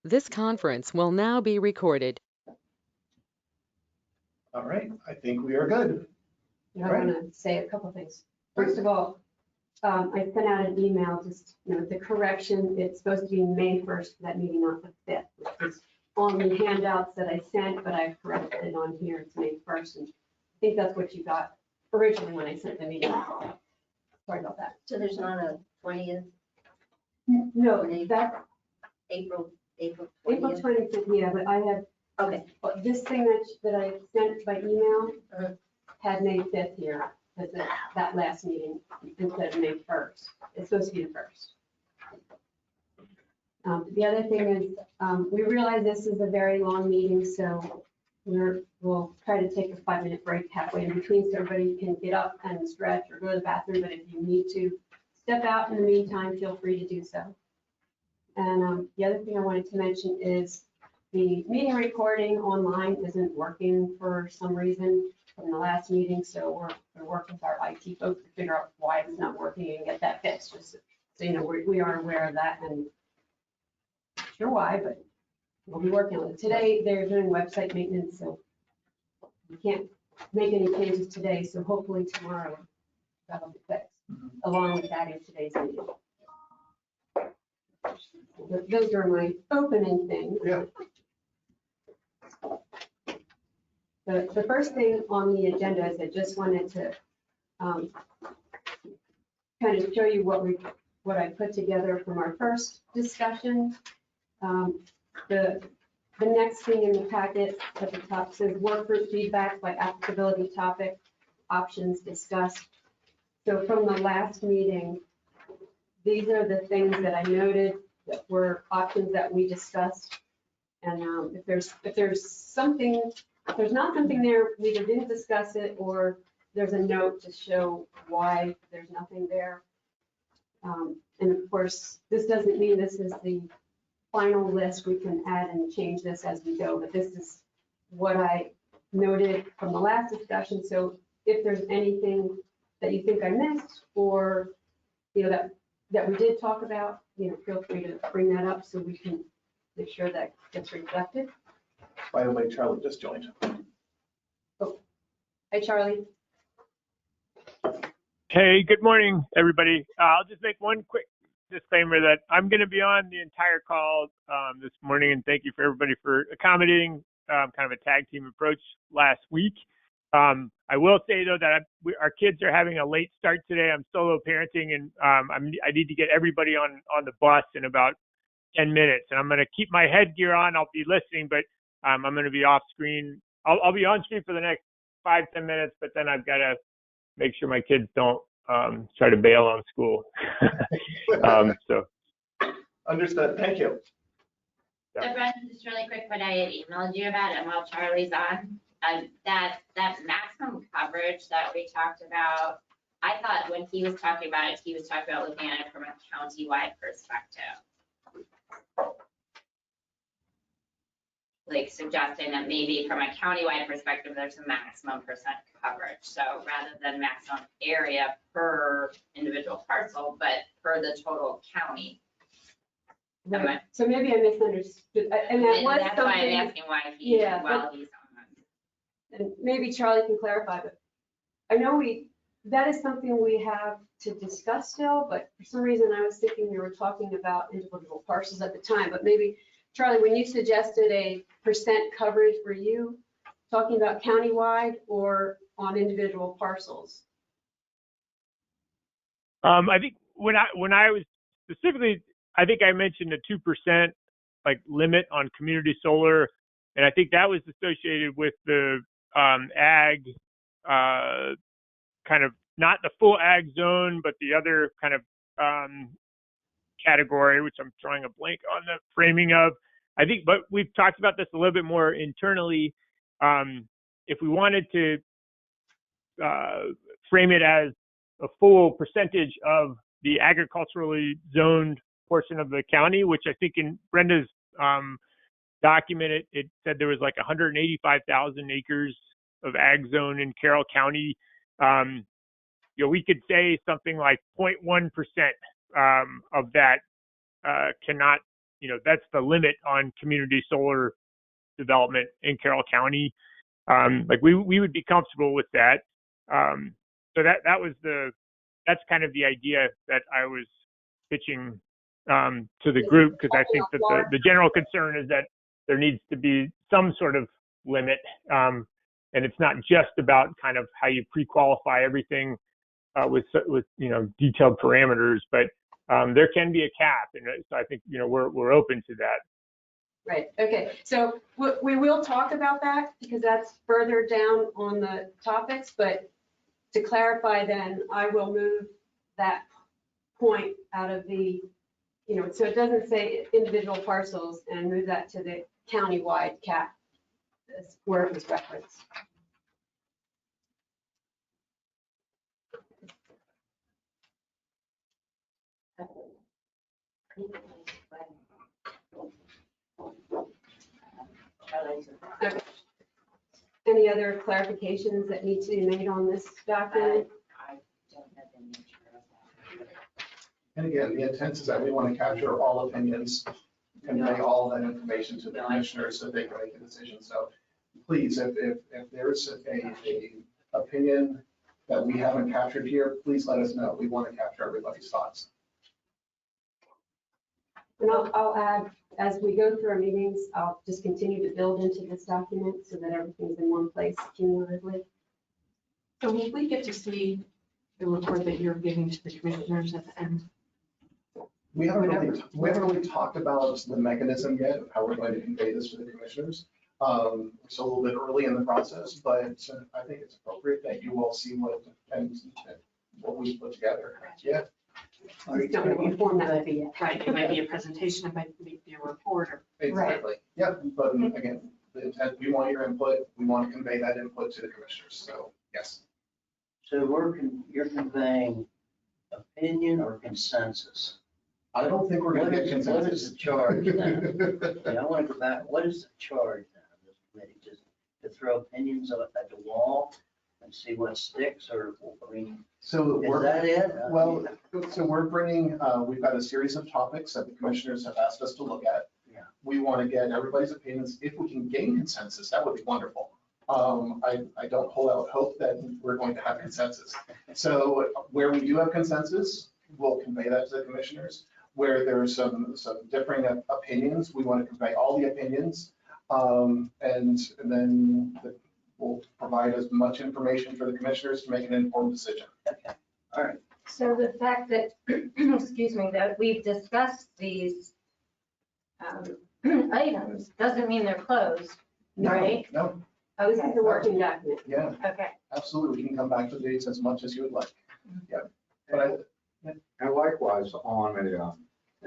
This conference will now be recorded. All right, I think we are good. I want to say a couple things. First of all, I sent out an email, just, the correction, it's supposed to be May 1st for that meeting, not the 5th. It's on the handouts that I sent, but I corrected it on here, it's May 1st. And I think that's what you got originally when I sent the meeting. Sorry about that. So there's not a 20th, No, that's April April 20th? 25th, yeah, but I have, Okay, this thing that I sent by email Uh-huh. had May 5th here, as that last meeting, instead of May 1st. It's supposed to be the 1st. The other thing is, we realize this is a very long meeting, so we'll try to take a 5-minute break halfway in between so everybody can get up and stretch or go to the bathroom, but if you need to step out in the meantime, feel free to do so. And the other thing I wanted to mention is the meeting recording online isn't working for some reason from the last meeting, so we're going to work with our IT folks to figure out why it's not working and get that fixed, just so you know, we are aware of that and not sure why, but we'll be working on it. Today, they're doing website maintenance, so we can't make any changes today, so hopefully tomorrow that'll be fixed, along with adding today's meeting. Those are my opening things. Yeah. The first thing on the agenda is I just wanted to kind of show you what I put together from our first discussion. The next thing in the packet at the top says work group feedback by applicability topic, options discussed. So from the last meeting, these are the things that I noted that were options that we discussed. And if there's not something there, we either didn't discuss it or there's a note to show why there's nothing there. And of course, this doesn't mean this is the final list. We can add and change this as we go, but this is what I noted from the last discussion. So if there's anything that you think I missed or, that we did talk about, feel free to bring that up so we can make sure that gets reflected. By the way, Charlie just joined. Hi, Charlie. Hey, good morning, everybody. I'll just make one quick disclaimer that I'm going to be on the entire call this morning, and thank you for everybody for accommodating kind of a tag team approach last week. I will say, though, that our kids are having a late start today. I'm solo parenting, and I need to get everybody on the bus in about 10 minutes, and I'm going to keep my headgear on. I'll be listening, but I'm going to be off screen. I'll be on screen for the next 5-10 minutes, but then I've got to make sure my kids don't try to bail on school. So Understood. Thank you. so Brendan, just really quick, what I had emailed you about and while Charlie's on, that maximum coverage that we talked about, I thought when he was talking about it, he was talking about looking at it from a county-wide perspective. Like suggesting that maybe from a countywide perspective, there's a maximum percent coverage. So rather than maximum area per individual parcel, but per the total county. Right. So maybe I misunderstood. And that was That's why I'm something, asking why he's Yeah, while he's on. and maybe Charlie can clarify, but I know that is something we have to discuss still, but for some reason I was thinking we were talking about individual parcels at the time, but maybe Charlie, when you suggested a percent coverage, were you talking about countywide or on individual parcels? I think when I was specifically, I think I mentioned a 2% like limit on community solar, and I think that was associated with the ag kind of not the full ag zone, but the other kind of category, which I'm drawing a blank on the framing of. I think, but we've talked about this a little bit more internally. If we wanted to frame it as a full percentage of the agriculturally zoned portion of the county, which I think in Brenda's document, it said there was like 185,000 acres of ag zone in Carroll County. We could say something like 0.1% of that cannot that's the limit on community solar development in Carroll County. Like we would be comfortable with that. So that's kind of the idea that I was pitching to the group, because I think that the general concern is that there needs to be some sort of limit. And it's not just about kind of how you pre-qualify everything with detailed parameters, but there can be a cap. And so I think, we're open to that. Right, okay, so we will talk about that because that's further down on the topics, but to clarify then, I will move that point out of the, so it doesn't say individual parcels, and move that to the countywide cap. That's where it was referenced. Okay. Any other clarifications that need to be made on this document? I don't know the nature of that. And again, the intent is that we want to capture all opinions, convey all that information to the commissioners so they can make a decision. So please, if there's a opinion that we haven't captured here, please let us know. We want to capture everybody's thoughts. And I'll add, as we go through our meetings, I'll just continue to build into this document so that everything's in one place cumulatively. So will we get to see the report that you're giving to the commissioners at the end? We haven't really talked about the mechanism yet of how we're going to convey this to the commissioners. We're still a little bit early in the process, but I think it's appropriate that you all see what we put together. Yeah. Just don't want to inform that. Right, it might be a presentation, it might be a report or. Exactly. Yeah, but again, the intent, we want your input. We want to convey that input to the commissioners. So yes. So you're conveying opinion or consensus? I don't think we're going to get What consensus. is the charge then? I want to go back. What is the charge then of this committee? Just to throw opinions at the wall and see what sticks, or, I mean, So is that it? Well, so we're bringing, we've got a series of topics that the commissioners have asked us to look at. Yeah. We want to get everybody's opinions. If we can gain consensus, that would be wonderful. I don't hold out hope that we're going to have consensus. So where we do have consensus, we'll convey that to the commissioners. Where there's some differing opinions, we want to convey all the opinions. And then we'll provide as much information for the commissioners to make an informed decision. Okay, all right. So the fact that, excuse me, that we've discussed these items doesn't mean they're closed, right? No, This is a working document. yeah, Okay. absolutely. We can come back to these as much as you would like. Yeah. But And likewise,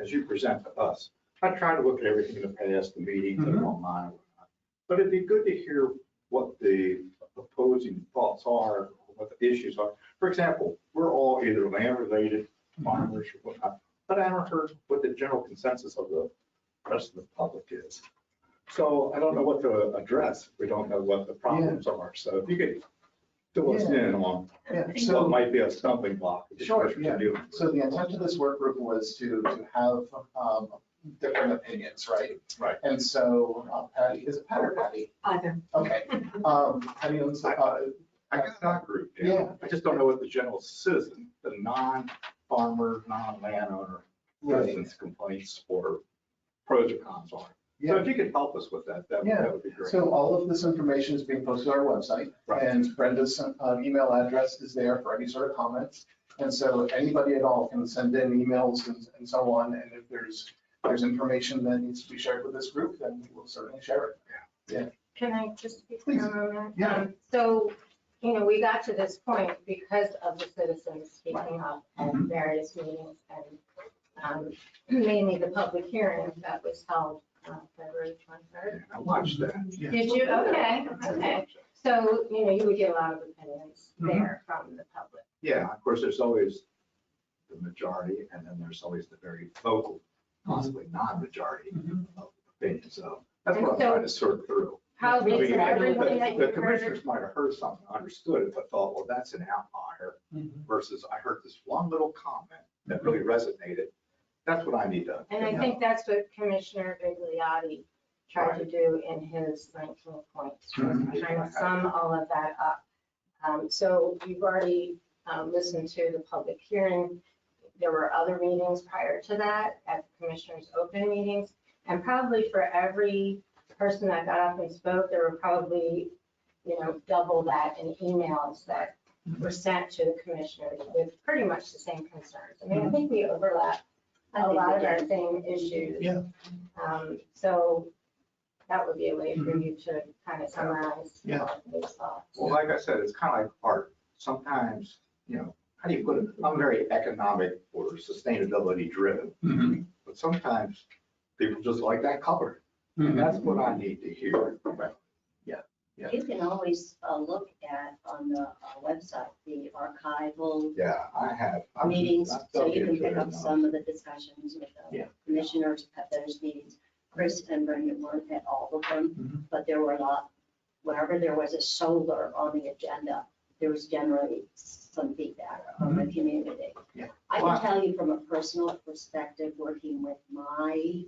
as you present to us, I try to look at everything in the past, the meetings and online. and whatnot. But it'd be good to hear what the opposing thoughts are, what the issues are. For example, we're all either land related, farmers or whatnot, but I haven't heard what the general consensus of the rest of the public is. So I don't know what to address. We don't know what the problems are. So if you could fill us in on yeah, what so. might be a stumbling block. that the Sure, commissioners yeah. are doing. So the intent of this work group was to have different opinions, right? Right. And so Patty, is it Patty or Patty? Either. Okay. Patty owns, I got that group, yeah. I just don't know what the general citizen, the non-farmer, non-landowner residents' complaints or pros or cons are. So if you could help us with that, that would be great. So all of this information is being posted on our website, Right. and Brenda's email address is there for any sort of comments. And so anybody at all can send in emails and so on, and if there's information that needs to be shared with this group, then we will certainly share it. Yeah. Can I just speak for Please. a moment? Yeah. So, we got to this point because of the citizens speaking up at various meetings and mainly the public hearing that was held February 23rd. I watched that. Did you? Okay, okay. So, you would get a lot of opinions there from the public. Yeah, of course, there's always the majority, and then there's always the very vocal, possibly non-majority of opinions. So that's what I'm trying to sort through. How I mean, is everybody that the you heard? commissioners might have heard something, understood it, but thought, well, that's an outlier, versus I heard this one little comment that really resonated. That's what I need to. And I think that's what Commissioner Bigliotti tried to do in his 19 points, was kind of sum all of that up. So you've already listened to the public hearing. There were other meetings prior to that at the commissioners' open meetings. And probably for every person that got up and spoke, there were probably, double that in emails that were sent to the commissioners with pretty much the same concerns. I mean, I think we overlap a lot of our same issues. Yeah. So that would be a way for you to kind of summarize. Yeah. Those thoughts. Well, like I said, it's kind of like art. Sometimes, how do you put it? I'm very economic or sustainability driven, Mhm. but sometimes people just like that color. And that's what I need to hear. You can always look at on the website, the archival Yeah, I have. meetings, I've so dug you can into pick it up enough. some of the discussions with Yeah. the commissioners at those meetings. Chris and Brenda weren't at all of them, but there were a lot, whenever there was a solar on the agenda, there was generally some feedback from the community. Yeah. I Wow. can tell you from a personal perspective, working with my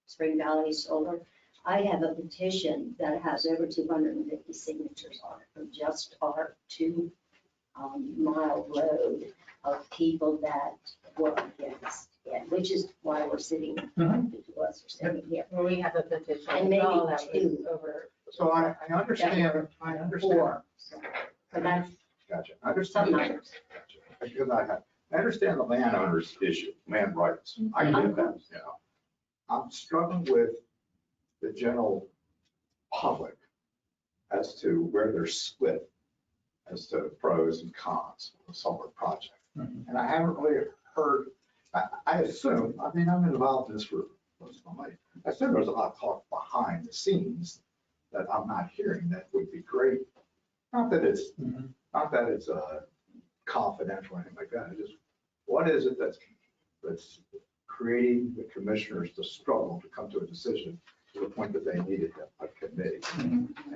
Spring Valley Solar, I have a petition that has over 250 signatures on it from just our 2-mile road of people that were against it, which is why we're sitting, two of us are sitting here. Well, we have a petition. And maybe as well that was two. over. So I understand, I understand. Four. So that's Gotcha. I some understand. numbers. Gotcha. Because I understand the landowner's issue, land rights. I get that, I'm struggling with the general public as to where they're split as to pros and cons of the solar project. And I haven't really heard, I assume, I mean, I'm involved in this for most of my life. I assume there's a lot of talk behind the scenes that I'm not hearing that would be great. Not that it's confidential or anything like that. It's just, what is it that's creating the commissioners to struggle to come to a decision to the point that they needed a committee?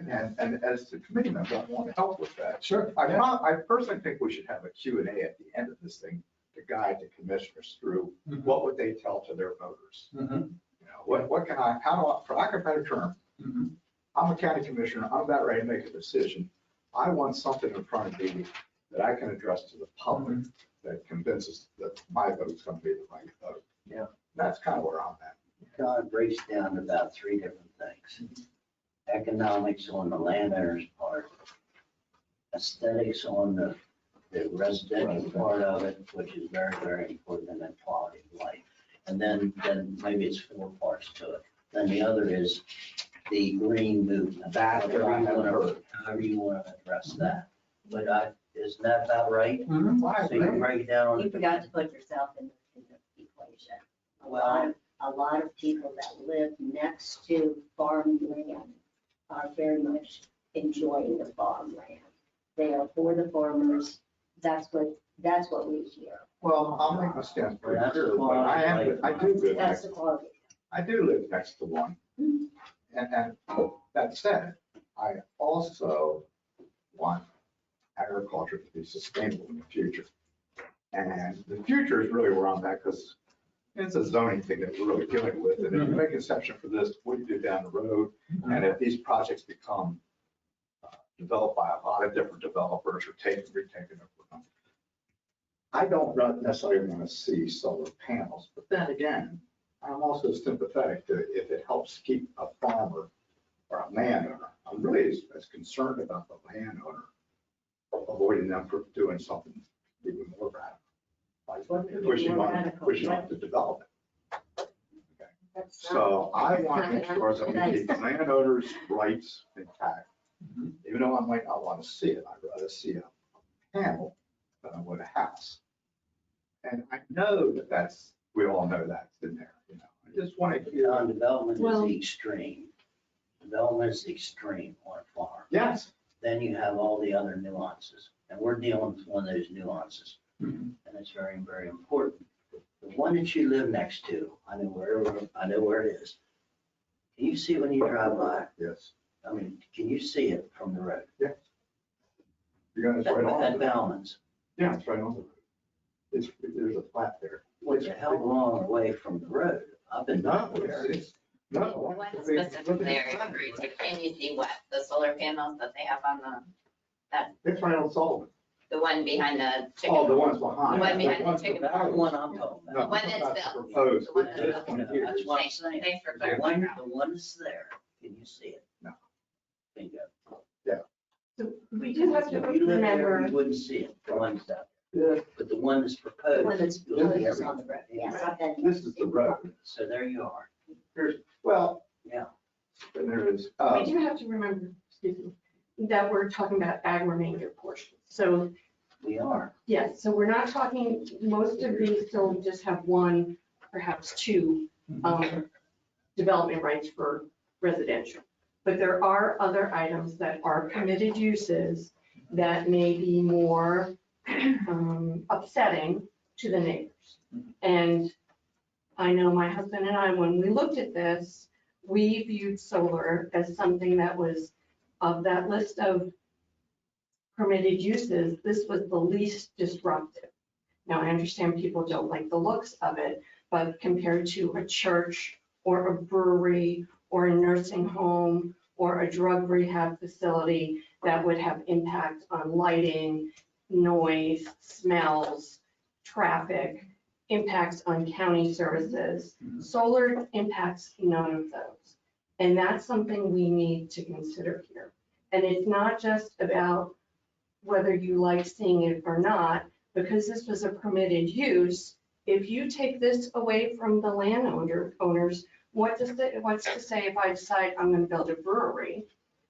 And as the committee member, I want to help with that. Sure. I personally think we should have a Q&A at the end of this thing to guide the commissioners through what would they tell to their voters. What can how do I, for lack of a better term, I'm a county commissioner, I'm about ready to make a decision. I want something in front of me that I can address to the public that convinces that my vote's going to be the right vote. Yeah. That's kind of where I'm at. It kind of breaks down to about 3 different things. Economics on the landowner's part, aesthetics on the residential part of it, which is very, very important, and then quality of life. And then maybe it's 4 parts to it. Then the other is the green movement. That's what I haven't heard. However you want to address that. But isn't that about right? Why? So you can break it down on. You forgot to put yourself in the equation. A lot of people that live next to farmland are very much enjoying the farmland. They are for the farmers. That's what we hear. Well, I'll make my stance pretty That's clear, the but I do live That's next, the quality. I do live next to one. And that said, I also want agriculture to be sustainable in the future. And the future is really where I'm at, because it's a zoning thing that we're really dealing with. And if you make an exception for this, what do you do down the road? And if these projects become developed by a lot of different developers or retaken over, I don't necessarily want to see solar panels, but then again, I'm also sympathetic to if it helps keep a farmer or a landowner. I'm really as concerned about the landowner, avoiding them from doing something even more radical, like pushing on the development. So I want to make sure that we keep landowners' rights intact. Even though I might not want to see it, I'd rather see a panel than I would a house. And I know we all know that's in there, I just want to hear. Development Well- is the extreme. Development is the extreme on a farm. Yes. Then you have all the other nuances, and we're dealing with one of those nuances. And it's very, very important. The one that you live next to, I know where it is. Can you see it when you drive by? Yes. I mean, can you see it from the road? Yes. You're going to right on. At Bauman's. Yeah, it's right on the road. There's a flat there. Which a hell of a long way from the road. I've been down there. No. What specifically are you referring to? Can you see what, the solar panels that they have on It's right on Sullivan. the one behind the chicken? Oh, the ones behind. The one behind the That's chicken the farm? one I'm talking No, about. When it's that's built. proposed. The one that's This built. one here. That's what I'm saying. Thanks for The one, clarifying. the one that's there, can you see it? No. Bingo. So we do have to If you live there, remember, you wouldn't see it, the one's out Yeah. there. But the one that's proposed. When it's you'll see on the everything. road, yes, I've been. This is the road. So there you are. Well, Yeah. and there is, we do have to remember, excuse me, that we're talking about ag remainder portions. So We are. yes, so we're not talking, most of these still just have one, perhaps two development rights for residential. But there are other items that are permitted uses that may be more upsetting to the neighbors. And I know my husband and I, when we looked at this, we viewed solar as something that was, of that list of permitted uses, this was the least disruptive. Now, I understand people don't like the looks of it, but compared to a church or a brewery or a nursing home or a drug rehab facility that would have impact on lighting, noise, smells, traffic, impacts on county services. Solar impacts none of those. And that's something we need to consider here. And it's not just about whether you like seeing it or not, because this was a permitted use. If you take this away from the owners, what's to say if I decide I'm going to build a brewery,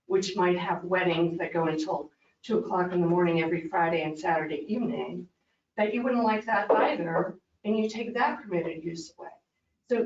which might have weddings that go until 2:00 in the morning every Friday and Saturday evening, that you wouldn't like that either, and you take that permitted use away. So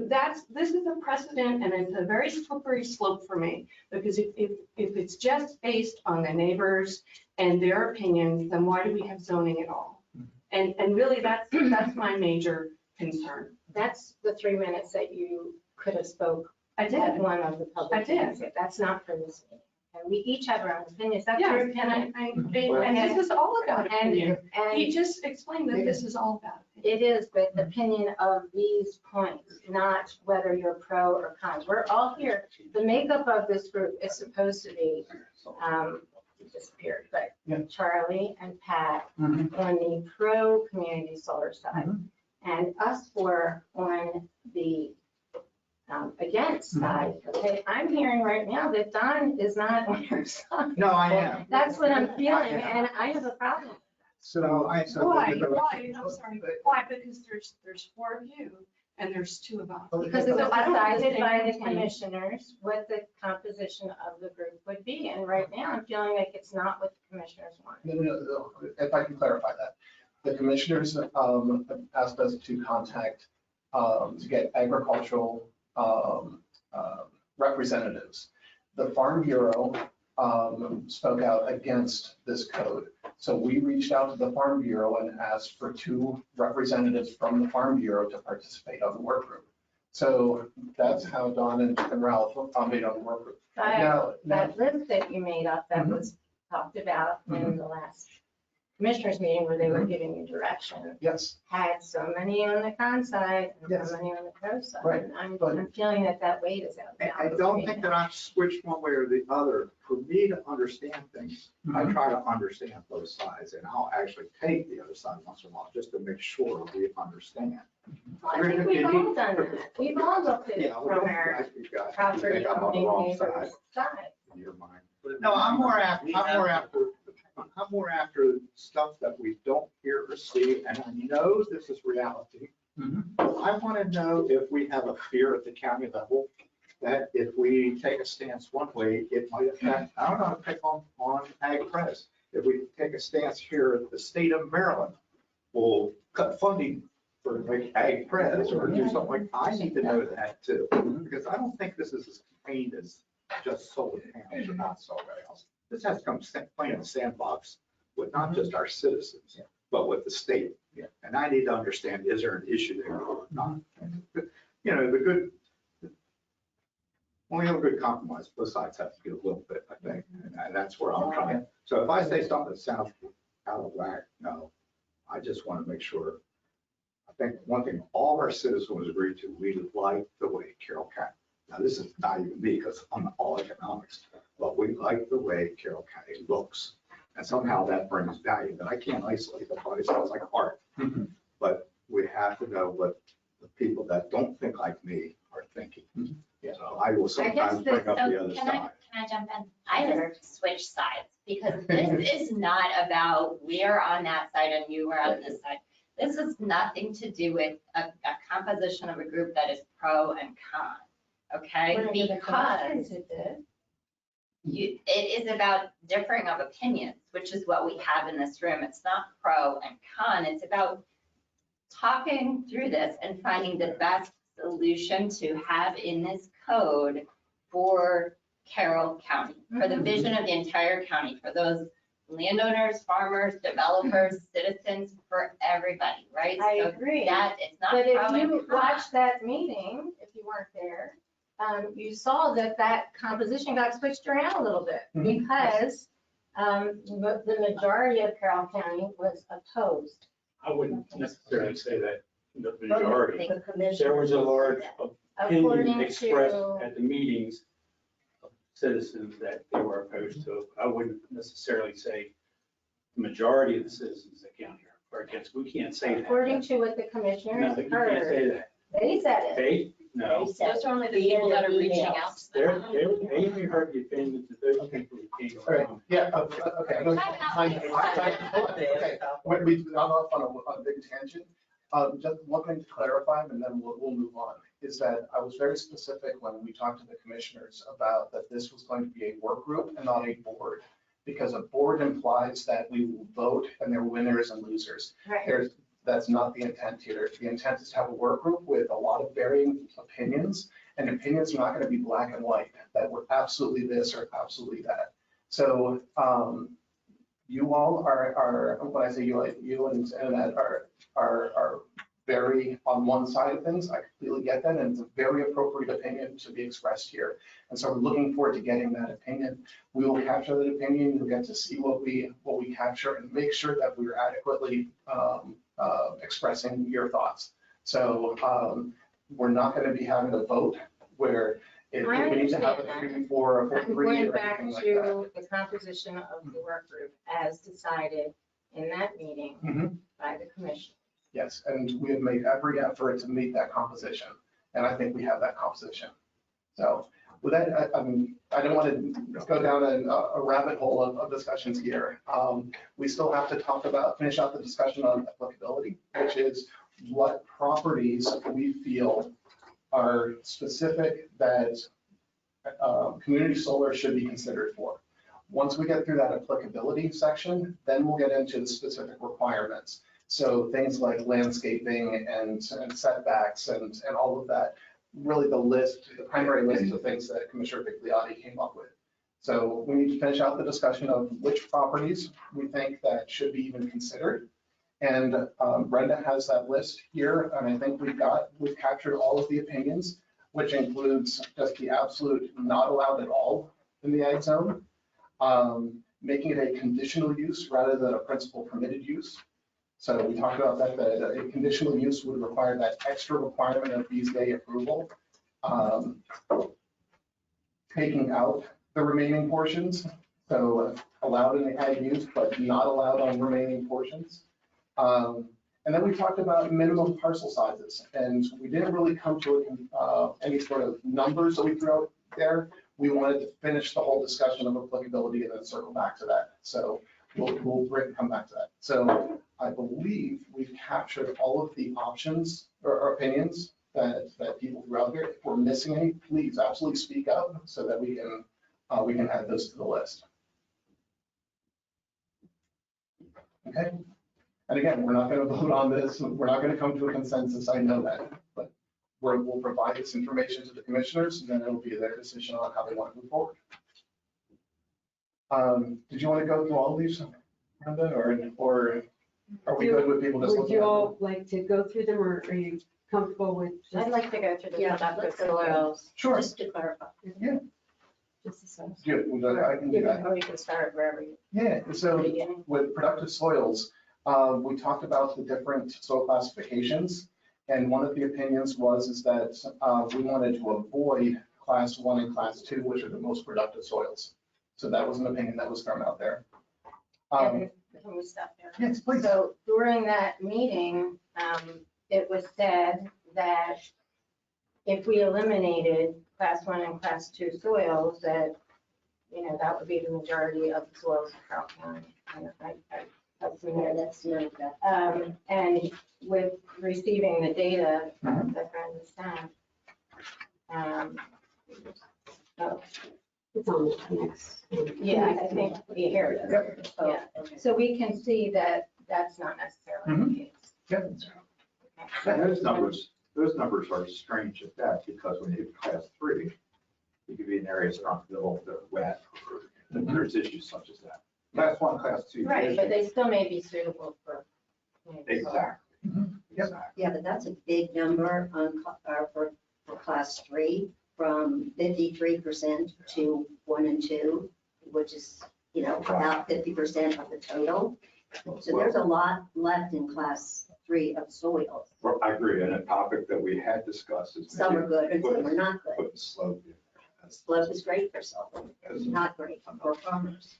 this is a precedent, and it's a very slippery slope for me, because if it's just based on the neighbors and their opinions, then why do we have zoning at all? And really, that's my major concern. That's the 3 minutes that you could have spoke I at did. one of the public I did. hearings. That's not for this meeting. And we each have our own opinions. That's Yeah, your and opinion. and this is all about opinion. He And just explained that this is all about opinion. it is, but the opinion of these points, not whether you're pro or con. We're all here. The makeup of this group is supposed to be, he disappeared, but Yeah. Charlie and Pat Mhm. on the pro community solar side, Mhm. and us four on the against side. Okay, I'm hearing right now that Don is not on your side. no, I am. That's what I'm feeling, and I have a problem. So I- Why? I'm sorry, why? Because there's 4 of you and there's 2 of us. Because it was So I don't decided by the understand. commissioners what the composition of the group would be, and right now I'm feeling like it's not what the commissioners want. No, if I can clarify that. The commissioners asked us to contact, to get agricultural representatives. The Farm Bureau spoke out against this code. So we reached out to the Farm Bureau and asked for 2 representatives from the Farm Bureau to participate on the work group. So that's how Don and Ralph made on the work group. Now, That list that you made up that Mhm. was talked about in the last commissioners meeting where they were giving you direction, yes, had so many on the con side and Yes. so many on the pro side. Right, And I'm but- feeling that weight is out. I don't think that I've switched one way or the other. For me to understand things, I try to understand both sides, and I'll actually take the other side once in a while, just to make sure we understand. I think we've all done that. We've all looked at it Yeah, from well, our you guys, you property think I'm on the owning wrong side neighbor's side. in your mind. No, I'm more after stuff that we don't hear or see, and I know this is reality. I want to know if we have a fear at the county level that if we take a stance one way, it might affect, I don't know, pick on ag press. If we take a stance here, the state of Maryland will cut funding for like ag press or do something like, I need to know that too. Because I don't think this is as contained as just solar panels or not solar panels. This has to come play in the sandbox with not just our citizens, but with the state. And I need to understand, is there an issue there or not? You know, when we have a good compromise, both sides have to get a little bit, I think, and that's where I'm trying. So if I say something that sounds out of whack, no, I just want to make sure think one thing all our citizens agreed to, we like the way Carroll County. Now, this is not even me because I'm all economics, but we like the way Carroll County looks. And somehow that brings value that I can't isolate. The body sounds like art. But we have to know what the people that don't think like me are thinking. So I will sometimes bring up the other Can side. I jump in? I just switch sides because this is not about we're on that side and you are on this side. This has nothing to do with a composition of a group that is pro and con, okay? Because it is about differing of opinions, which is what we have in this room. It's not pro and con. It's about talking through this and finding the best solution to have in this code for Carroll County, for the vision of the entire county, for those landowners, farmers, developers, citizens, for everybody, right? I So agree. that it's not But pro if and you con. watched that meeting, if you weren't there, you saw that composition got switched around a little bit because the majority of Carroll County was opposed. I wouldn't necessarily say that the majority. The commission. There was a large opinion According expressed to, at the meetings of citizens that they were opposed to. I wouldn't necessarily say the majority of the citizens of the county are against. We can't say that. according to what the No, commissioners you can't heard, say that. they said it. They, no. Those are only the people that are reaching out. They only heard the opinions of those people who came All right, from. yeah, okay. Hold on, okay. We've gone off on a big tangent. Just one thing to clarify, and then we'll move on, is that I was very specific when we talked to the commissioners about that this was going to be a work group and not a board. Because a board implies that we will vote and there are winners and losers. Right. That's not the intent here. The intent is to have a work group with a lot of varying opinions, and opinions are not going to be black and white, that we're absolutely this or absolutely that. So you all are, when I say you, like you and that are very on one side of things. I completely get that, and it's a very appropriate opinion to be expressed here. And so we're looking forward to getting that opinion. We will capture that opinion. You'll get to see what we capture and make sure that we're adequately expressing your thoughts. So we're not going to be having a vote where if we need to have a 3-4 or a 4-3 I'm going or back anything like that. to the composition of the work group as decided in that meeting by the commission. Yes, and we have made every effort to meet that composition, and I think we have that composition. So with that, I don't want to go down a rabbit hole of discussions here. We still have to finish out the discussion on applicability, which is what properties we feel are specific that community solar should be considered for. Once we get through that applicability section, then we'll get into the specific requirements. So things like landscaping and setbacks and all of that, really the primary list of things that Commissioner Bigliotti came up with. So we need to finish out the discussion of which properties we think that should be even considered. And Brenda has that list here, and I think we've captured all of the opinions, which includes just the absolute not allowed at all in the ag zone, making it a conditional use rather than a principal permitted use. So we talked about that a conditional use would require that extra requirement of BZA approval. Taking out the remaining portions, so allowed in the ag use, but not allowed on remaining portions. And then we talked about minimum parcel sizes, and we didn't really come to any sort of numbers that we threw out there. We wanted to finish the whole discussion of applicability and then circle back to that. So we'll come back to that. So I believe we've captured all of the options or opinions that people threw out there. If we're missing any, please absolutely speak up so that we can add those to the list. Okay. And again, we're not going to vote on this. We're not going to come to a consensus. I know that, but we'll provide this information to the commissioners, and then it'll be their decision on how they want to move forward. Did you want to go through all of these, Brenda, or are we good with people just Would looking you at them? all like to go through them, or are you comfortable with I'd just, like to go through the Yeah, stuff let's with go through. soils. Sure. Just to clarify. just the size? Yeah, I can do that. Or you can start wherever you Yeah, so beginning. with productive soils, We talked about the different soil classifications, and one of the opinions is that we wanted to avoid class 1 and class 2, which are the most productive soils. So that was an opinion that was thrown out there. Can we stop there? Yes, please. So during that meeting, it was said that if we eliminated class 1 and class 2 soils, that, that would be the majority of the soils in Carroll County. And that's Yeah, that's not that. And with receiving the data that I understand, oh, It's on the next. yeah, I think, here it is. Yep. Yeah. So we can see that that's not necessarily the case. Yep. And those numbers are strange at that, because when you hit class 3, you could be in areas that aren't built, that are wet, or there's issues such as that. Class 1, class 2. Right, but they still may be suitable for. Exactly. Exactly. Yeah, but that's a big number on, for class 3, from 53% to 1 and 2, which is, about 50% of the total. So there's a lot left in class 3 of soils. Well, I agree, and a topic that we had discussed is. Some are good and some are not good. Put the slope in. Slope is great for solar, it's not great for farmers.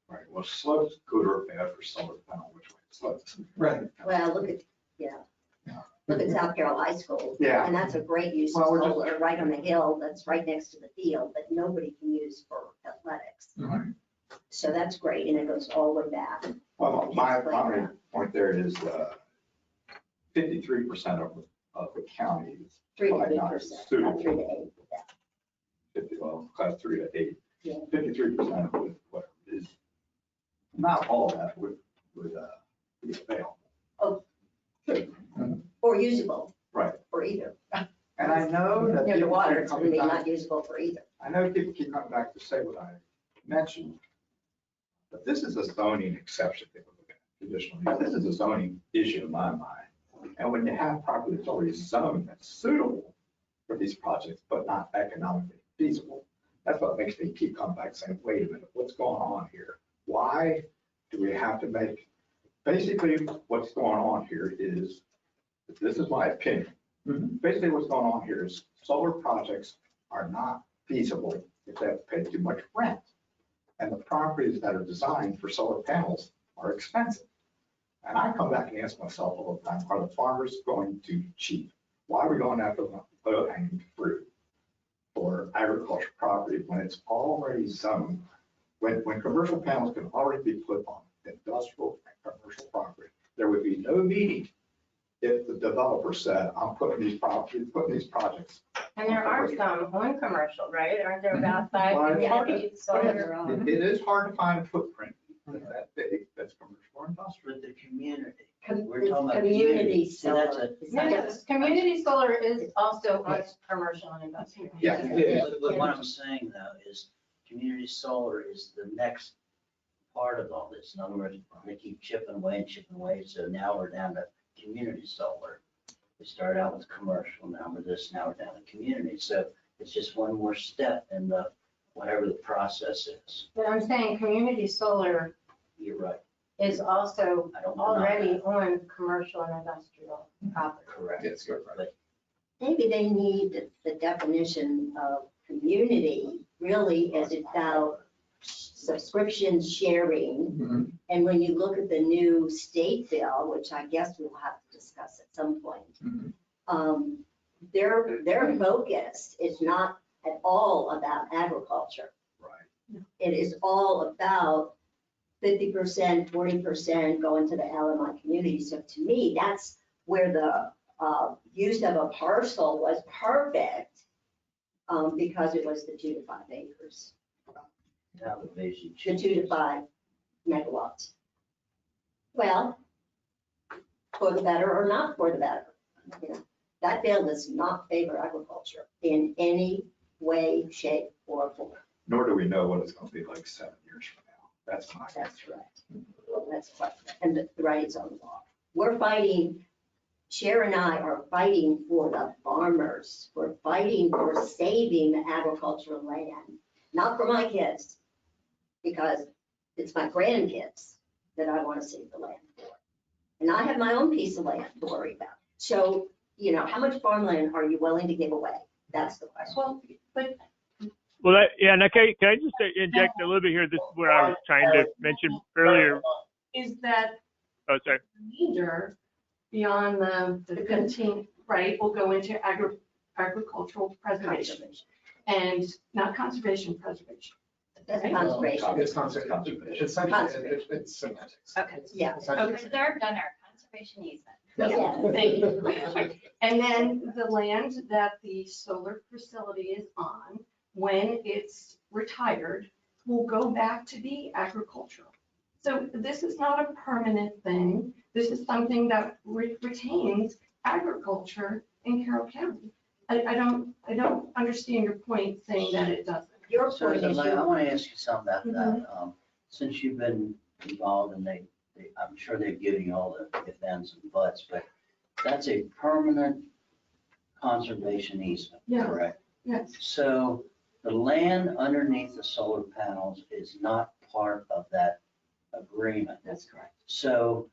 Right, well, slope's good or bad for solar panel, which way it slopes. Right. Well, look at South Carroll High School. Yeah. And that's a great use of Well, we're just- solar, right on the hill, that's right next to the field, that nobody can use for athletics. Right. So that's great, and it goes all the way back. Well, my point there is 53% of the county is 3 to Why not? 8%, not 3 to 8. 50, well, class 3 to 8. Yeah. 53% would, what is, not all of that would be available. Or usable. Right. Or either. And I know that. Near the people water, keep it's coming going to be back- not usable for either. I know people keep coming back to say what I mentioned, but this is a zoning exception that we're looking at traditionally. This is a zoning issue in my mind. And when you have property that's already zoned that's suitable for these projects, but not economically feasible, that's what makes me keep coming back saying, wait a minute, what's going on here? Why do we have to make, basically what's going on here is, this is my opinion. Basically what's going on here is solar projects are not feasible if they have to pay too much rent. And the properties that are designed for solar panels are expensive. And I come back and ask myself all the time, are the farmers going too cheap? Why are we going after the low-hanging fruit for agriculture property when it's already zoned? When commercial panels can already be put on industrial and commercial property, there would be no meeting if the developer said, I'm putting these projects. And there are some on commercial, right? Aren't there about 5 Well, it's hard to- communities solar? It is hard to find a footprint that big, that's commercial or industrial. With the community. Com- We're talking about community So that's solar. a- It's not No, just- community solar is also on commercial and industrial. Yeah. But what I'm saying though is community solar is the next part of all this. In other words, they keep chipping away. So now we're down to community solar. We started out with commercial, now we're now we're down to community. So it's just one more step in the, whatever the process is. But I'm saying community solar You're right. is also I don't deny already that. on commercial and industrial property. Correct. Yes, you're right. Maybe they need the definition of community really is about subscription sharing. Mhm. And when you look at the new state bill, which I guess we'll have to discuss at some point, Mhm. their focus is not at all about agriculture. Right. It is all about 50%, 40% going to the LMI community. So to me, that's where the use of a parcel was perfect because it was the 2 to 5 acres, Now the vision the changes. 2 to 5 megawatts. Well, for the better or not for the better. You know, that bill does not favor agriculture in any way, shape, or form. Nor do we know what it's going to be like 7 years from now. That's my. That's right. That's right. And the writing's on the wall. We're fighting, Cher and I are fighting for the farmers. We're fighting for saving the agricultural land, not for my kids, because it's my grandkids that I want to save the land for. And I have my own piece of land to worry about. So, you know, how much farmland are you willing to give away? That's the question. Well, but Well, and okay, can I just inject a little bit here? This is what I was trying to mention earlier. is that Oh, sorry. remainder beyond the 15, right, will go into agricultural preservation and not conservation preservation. That's Right. conservation. It's conservation. Essentially, it's semantics. Okay. Yeah. Essentially. Reserved under conservation easement. Yeah. Thank you. And then the land that the solar facility is on, when it's retired, will go back to be agricultural. So this is not a permanent thing. This is something that retains agriculture in Carroll County. I don't understand your point saying that it doesn't. Your So point is, I want to ask you something about that. Since you've been involved and I'm sure they've given you all the if, ands, and buts, but that's a permanent conservation easement, Yes. correct? Yes. So the land underneath the solar panels is not part of that agreement. That's correct. So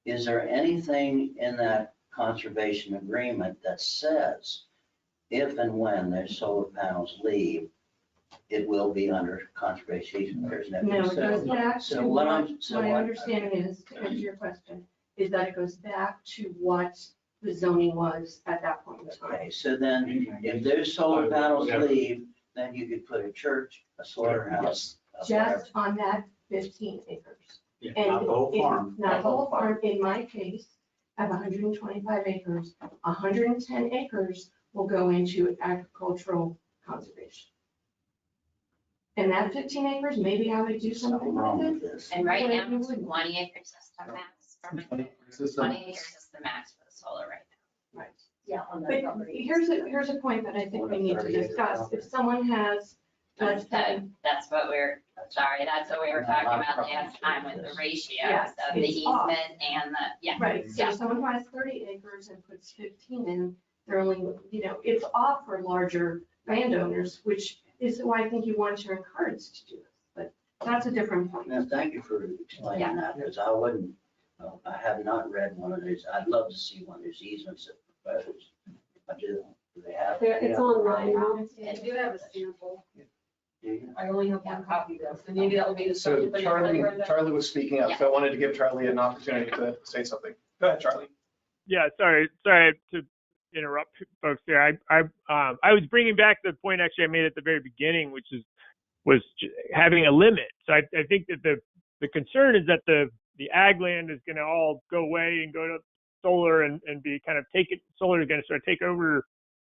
is there anything in that conservation agreement that says if and when their solar panels leave, it will be under conservation easement? There's nothing. No, it goes back to So what my understanding is, to answer your question, is that it goes back to what the zoning was at that point in time. Okay, so then if those solar panels leave, then you could put a church, a slaughterhouse. whatever. Just on that 15 acres. Yeah, And not the whole it- farm. Not the whole farm. In my case, I have 125 acres. 110 acres will go into agricultural conservation. And that 15 acres, maybe I would do Something something wrong with with it. this. And right Well, now, you it's wouldn't. 20 acres is the max. for 20 acres is the max for the solar right now. Right. yeah, on the But property. here's a point that I think we need to discuss. If someone has, let's say, That's what that's what we were talking about last time with the ratios Yes, of the it's off. easement and the, yeah. right, so Yeah. if someone who has 30 acres and puts 15 in, they're only, it's off for larger landowners, which is why I think you want to encourage to do this, but that's a different point. Now, thank you for explaining that, because I wouldn't, I have not read one of those. I'd love to see one of those easements that proposed. I do. Do they have? It's online, Rob. I do have a sample. Do you? I only have one copy though, so maybe that will be the. So Charlie was speaking up, so I wanted to give Charlie an opportunity to say something. Go ahead, Charlie. Yeah, sorry to interrupt folks there. I was bringing back the point actually I made at the very beginning, which was having a limit. So I think that the concern is that the ag land is going to all go away and go to solar and be kind of solar is going to sort of take over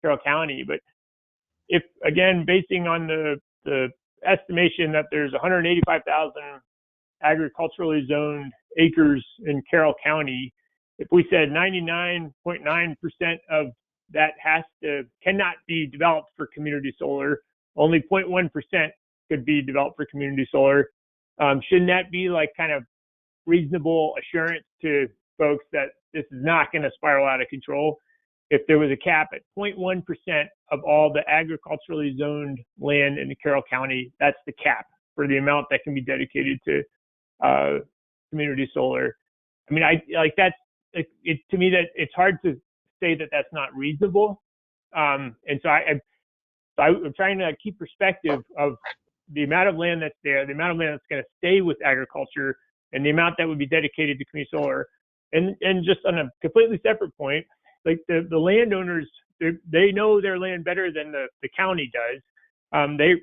Carroll County. But if, again, basing on the estimation that there's 185,000 agriculturally zoned acres in Carroll County, if we said 99.9% of that cannot be developed for community solar, only 0.1% could be developed for community solar. Shouldn't that be like kind of reasonable assurance to folks that this is not going to spiral out of control? If there was a cap at 0.1% of all the agriculturally zoned land in Carroll County, that's the cap for the amount that can be dedicated to community solar. I mean, to me that it's hard to say that that's not reasonable. And so I'm trying to keep perspective of the amount of land that's there, the amount of land that's going to stay with agriculture, and the amount that would be dedicated to community solar. And just on a completely separate point, like the landowners, they know their land better than the county does.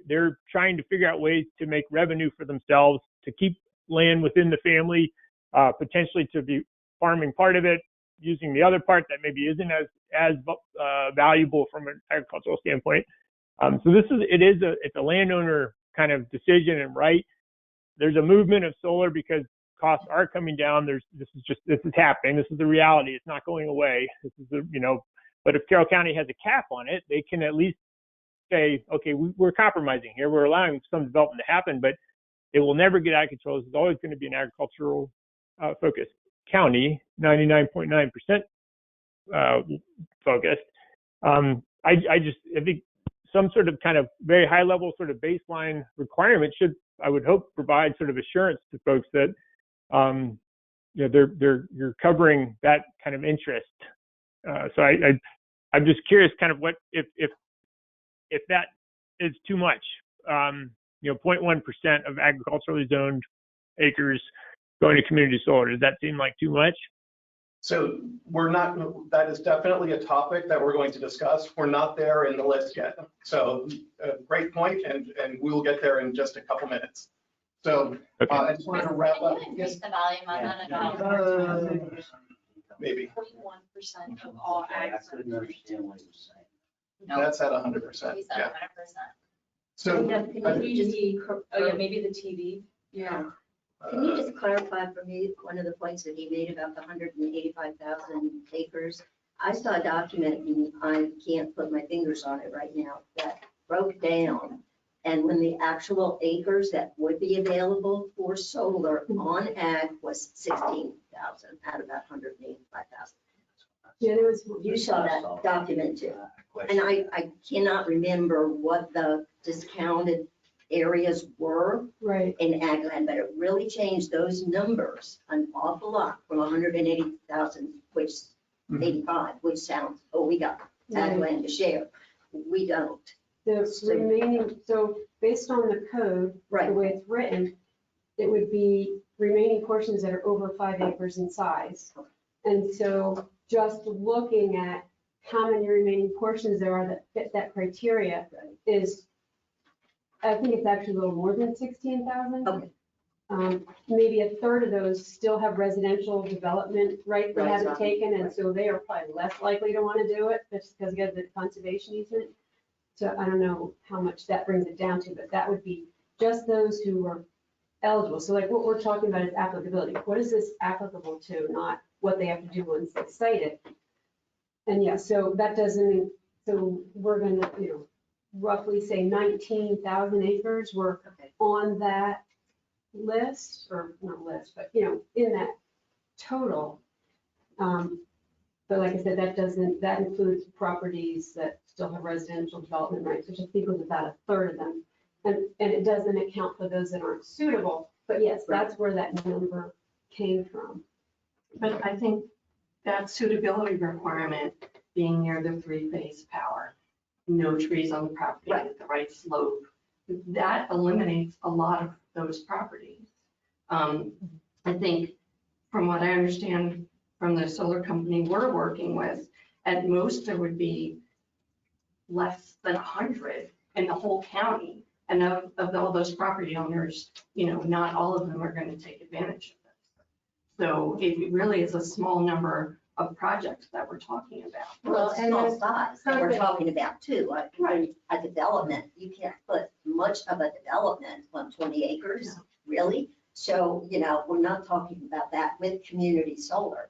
They're trying to figure out ways to make revenue for themselves, to keep land within the family, potentially to be farming part of it, using the other part that maybe isn't as valuable from an agricultural standpoint. So it's a landowner kind of decision and right. There's a movement of solar because costs are coming down. This is happening. This is the reality. It's not going away. But if Carroll County has a cap on it, they can at least say, okay, we're compromising here. We're allowing some development to happen, but it will never get out of control. This is always going to be an agricultural focused county, 99.9% focused. I think some sort of kind of very high level sort of baseline requirement should, I would hope, provide sort of assurance to folks that you're covering that kind of interest. So I'm just curious kind of what, if that is too much, 0.1% of agriculturally zoned acres going to community solar, does that seem like too much? So we're not, that is definitely a topic that we're going to discuss. We're not there in the list yet. So great point, and we'll get there in just a couple minutes. So I just wanted to wrap up. Can you increase the volume on that at all? Maybe. 0.1% of all ag. I couldn't understand what he was saying. No. That's at 100%. He said Yeah. 100%. So maybe the TV? Yeah. Can you just clarify for me one of the points that he made about the 185,000 acres? I saw a document, and I can't put my fingers on it right now, that broke down. And when the actual acres that would be available for solar on ag was 16,000 out of that 185,000. Yeah, there was. You saw that document too. And I cannot remember what the discounted areas were Right. in ag land, but it really changed those numbers an awful lot from 180,000, which 85, which sounds, oh, we got ag Right. land to share. We don't. The remaining, so based on the code, the Right. way it's written, it would be remaining portions that are over 5 acres in size. And so just looking at how many remaining portions there are that fit that criteria is, I think it's actually a little more than 16,000. Okay. Maybe a third of those still have residential development rights they Right. haven't taken, and so they are probably less likely to want to do it just because of the conservation easement. So I don't know how much that brings it down to, but that would be just those who are eligible. So like what we're talking about is applicability. What is this applicable to, not what they have to do once they cite it? And yeah, so that doesn't mean, so we're gonna, roughly say 19,000 acres were Okay. on that list, or not list, but, in that total. But like I said, that includes properties that still have residential development rights, which I think was about a third of them. And it doesn't account for those that aren't suitable, but yes, that's where that number came from. But I think that suitability requirement being near the three-phase power, no trees on the property at the right slope, that eliminates a lot of those properties. I think from what I understand from the solar company we're working with, at most there would be less than 100 in the whole county. And of all those property owners, not all of them are going to take advantage of this. So it really is a small number of projects that we're talking about. Well, it's small size that we're Okay. talking about too. Right. A development, you can't put much of a development on 20 acres, really? So, we're not talking about that with community solar.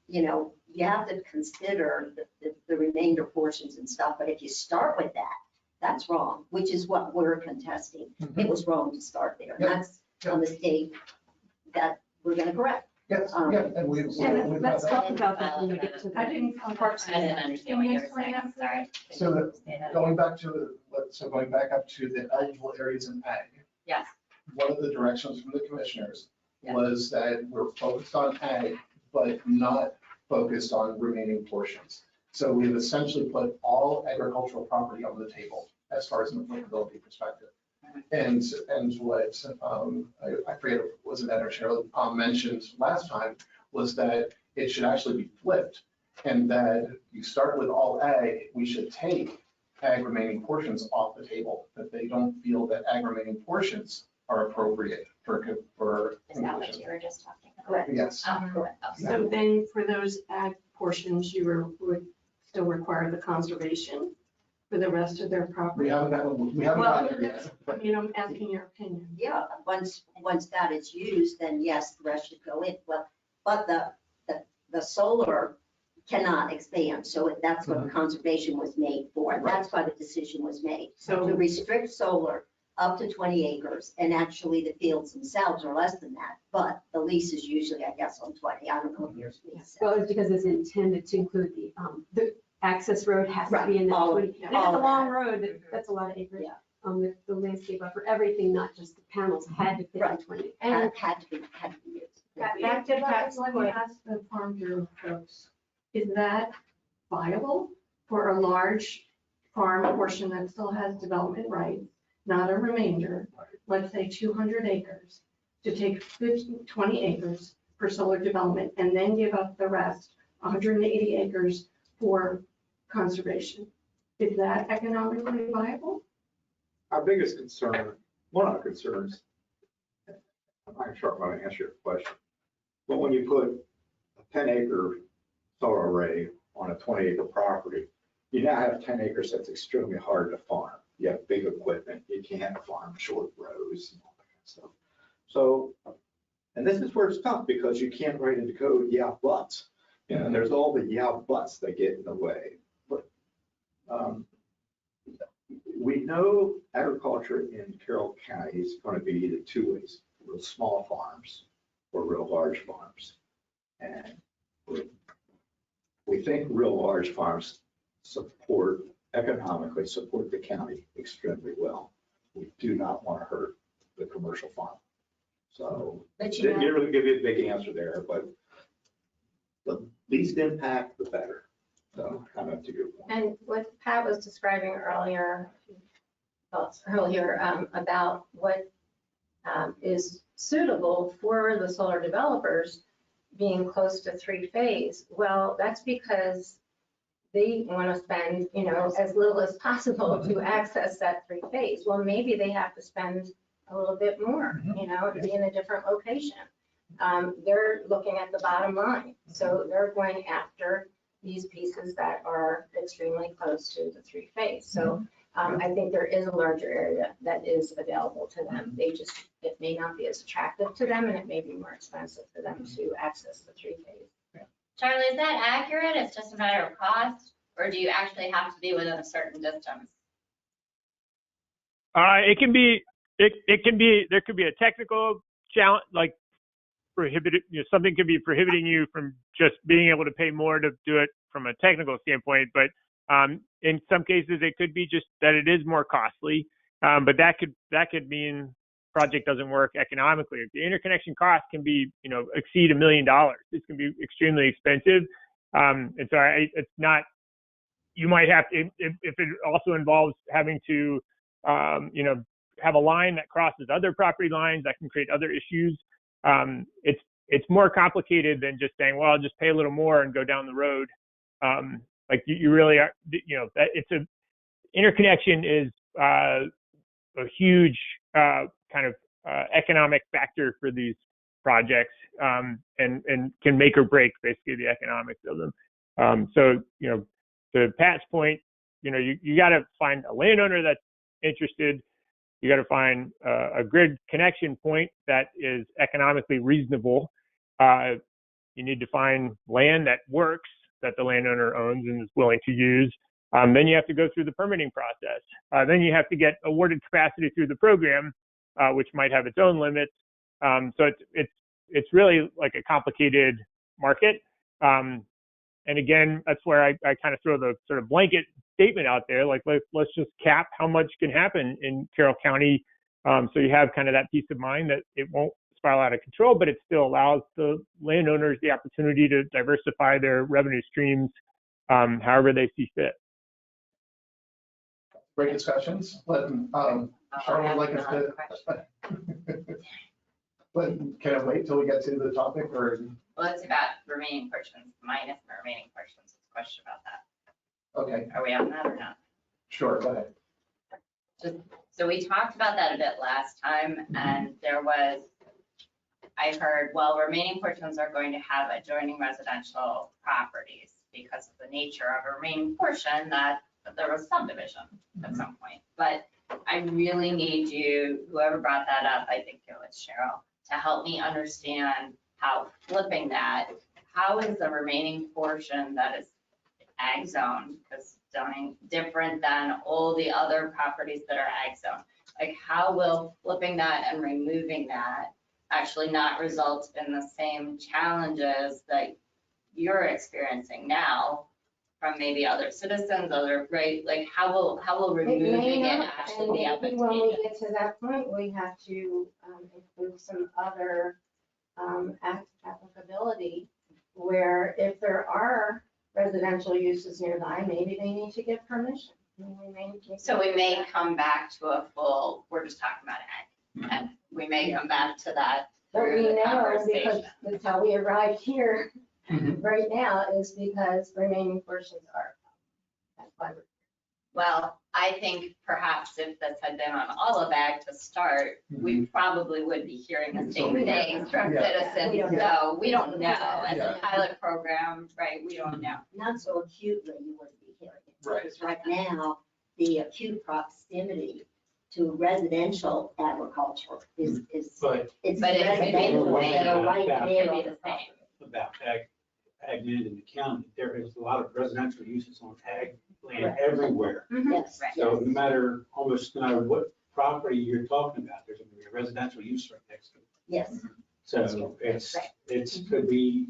You have to consider the remainder portions and stuff, but if you start with that, that's wrong, which is what we're contesting. It was wrong to start there. And Yeah. that's a mistake that we're going to correct. Yes, yeah, and we. And let's talk about that when we get to I the. didn't. I didn't understand what you were saying, sorry. So going back up to the eligible areas in ag. Yes. One of the directions from the commissioners Yeah. was that we're focused on ag, but not focused on remaining portions. So we've essentially put all agricultural property on the table as far as an applicability perspective. And what, I forget, was it Ed or Cheryl mentioned last time, was that it should actually be flipped. And that you start with all ag, we should take ag remaining portions off the table, that they don't feel that ag remaining portions are appropriate for Is that what inclusion. you were just talking about? Correct. Yes. Oh, So then for those ag portions, you would still require the conservation for the rest of their We property? haven't gotten there yet. but- I'm asking your opinion. Yeah, once that is used, then yes, the rest should go in. Well, but the solar cannot expand, so that's what the conservation was made for. And that's why the decision was made. To So, restrict solar up to 20 acres, and actually the fields themselves are less than that, but the lease is usually, I guess, on 20. I don't know if yours is. Well, it's because it's intended to include the access road has to be in that Right, all of 20. it, And all it's a of long that. road, that's a lot of acres. Yeah. The landscape buffer, everything, not just the panels, had to fit in Right. 20. And had to be used. Back to Pat's Let me point. ask the Farm Bureau folks, is that viable for a large farm portion that still has development rights, not a remainder, let's say 200 acres, to take 20 acres for solar development and then give up the rest, 180 acres for conservation? Is that economically viable? Our biggest concern, one of our concerns, I'm not sure I'm going to answer your question, but when you put a 10-acre solar array on a 20-acre property, you now have 10 acres that's extremely hard to farm. You have big equipment, you can't farm short rows and all that kind of stuff. So, and this is where it's tough because you can't write into code, yeah, but, you know, there's all the yeah, buts that get in the way. But we know agriculture in Carroll County is going to be either two ways, real small farms or real large farms. And we think real large farms economically support the county extremely well. We do not want to hurt the commercial farm. So But didn't really give you a big answer there, but the least impact, the better. So kind of to your point. And what Pat was describing earlier, about what is suitable for the solar developers being close to three-phase, well, that's because they want to spend, as little as possible to access that three-phase. Well, maybe they have to spend a little bit more, to be in a different location. They're looking at the bottom line. So they're going after these pieces that are extremely close to the three-phase. So I think there is a larger area that is available to them. It may not be as attractive to them, and it may be more expensive for them to access the three-phase. Charlie, is that accurate? It's just a matter of cost, or do you actually have to be within a certain distance? It can be, there could be a technical challenge, like prohibited, something could be prohibiting you from just being able to pay more to do it from a technical standpoint. But in some cases, it could be just that it is more costly. But that could mean project doesn't work economically. The interconnection cost can be, exceed $1 million. This can be extremely expensive. And so it's not, you might have to, if it also involves having to, have a line that crosses other property lines that can create other issues. It's more complicated than just saying, well, I'll just pay a little more and go down the road. Like you really are, interconnection is a huge kind of economic factor for these projects, and can make or break basically the economics of them. So, to Pat's point, you got to find a landowner that's interested. You got to find a grid connection point that is economically reasonable. You need to find land that works, that the landowner owns and is willing to use. Then you have to go through the permitting process. Then you have to get awarded capacity through the program, which might have its own limits. So it's really like a complicated market. And again, that's where I kind of throw the sort of blanket statement out there, like let's just cap how much can happen in Carroll County. So you have kind of that peace of mind that it won't spiral out of control, but it still allows the landowners the opportunity to diversify their revenue streams however they see fit. Great discussions, but Charlotte would like us to. But can I wait till we get to the topic, or? Well, it's about remaining portions, minus the remaining portions. It's a question about that. Okay, Are we on that or not? sure, go ahead. So we talked about that a bit last time, and I heard, well, remaining portions are going to have adjoining residential properties because of the nature of a remaining portion that there was subdivision at some point. But I really need you, whoever brought that up, I think it was Cheryl, to help me understand how flipping that, how is the remaining portion that is ag zone, because zoning different than all the other properties that are ag zone. Like how will flipping that and removing that actually not result in the same challenges that you're experiencing now from maybe other citizens, right? Like how will removing it actually be And maybe when we advantageous? get to that point, we have to include some other applicability, where if there are residential uses nearby, maybe they need to get permission. So we may come back to a full, we're just talking about ag. And we may come back to that But through we the know, because conversation. that's how we arrived here Mhm. right now, is because remaining portions are. That's why we're. Well, I think perhaps if this had been on all of ag to start, we probably would be hearing the same things from Yeah. citizens. We don't So we don't know. As Yeah. a pilot program, right, we don't know. Not so acutely, you wouldn't be hearing it. Right. Because right now, the acute proximity to residential agriculture is, But it's But it could be the residential same. that are right It there could be on the the same. property. about ag land in the county, there is a lot of residential uses on ag land Correct. everywhere. Yes, Right. So yes. no matter, almost no matter what property you're talking about, there's going to be a residential use right next to it. Yes. So it's, Right. could be,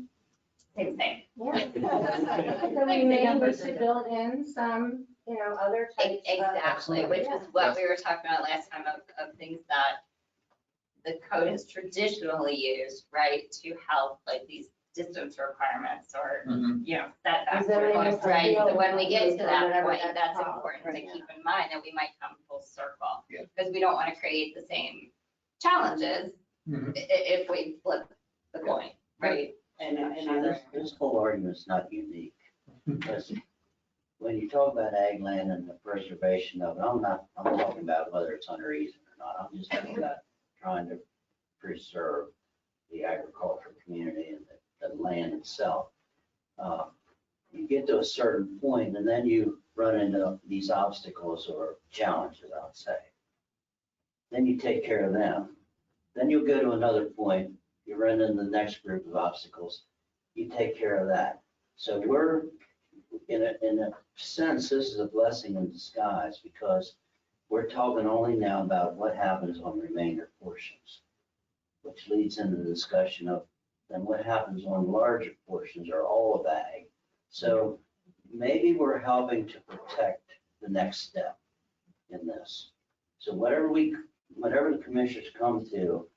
Same thing. Yeah. So we may need to build in some, other types of. Exactly, which is what we were talking about last time of things that the code has traditionally used, right, to help like these distance requirements or, Mhm. setbacks. Zoning Right, appeal, so when we get to that whatever point, that's that's called, important to right. keep in mind that we might come full circle. Yeah. Because we don't want to create the same challenges Mhm. if we flip the coin, right? And And this whole argument's not unique. Because when you talk about ag land and the preservation of it, I'm talking about whether it's under easement or not. I'm just talking about trying to preserve the agricultural community and the land itself. You get to a certain point and then you run into these obstacles or challenges, I would say. Then you take care of them. Then you'll go to another point, you run into the next group of obstacles, you take care of that. So we're, in a sense, this is a blessing in disguise because we're talking only now about what happens on remainder portions, which leads into the discussion of then what happens on larger portions or all of ag. So maybe we're helping to protect the next step in this. So whatever the commissioners come to,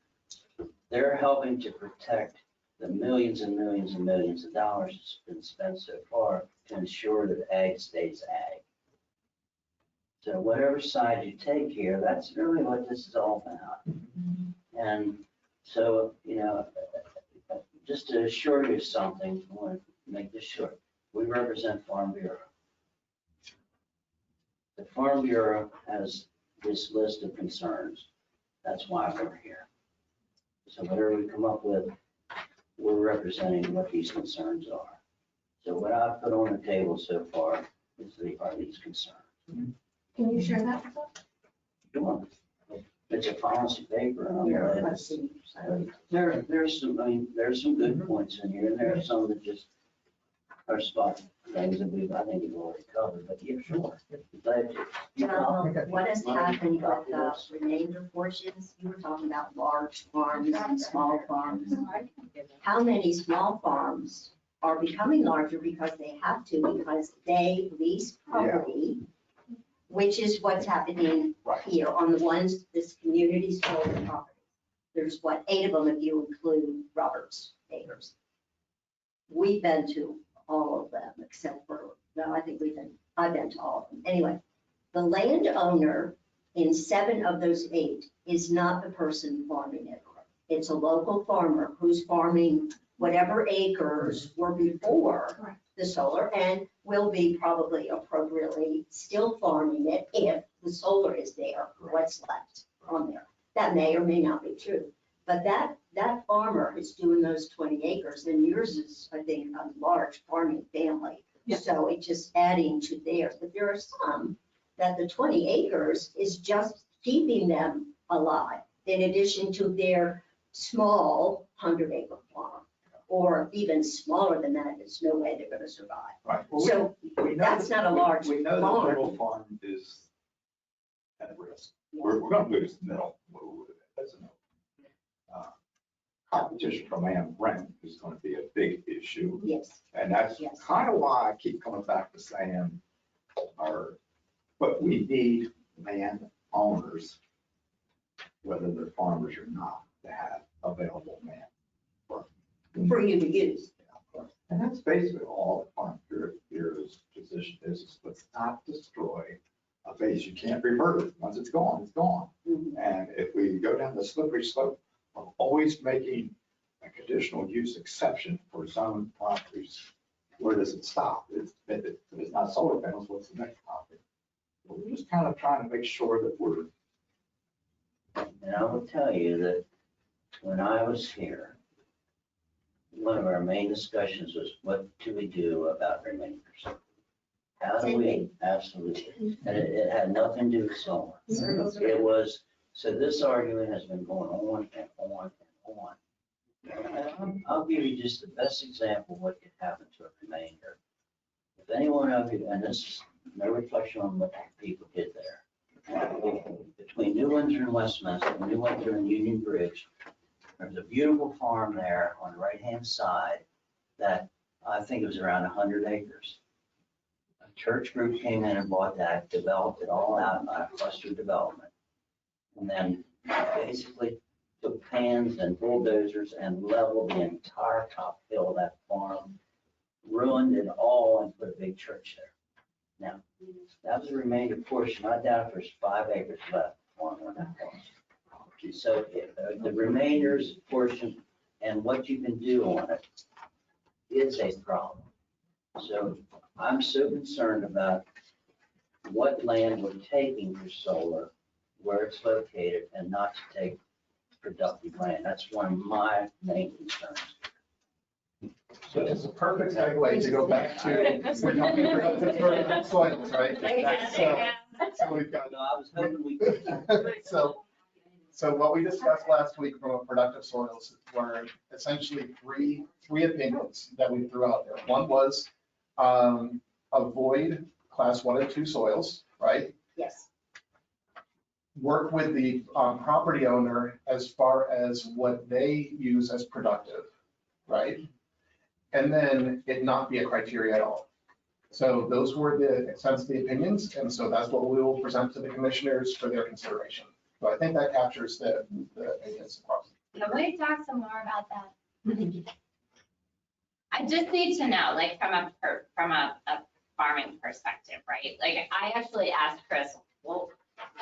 they're helping to protect the millions and millions and millions of dollars that's been spent so far to ensure that ag stays ag. So whatever side you take here, that's really what this is all about. And so, just to assure you of something, I want to make this short. We represent Farm Bureau. The Farm Bureau has this list of concerns. That's why we're here. So whatever we come up with, we're representing what these concerns are. So what I've put on the table so far are these concerns. Can you share that with us? Sure. It's a policy paper. and I'm Yeah, glad let's see. there's some good points in here, and there are some that just are spot things that I think we've already covered, but yeah, sure. Glad to. Well, what has happened with the remainder portions, you were talking about large farms and small farms. How many small farms are becoming larger because they have to, because they lease property, which is what's happening here on the ones, this community solar property. There's 8 of them if you include Roberts Acres. We've been to all of them except for, no, I think I've been to all of them. Anyway, the landowner in 7 of those 8 is not the person farming it. It's a local farmer who's farming whatever acres were before the solar and will be probably appropriately still farming it if the solar is there, what's left on there. That may or may not be true. But that farmer is doing those 20 acres and yours is, I think, a large farming family. So it's just adding to theirs. But there are some that the 20 acres is just keeping them alive in addition to their small 100-acre farm. Or even smaller than that, there's no way they're going to survive. Right. Well, So we know that's not a large We know that farm. middle farm is at risk. We're going to lose the middle. That's a no. Competition for land rent is going to be a big issue. Yes, And that's Yes. kind of why I keep coming back to saying, but we need land owners, whether they're farmers or not, to have available land. for you to use. And that's basically all the Farm Bureau's position is let's not destroy a base. You can't revert it. Once it's gone, it's gone. Mhm. And if we go down the slippery slope of always making a conditional use exception for some properties, where does it stop? If it's not solar panels, what's the next topic? We're just kind of trying to make sure that we're. And I will tell you that when I was here, one of our main discussions was what do we do about remainders? How do we, absolutely, and it had nothing to do with solar. It was, so this argument has been going on and on and on. And I'll give you just the best example of what could happen to a remainder. If any one of you, and this is no reflection on what people did there. Between New Windsor and Westminster, New Windsor and Union Bridge, there's a beautiful farm there on the right-hand side that I think it was around 100 acres. A church group came in and bought that, developed it all out by a cluster development. And then basically took pans and bulldozers and leveled the entire top hill of that farm, ruined it all and put a big church there. Now, that was the remainder portion. I doubt there's 5 acres left on that farm. So the remainders portion and what you can do on it is a problem. So I'm so concerned about what land we're taking for solar, where it's located, and not to take productive land. That's one of my main concerns. So it's a perfect segue to go back to, we're talking about soils, right? So we've got, No, I was hoping we could. so what we discussed last week from a productive soils were essentially three opinions that we threw out there. One was avoid class 1 and 2 soils, right? Yes. Work with the property owner as far as what they use as productive, right? And then it not be a criteria at all. So those were the sensitive opinions, and so that's what we will present to the commissioners for their consideration. So I think that captures the opinions across. Can we talk some more about that? I just need to know, like, from a farming perspective, right? Like, I actually asked Chris, well,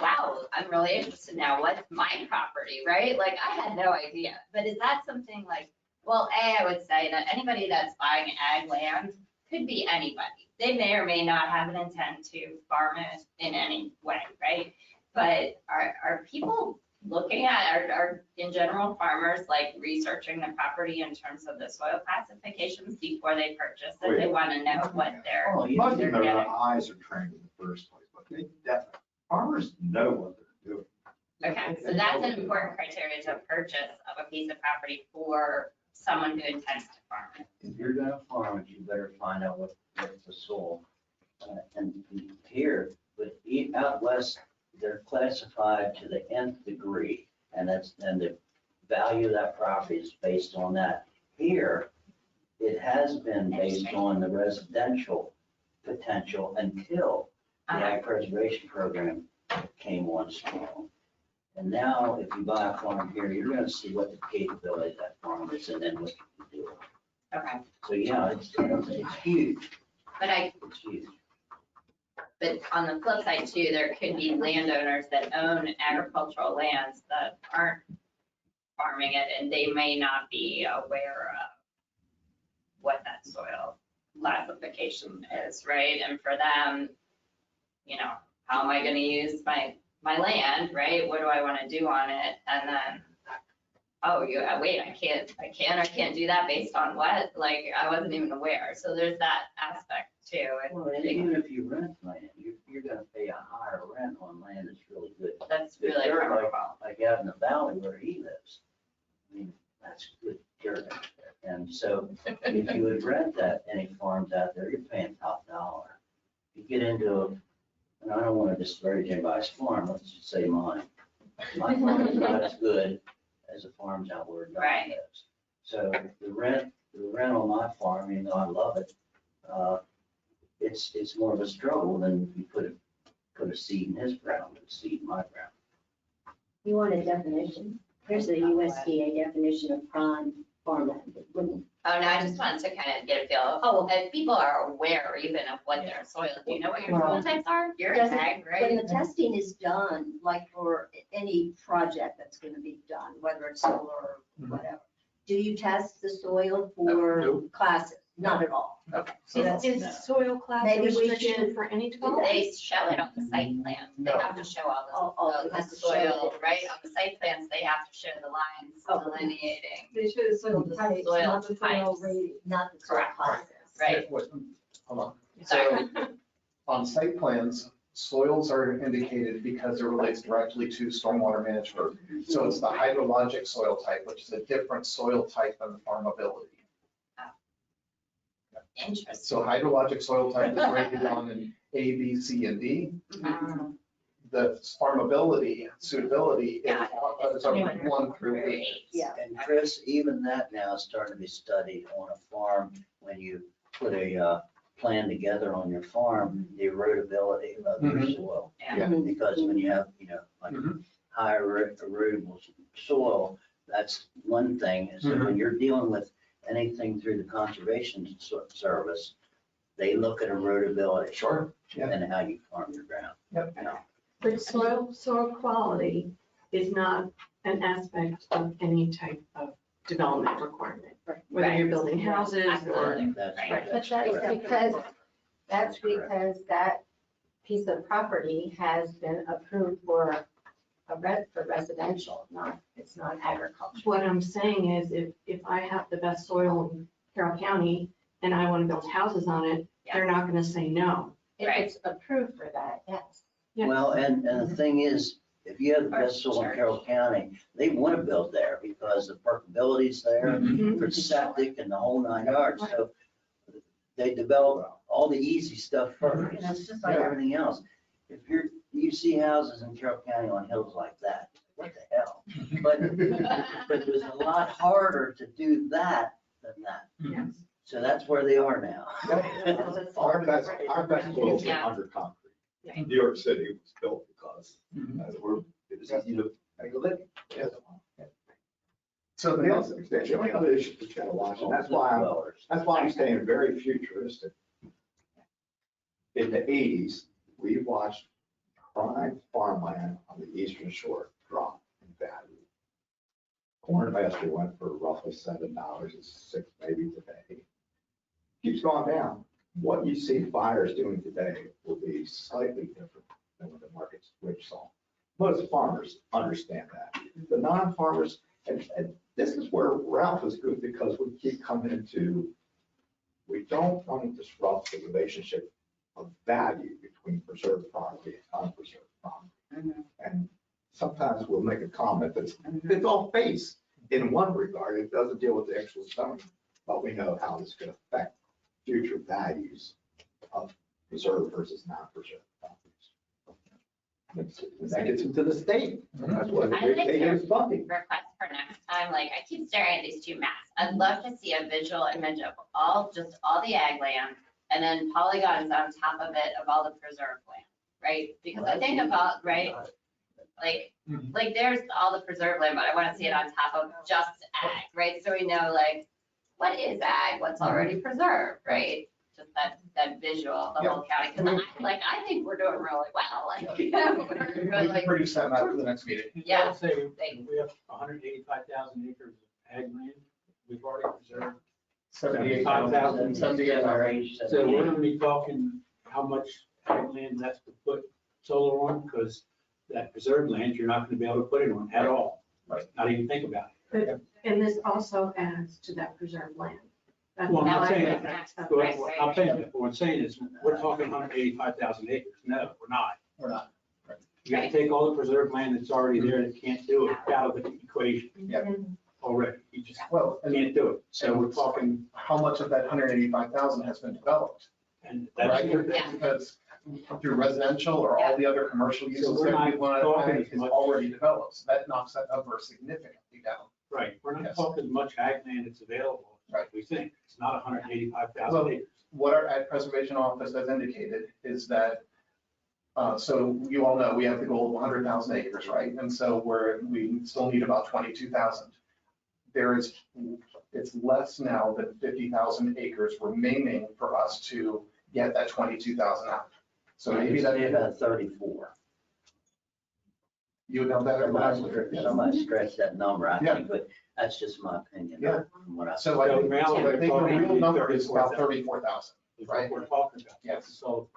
wow, I'm really interested now, what's my property, right? Like, I had no idea, but is that something like, well, I would say that anybody that's buying ag land could be anybody. They may or may not have an intent to farm it in any way, right? But are people looking at, are in general farmers like researching the property in terms of the soil classifications before they purchase it? They want to know what they're. Most of they're their getting. eyes are trained in the first place, but they definitely, farmers know what they're doing. Okay, so that's an important criteria to purchase of a piece of property for someone who intends to farm it. If you're gonna farm it, you better find out what's the soil. And here, but out west, they're classified to the nth degree, and the value of that property is based on that. Here, it has been based on the residential potential until the Ag Preservation Program came on strong. And now, if you buy a farm here, you're gonna see what the capability of that farm is and then what you can do. Okay, So, yeah, it's huge. but It's huge. But on the flip side too, there could be landowners that own agricultural lands that aren't farming it, and they may not be aware of what that soil classification is, right? And for them, you know, how am I gonna use my land, right? What do I wanna do on it? And then, oh, wait, I can't do that based on what? Like, I wasn't even aware. So there's that aspect too. Well, and even if you rent land, you're gonna pay a higher rent on land that's really good. That's really Dirt, powerful. like out in the valley where he lives. I mean, that's good dirt out there. And so if you would rent that, any farms out there, you're paying top dollar. You get into, and I don't want to disparage anybody's farm, let's just say mine. My farm is not as good as the farms out where Don Right. lives. So the rent on my farm, even though I love it, it's more of a struggle than if you put a seed in his ground, a seed in my ground. You want a definition? Here's the USDA definition of prime farmland. It wouldn't. Oh, no, I just wanted to kind of get a feel of, Oh. if people are aware even of what their soil, do you know what your soil types are? You're in Doesn't- ag, When right? the testing is done, like for any project that's going to be done, whether it's solar or whatever, do you test the soil for Nope. classes? Not at all. Okay. So that's, Is soil class a Maybe we restriction should- for any development? They show it on the site plan. They No. have to show all Oh, the they have to show soil, it. right? On the site plans, they have to show the lines Oh. delineating. They show the soil The types, soil not the soil types. rating. not the soil Correct. classes. Right. Hold on. Sorry. So on site plans, soils are indicated because it relates directly to stormwater management. So it's the hydrologic soil type, which is a different soil type than the farmability. Interesting. So hydrologic soil type is rated on an A, B, C, and D. Mhm. The farmability, suitability is a 1 through 8. Great. Yeah. And Chris, even that now is starting to be studied on a farm when you put a plan together on your farm, the erodibility of your Mhm. soil. Yeah. Yeah. Because when you have, like Mhm. high erodible soil, that's one thing. And so Mhm. when you're dealing with anything through the conservation service, they look at erodibility Sure. Yeah. and how you farm your ground. Yep. You know, But soil quality is not an aspect of any type of development requirement. Whether you're building houses or, Absolutely. That's Right. right. But That's that's correct. because that piece of property has been approved for residential, it's not agriculture. what I'm saying is if I have the best soil in Carroll County and I want to build houses on it, they're not going to say no. If Right. it's approved for that, yes. Yeah. Well, and the thing is, if you have the Or best soil in church. Carroll County, they want to build there because the permeability's there Mhm. for septic and the whole 9 yards. So they develop all the easy stuff first. And it's just like everything else. If you see houses in Carroll County on hills like that, what the hell? But it was a lot harder to do that than that. Yes. So that's where they are now. Our best soils are Yeah. under concrete. Yeah. New York City was built because Mhm. it was easy to make a living. So The the other extent, the only other issue that's gotta watch, and that's why I'm staying very futuristic. In the 80s, we watched prime farmland on the eastern shore drop in value. Corn pasture went for roughly $7, it's $6 maybe today. Keeps going down. What you see buyers doing today will be slightly different than what the market switch saw. Most farmers understand that. The non-farmers, and this is where Ralph is good because we keep coming into, we don't want to disrupt the relationship of value between preserved property and unpreserved property. Mhm. And sometimes we'll make a comment that it's all face in one regard. It doesn't deal with the actual zoning, but we know how this could affect future values of preserved versus non-preserved properties. That gets into the state. That's what I like they your get funding. request for next time, like, I keep staring at these two maps. I'd love to see a visual image of all the ag land, and then polygons on top of it of all the preserved land, right? Because I think about, right, like there's all the preserved land, but I want to see it on top of just ag, right? So we know, like, what is ag, what's already preserved, right? Just that visual of the whole county, because I think we're doing really well, like, We we're can like, produce that map for the next meeting. Yeah. Say, we have 185,000 acres of ag land, we've already preserved. 78,000, 78,000. So we're gonna be talking how much ag land that's to put solar on, because that preserved land, you're not gonna be able to put it on at all. Right. Not even think about it. and this also adds to that preserved land. That's Well, I'm not why saying I- that. that's- I'm saying, that. What I'm saying is, we're talking 185,000 acres. No, we're not. We're not. You gotta take all the preserved land that's already there that can't do it out of the equation Yeah. already. You just Well, and can't do it. So we're talking, how much of that 185,000 has been developed? and Right? that's, Because through residential or all the other commercial uses we're that we not want talking to as is much- already developed. So that knocks that number significantly down. right, we're not Yes. talking as much ag land that's available as Right. we think. It's not 185,000 Well, acres. What our Ag Preservation Office has indicated is that, so you all know, we have the goal of 100,000 acres, right? And so we still need about 22,000. There is It's less now than 50,000 acres remaining for us to get that 22,000 out. So maybe that, Say about 34. you would know better than I would. Somebody stretch that number, I Yeah. think, but that's just my opinion. Yeah. From what I. So I think the real number is about 34,000. Is Right. what we're talking about. Yes. So,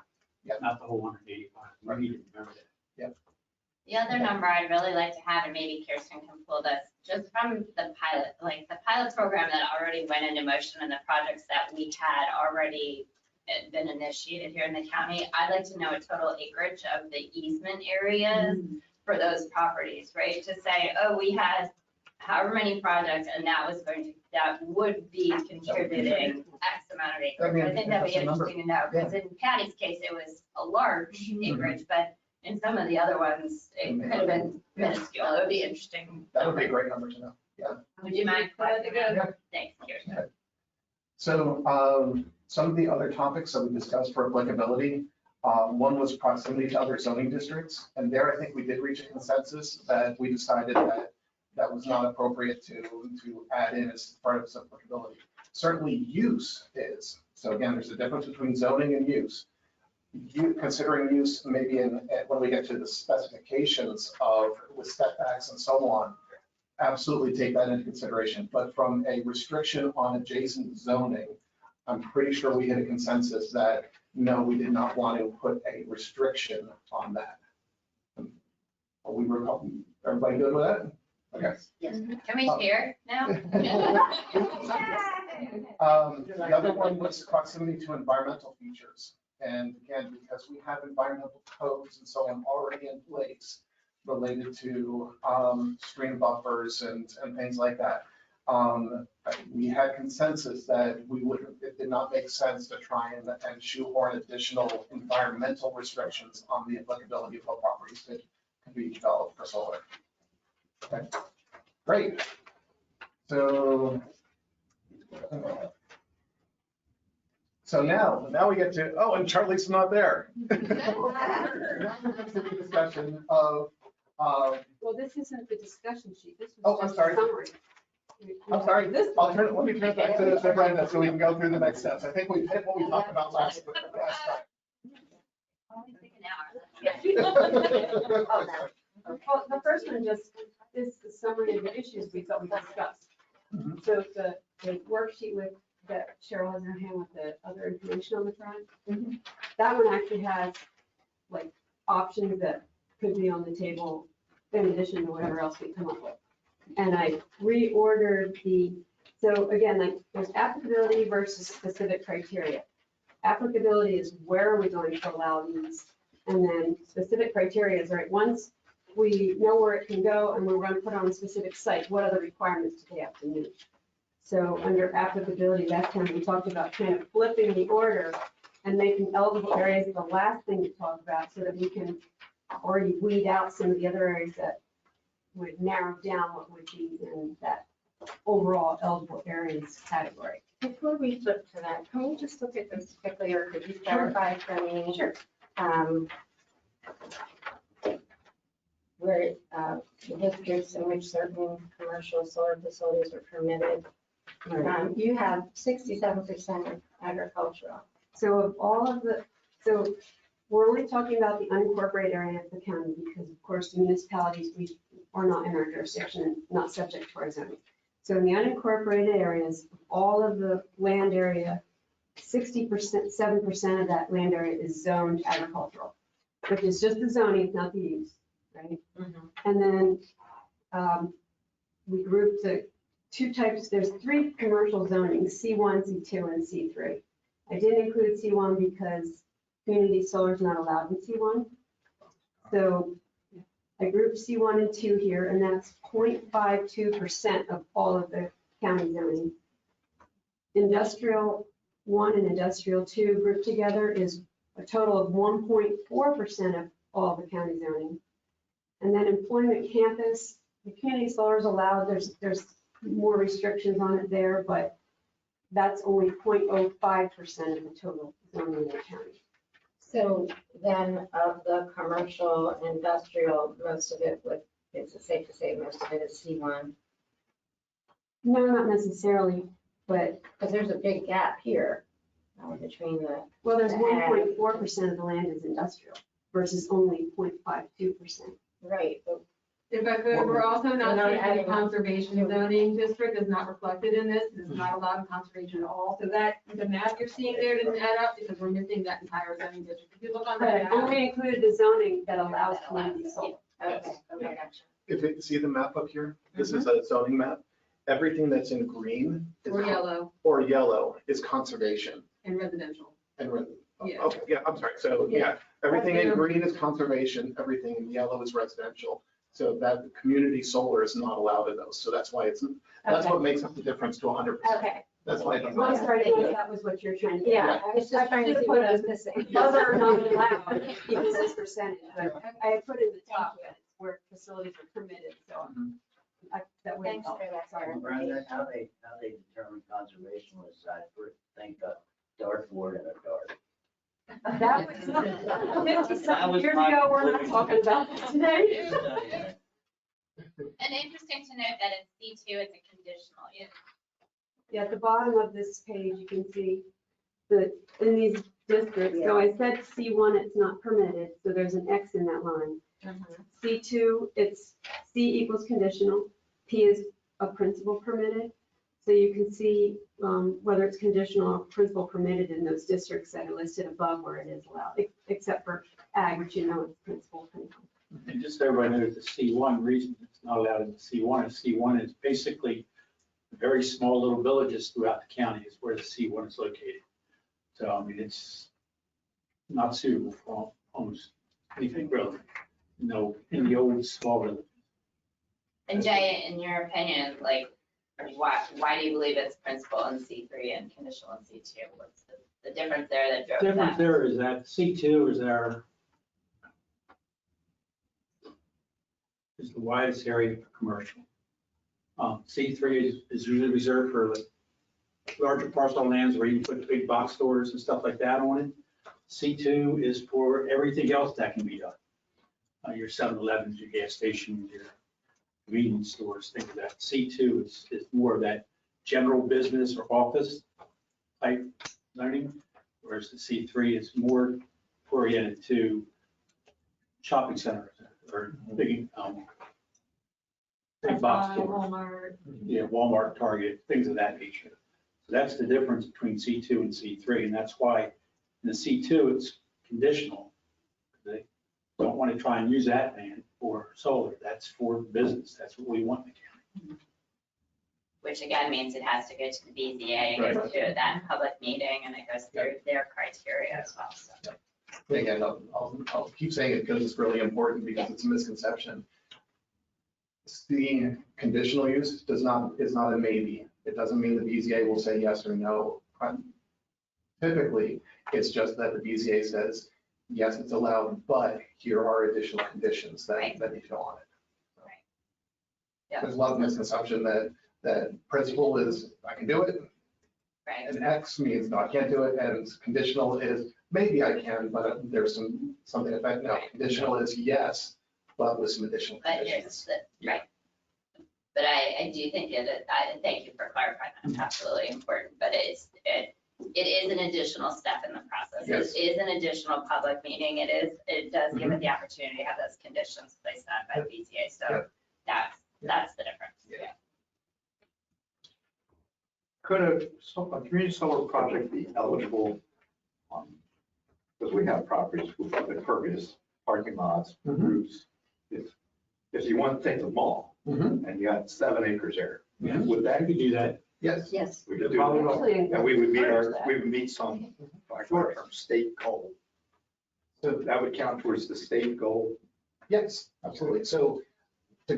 Yeah. not the whole 185. We need to remember that. The other number I'd really like to have, and maybe Kirsten can pull this, just from the pilot, like the pilot program that already went into motion and the projects that we had already been initiated here in the county, I'd like to know a total acreage of the easement areas for those properties, right? To say, oh, we had however many projects and that would be contributing X amount of acreage. I think that'd be interesting to know, because in Patty's case, it was a large acreage, but in some of the other ones, it could have been minuscule. It would be interesting. That would be a great number to know. Would you mind? Yeah. Thanks, Kirsten. So some of the other topics that we discussed for applicability, one was proximity to other zoning districts. And there, I think we did reach a consensus that we decided that that was not appropriate to add in as part of its applicability. Certainly use is. So again, there's a difference between zoning and use. Considering use maybe when we get to the specifications of with setbacks and so on, absolutely take that into consideration. But from a restriction on adjacent zoning, I'm pretty sure we hit a consensus that no, we did not want to put a restriction on that. Everybody good with that? Okay. Yes. Can we hear now? The other one was proximity to environmental features. And again, because we have environmental codes and so on already in place related to stream buffers and things like that, we had consensus that it did not make sense to try and shoehorn additional environmental restrictions on the applicability of what properties could be developed for solar. Okay, great. So now we get to, oh, and Charlie's not there. Now we get to the discussion of, Well, this isn't the discussion sheet. This Oh, was I'm just a sorry. summary. I'm sorry, let me turn it back to Brenda so we can go through the next steps. I think we've hit what we talked about last time. Only take an hour. Well, the first one just is the summary of the issues we thought we discussed. Mhm. So the worksheet that Cheryl has in her hand with the other information on the front, that one actually has like options that could be on the table in addition to whatever else we come up with. And I reordered so again, like there's applicability versus specific criteria. Applicability is where are we going to allow these? And then specific criteria is, right, once we know where it can go and we're going to put it on a specific site, what other requirements do they have to meet? So under applicability, that's when we talked about kind of flipping the order and making eligible areas the last thing to talk about so that we can already weed out some of the other areas that would narrow down what would be in that overall eligible areas category. Before we flip to that, can we just look at this quickly, or could you clarify for me? Sure. Where the districts in which certain commercial solar facilities are permitted, you have 67% agricultural. So of all of so we're only talking about the unincorporated area of the county because of course municipalities, we are not in our jurisdiction, not subject to our zoning. So in the unincorporated areas, all of the land area, 60%, 7% of that land area is zoned agricultural, which is just the zoning, not the use, right? And then we grouped the two types, there's three commercial zonings, C1, C2, and C3. I didn't include C1 because community solar is not allowed in C1. So I grouped C1 and 2 here, and that's 0.52% of all of the county zoning. Industrial 1 and industrial 2 grouped together is a total of 1.4% of all the county zoning. And then employment campus, the community solar is allowed, there's more restrictions on it there, but that's only 0.05% of the total zoning in the county. So then of the commercial and industrial, most of it it's safe to say most of it is C1. No, not necessarily, but, Because there's a big gap here between the, well, there's The 1.4% of the land is industrial versus only 0.52%. right, but If I could, we're also We're not not seeing adding the conservation zoning district is not reflected in this. This is not allowed in conservation at all. So that, the map you're seeing there didn't add up because we're missing that entire zoning district. If you look on But that I map. only included the zoning that allows community solar. okay, okay, gotcha. If you see the map up here, this is a zoning map. Everything that's in green is Or yellow or yellow is conservation. and residential. And Yeah. okay, yeah, I'm sorry. So yeah, everything in green is conservation, everything in yellow is residential. So that community solar is not allowed in those. So that's why that's Okay. what makes up the difference to 100%. Okay, That's why. Well, I'm sorry, if that was what you're trying to do. yeah, I was just trying to see what I was missing. Other are not allowed because it's percentage, but I had put in the top that it's where facilities are permitted, so that would Thanks help. for that Sorry. Brenda, how they determine conservation was, I think a dartboard and a dart. That was 50-something years ago, we're not talking about this today. And interesting to note that in C2, it's a conditional use. Yeah, at the bottom of this page, you can see the, in these districts, so I said C1, it's not permitted, so there's an X in that line. C2, it's C equals conditional, P is a principal permitted. So you can see whether it's conditional or principal permitted in those districts that are listed above where it is allowed, except for ag, which you know is principal permitted. And just so everybody knows, the C1 reason it's not allowed in the C1 is C1 is basically very small little villages throughout the county is where the C1 is located. So, I mean, it's not suitable for almost anything really, in the old small village. And Jay, in your opinion, like, why do you believe it's principal in C3 and conditional in C2? What's the difference there that drove Difference that? there is that C2 is the widest area for commercial. C3 is usually reserved for like larger parcel lands where you can put big box stores and stuff like that on it. C2 is for everything else that can be done. Your 7-Elevens, your gas stations, your convenience stores, things like that. C2 is more of that general business or office type zoning, whereas the C3 is more oriented to shopping centers or big box stores. Walmart. Yeah, Walmart, Target, things of that nature. So that's the difference between C2 and C3, and that's why in the C2, it's conditional. They don't want to try and use that land for solar. That's for business. That's what we want in the county. Which again means it has to go to the BZA and go to that public meeting and it goes through their criteria as well. So. Again, I'll keep saying it because it's really important because it's a misconception. The conditional use is not a maybe. It doesn't mean the BZA will say yes or no. Typically, it's just that the BZA says, yes, it's allowed, but here are additional conditions that need to go on it. Right. Yeah. There's a lot of misconception that principle is, I can do it, Right. and X means no, I can't do it, and conditional is, maybe I can, but there's something effect, no, conditional is yes, but with some additional But conditions. here's the, right. But I do think thank you for clarifying that. It's absolutely important, but it is an additional step in the process. Yes. It is an additional public meeting. It does give it the opportunity to have those conditions placed on by the BZA. So that's the difference. Yeah. Could a community solar project be eligible? Because we have properties with impervious parking lots, roofs. If you want to take them all and you got 7 acres there, would that? You could do that. Yes. Yes. We could do that. Actually, And we would encourage that. meet some, like our state goal. So that would count towards the state goal. Yes, absolutely. So to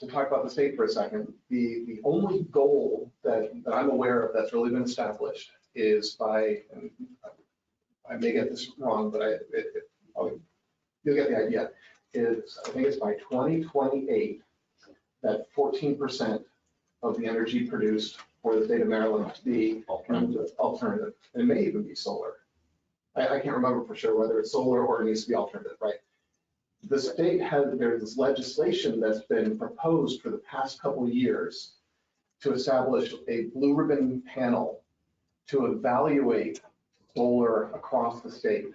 talk about the state for a second, the only goal that I'm aware of that's really been established is by, and I may get this wrong, but you'll get the idea, is I think it's by 2028 that 14% of the energy produced for the state of Maryland must be alternative. It may even be solar. I can't remember for sure whether it's solar or it needs to be alternative, right? The state there's this legislation that's been proposed for the past couple of years to establish a blue ribbon panel to evaluate solar across the state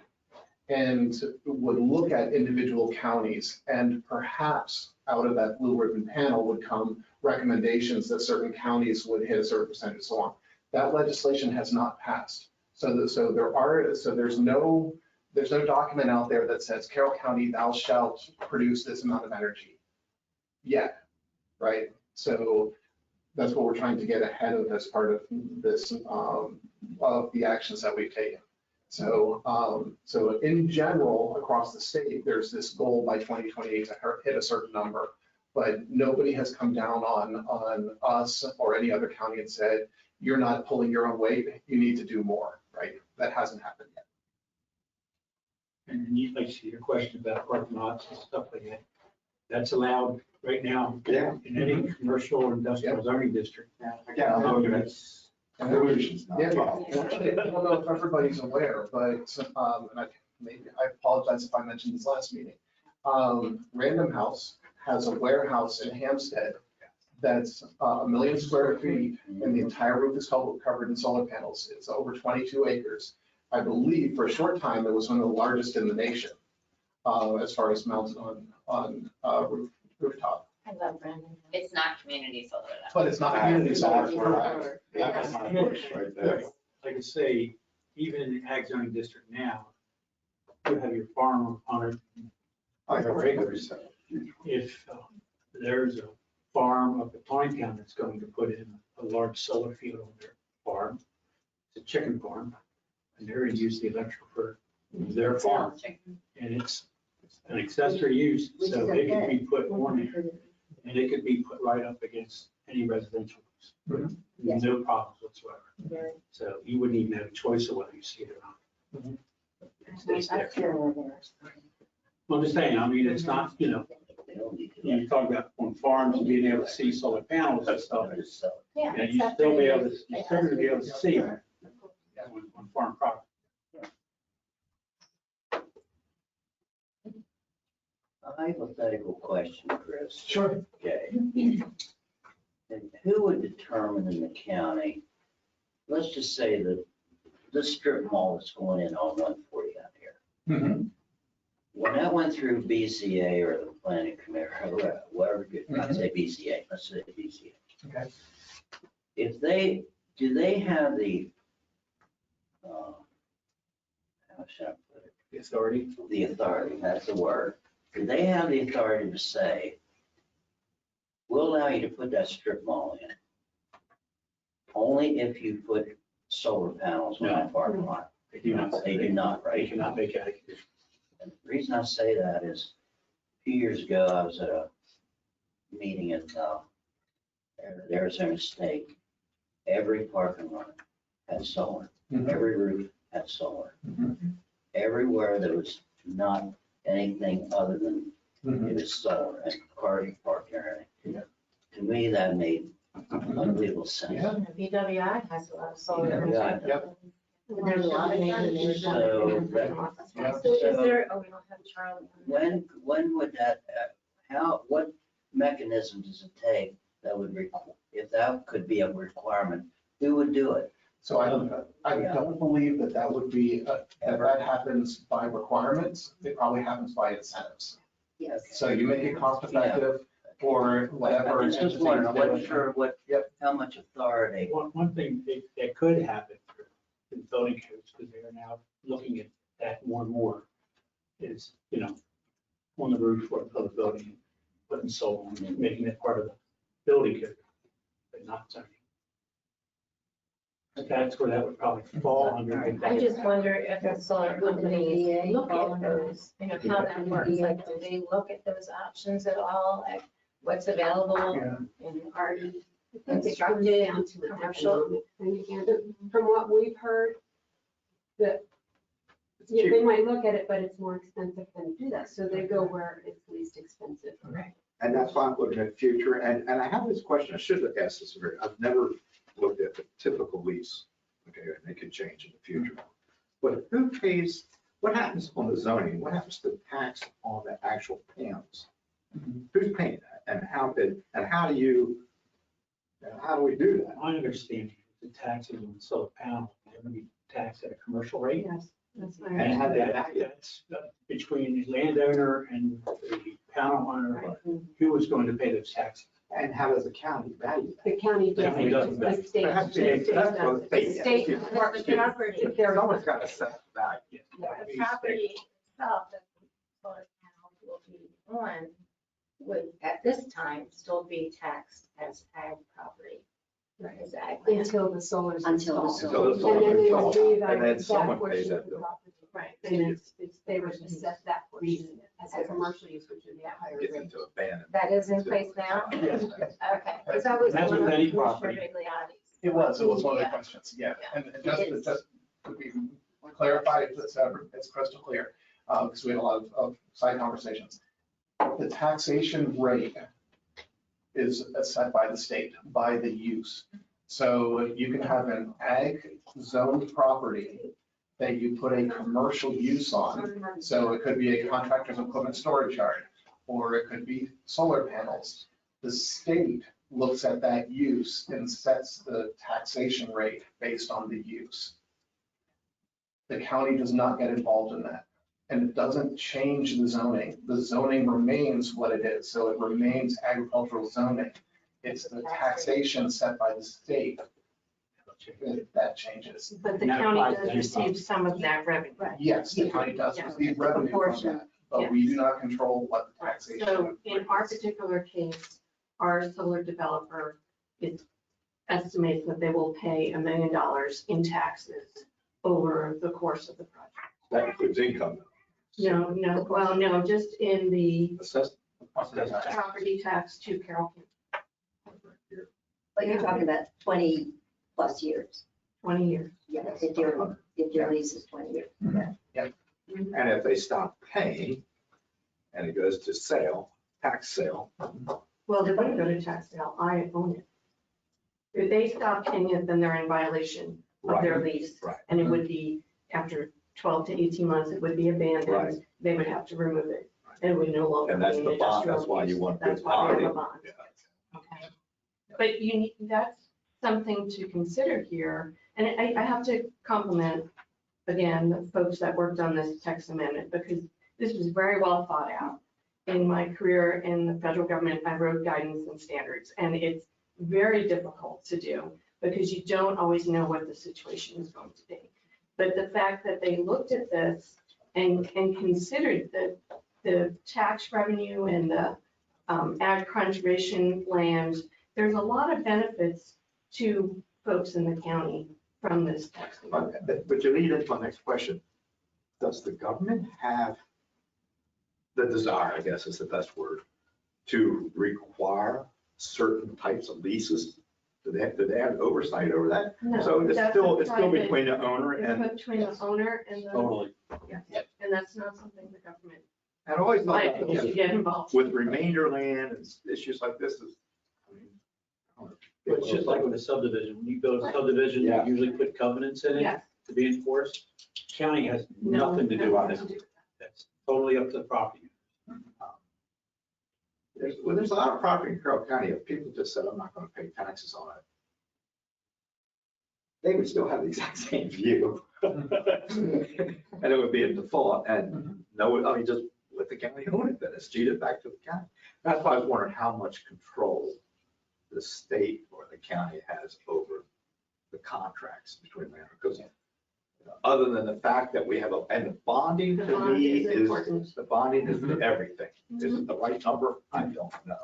and would look at individual counties, and perhaps out of that blue ribbon panel would come recommendations that certain counties would hit a certain percentage and so on. That legislation has not passed. There's no document out there that says Carroll County, thou shalt produce this amount of energy yet, right? So that's what we're trying to get ahead of as part of this, of the actions that we've taken. So in general, across the state, there's this goal by 2028 to hit a certain number, but nobody has come down on us or any other county and said, you're not pulling your own weight, you need to do more, right? That hasn't happened yet. And you, like, your question about parking lots and stuff like that, that's allowed right now Yeah. in any commercial or industrial zoning district. Yeah, I'm looking at conclusions now. Yeah, I don't know if everybody's aware, but, and I apologize if I mentioned this last meeting. Random House has a warehouse in Hampstead that's 1 million square feet, and the entire roof is covered in solar panels. It's over 22 acres. I believe for a short time, it was one of the largest in the nation, as far as mounted on rooftop. I love Brandon. It's not community solar though. But it's not community solar. That's my push right there. Like I say, even in the ag zoning district now, you have your farm on it. I agree. If there's a farm up at Town that's going to put in a large solar field on their farm, it's a chicken farm, and they're going to use the electrical for their farm. And it's an accessory use, so it could be put on there, and it could be put right up against any residential use. No problems whatsoever. So you wouldn't even have a choice of whether you see it or not. It stays there. Well, I'm just saying, I mean, it's not, you talk about on farms and being able to see solar panels and stuff. Yeah. And you still be able to, you're still going to be able to see them on farm property. A hypothetical question, Chris. Sure. Okay. And who would determine in the county, let's just say that this strip mall is going in on 140 out here. Mhm. When that went through BCA or the planning committee, or whatever, I'd say BCA, let's say BCA. Okay. Do they have the, how should I put it? The authority. The authority, that's the word. Do they have the authority to say, we'll allow you to put that strip mall in, only if you put solar panels on that parking lot? They do not. They do not, They right? cannot make out a condition. And the reason I say that is, a few years ago, I was at a meeting at Arizona State. Every parking lot had solar. Mhm. Every roof had solar. Mhm. Everywhere there was not anything other than Mhm. it was solar and cars parked there. Yeah. To me, that made unbelievable sense. Yeah. BWI has a lot of solar. Yeah. Yep. And there's a lot of neighborhoods. So Yeah. So is there, oh, we don't have Charlie. When would that, what mechanism does it take that would, if that could be a requirement, who would do it? So I don't believe that would be, if that happens by requirements, it probably happens by incentives. Yes. So you make it cost effective or whatever. I was just wondering, I wasn't sure Yep. how much authority. One thing that could happen in building codes, because they are now looking at that more and more, is, on the roof or of the building, putting solar, making it part of the building code, but not zoning. That's where that would probably fall under. I just wonder if the solar companies look at those, how that works. Like, do they look at those options at all? Like, what's available and already constructed Down to the commercial? economic thing again. From what we've heard, that they might look at it, but it's more expensive than to do that. So they go where it's least expensive. Right. And that's why I'm looking at the future. And I have this question, I should have asked this earlier. I've never looked at the typical lease. Okay, and they could change in the future. But who pays, what happens on the zoning? What happens to the tax on the actual panels? Who's paying that? And how do you, And how do we do that? My understanding, the taxes on solar panels, they're going to be taxed at a commercial rate. Yes, that's my And understanding. that's between the landowner and the panel owner, who is going to pay those taxes? And how does the county value that? The county The county doesn't, doesn't. the state. It has to be- that's what the The state state- Department The of property, Someone's got to set the value. the property itself that the solar panels will be on would, at this time, still be taxed as ag property. As ag land. Until the solar. Until the solar. And then they would And then reevaluate someone that portion pays that of the bill. property. Right. And it's, they were to set that portion as a commercial use, which would be a higher Gets rate. into abandonment. That is in place now? Yes. Okay, because that was That's one of with any Commissioner property. Bigliotti's. It was one of the Yeah. questions, yeah. And It just is. to be clarified, it's crystal clear, because we had a lot of side conversations. The taxation rate is set by the state, by the use. So you can have an ag zoned property that you put a commercial use on. So it could be a contractor's equipment storage yard, or it could be solar panels. The state looks at that use and sets the taxation rate based on the use. The county does not get involved in that. And it doesn't change the zoning. The zoning remains what it is. So it remains agricultural zoning. It's the taxation set by the state that changes. But the Now, county why does is receive some of that revenue. Yes, the county does Yeah. receive revenue from Proportion. that, but we do not control what the taxation. So in our particular case, our solar developer estimates that they will pay $1 million in taxes over the course of the project. That includes income. No, just in the Assessed. property tax to Carrollton, But you're talking about 20 plus years. 20 years. Yeah, if your lease is 20 years. And if they stop paying and it goes to sale, tax sale, Well, they wouldn't go to tax sale, I own it. If they stop paying it, then they're in violation of their lease. right. And it would be, after 12 to 18 months, it would be Right. abandoned. They would have to remove it. And it would no longer And that's be an the bond, industrial that's why you use. want That's good why we have a bonding. bond. Yeah. Okay. But that's something to consider here. And I have to compliment, again, the folks that worked on this text amendment, because this was very well thought out. In my career in the federal government, I wrote guidance and standards, and it's very difficult to do because you don't always know what the situation is going to be. But the fact that they looked at this and considered the tax revenue and the ag conservation land, there's a lot of benefits to folks in the county from this text amendment. But you lead into my next question. Does the government have the desire, I guess is the best word, to require certain types of leases? Do they have oversight over that? No, So it's that's still a private- between the owner and, It's between the owner and the, Totally. and that's not something the government, and I always in thought my that opinion, should get involved. with remainder land and issues like this is. I don't know. But it's just like with a subdivision. When you build a subdivision, you Yeah. usually put covenants in it Yes. to be enforced. County has No, nothing to do with nothing it. to do with That's totally up to the property. There's a lot of property in Carroll County, if people just said, I'm not gonna pay taxes on it, they would still have the exact same view. And it would be a default, and no, I mean, just let the county own it, then it's cheated back to the county. That's why I was wondering how much control the state or the county has over the contracts between land, because other than the fact that we have and the bonding The to bond me is is, important. the bonding is Mhm. everything. Is it the right number? I don't know.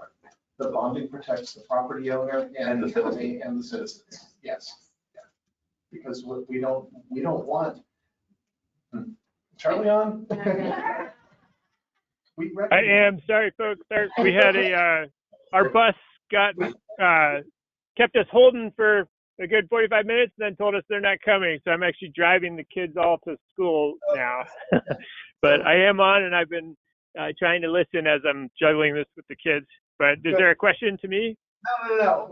The bonding protects the property owner and the county and the citizens, yes. Because we don't want. Charlie on? We I am sorry, folks. We had our bus got kept us holding for a good 45 minutes and then told us they're not coming. So I'm actually driving the kids all to school now. But I am on, and I've been trying to listen as I'm juggling this with the kids. But is there a question to me? No.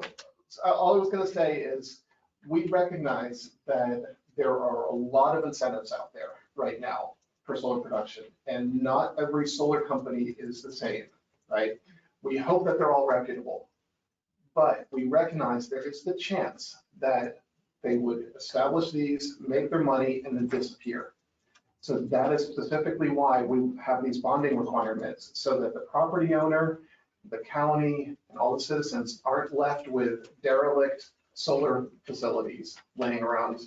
All I was going to say is we recognize that there are a lot of incentives out there right now for solar production, and not every solar company is the same, right? We hope that they're all reputable, But we recognize there is the chance that they would establish these, make their money, and then disappear. So that is specifically why we have these bonding requirements, so that the property owner, the county, and all the citizens aren't left with derelict solar facilities laying around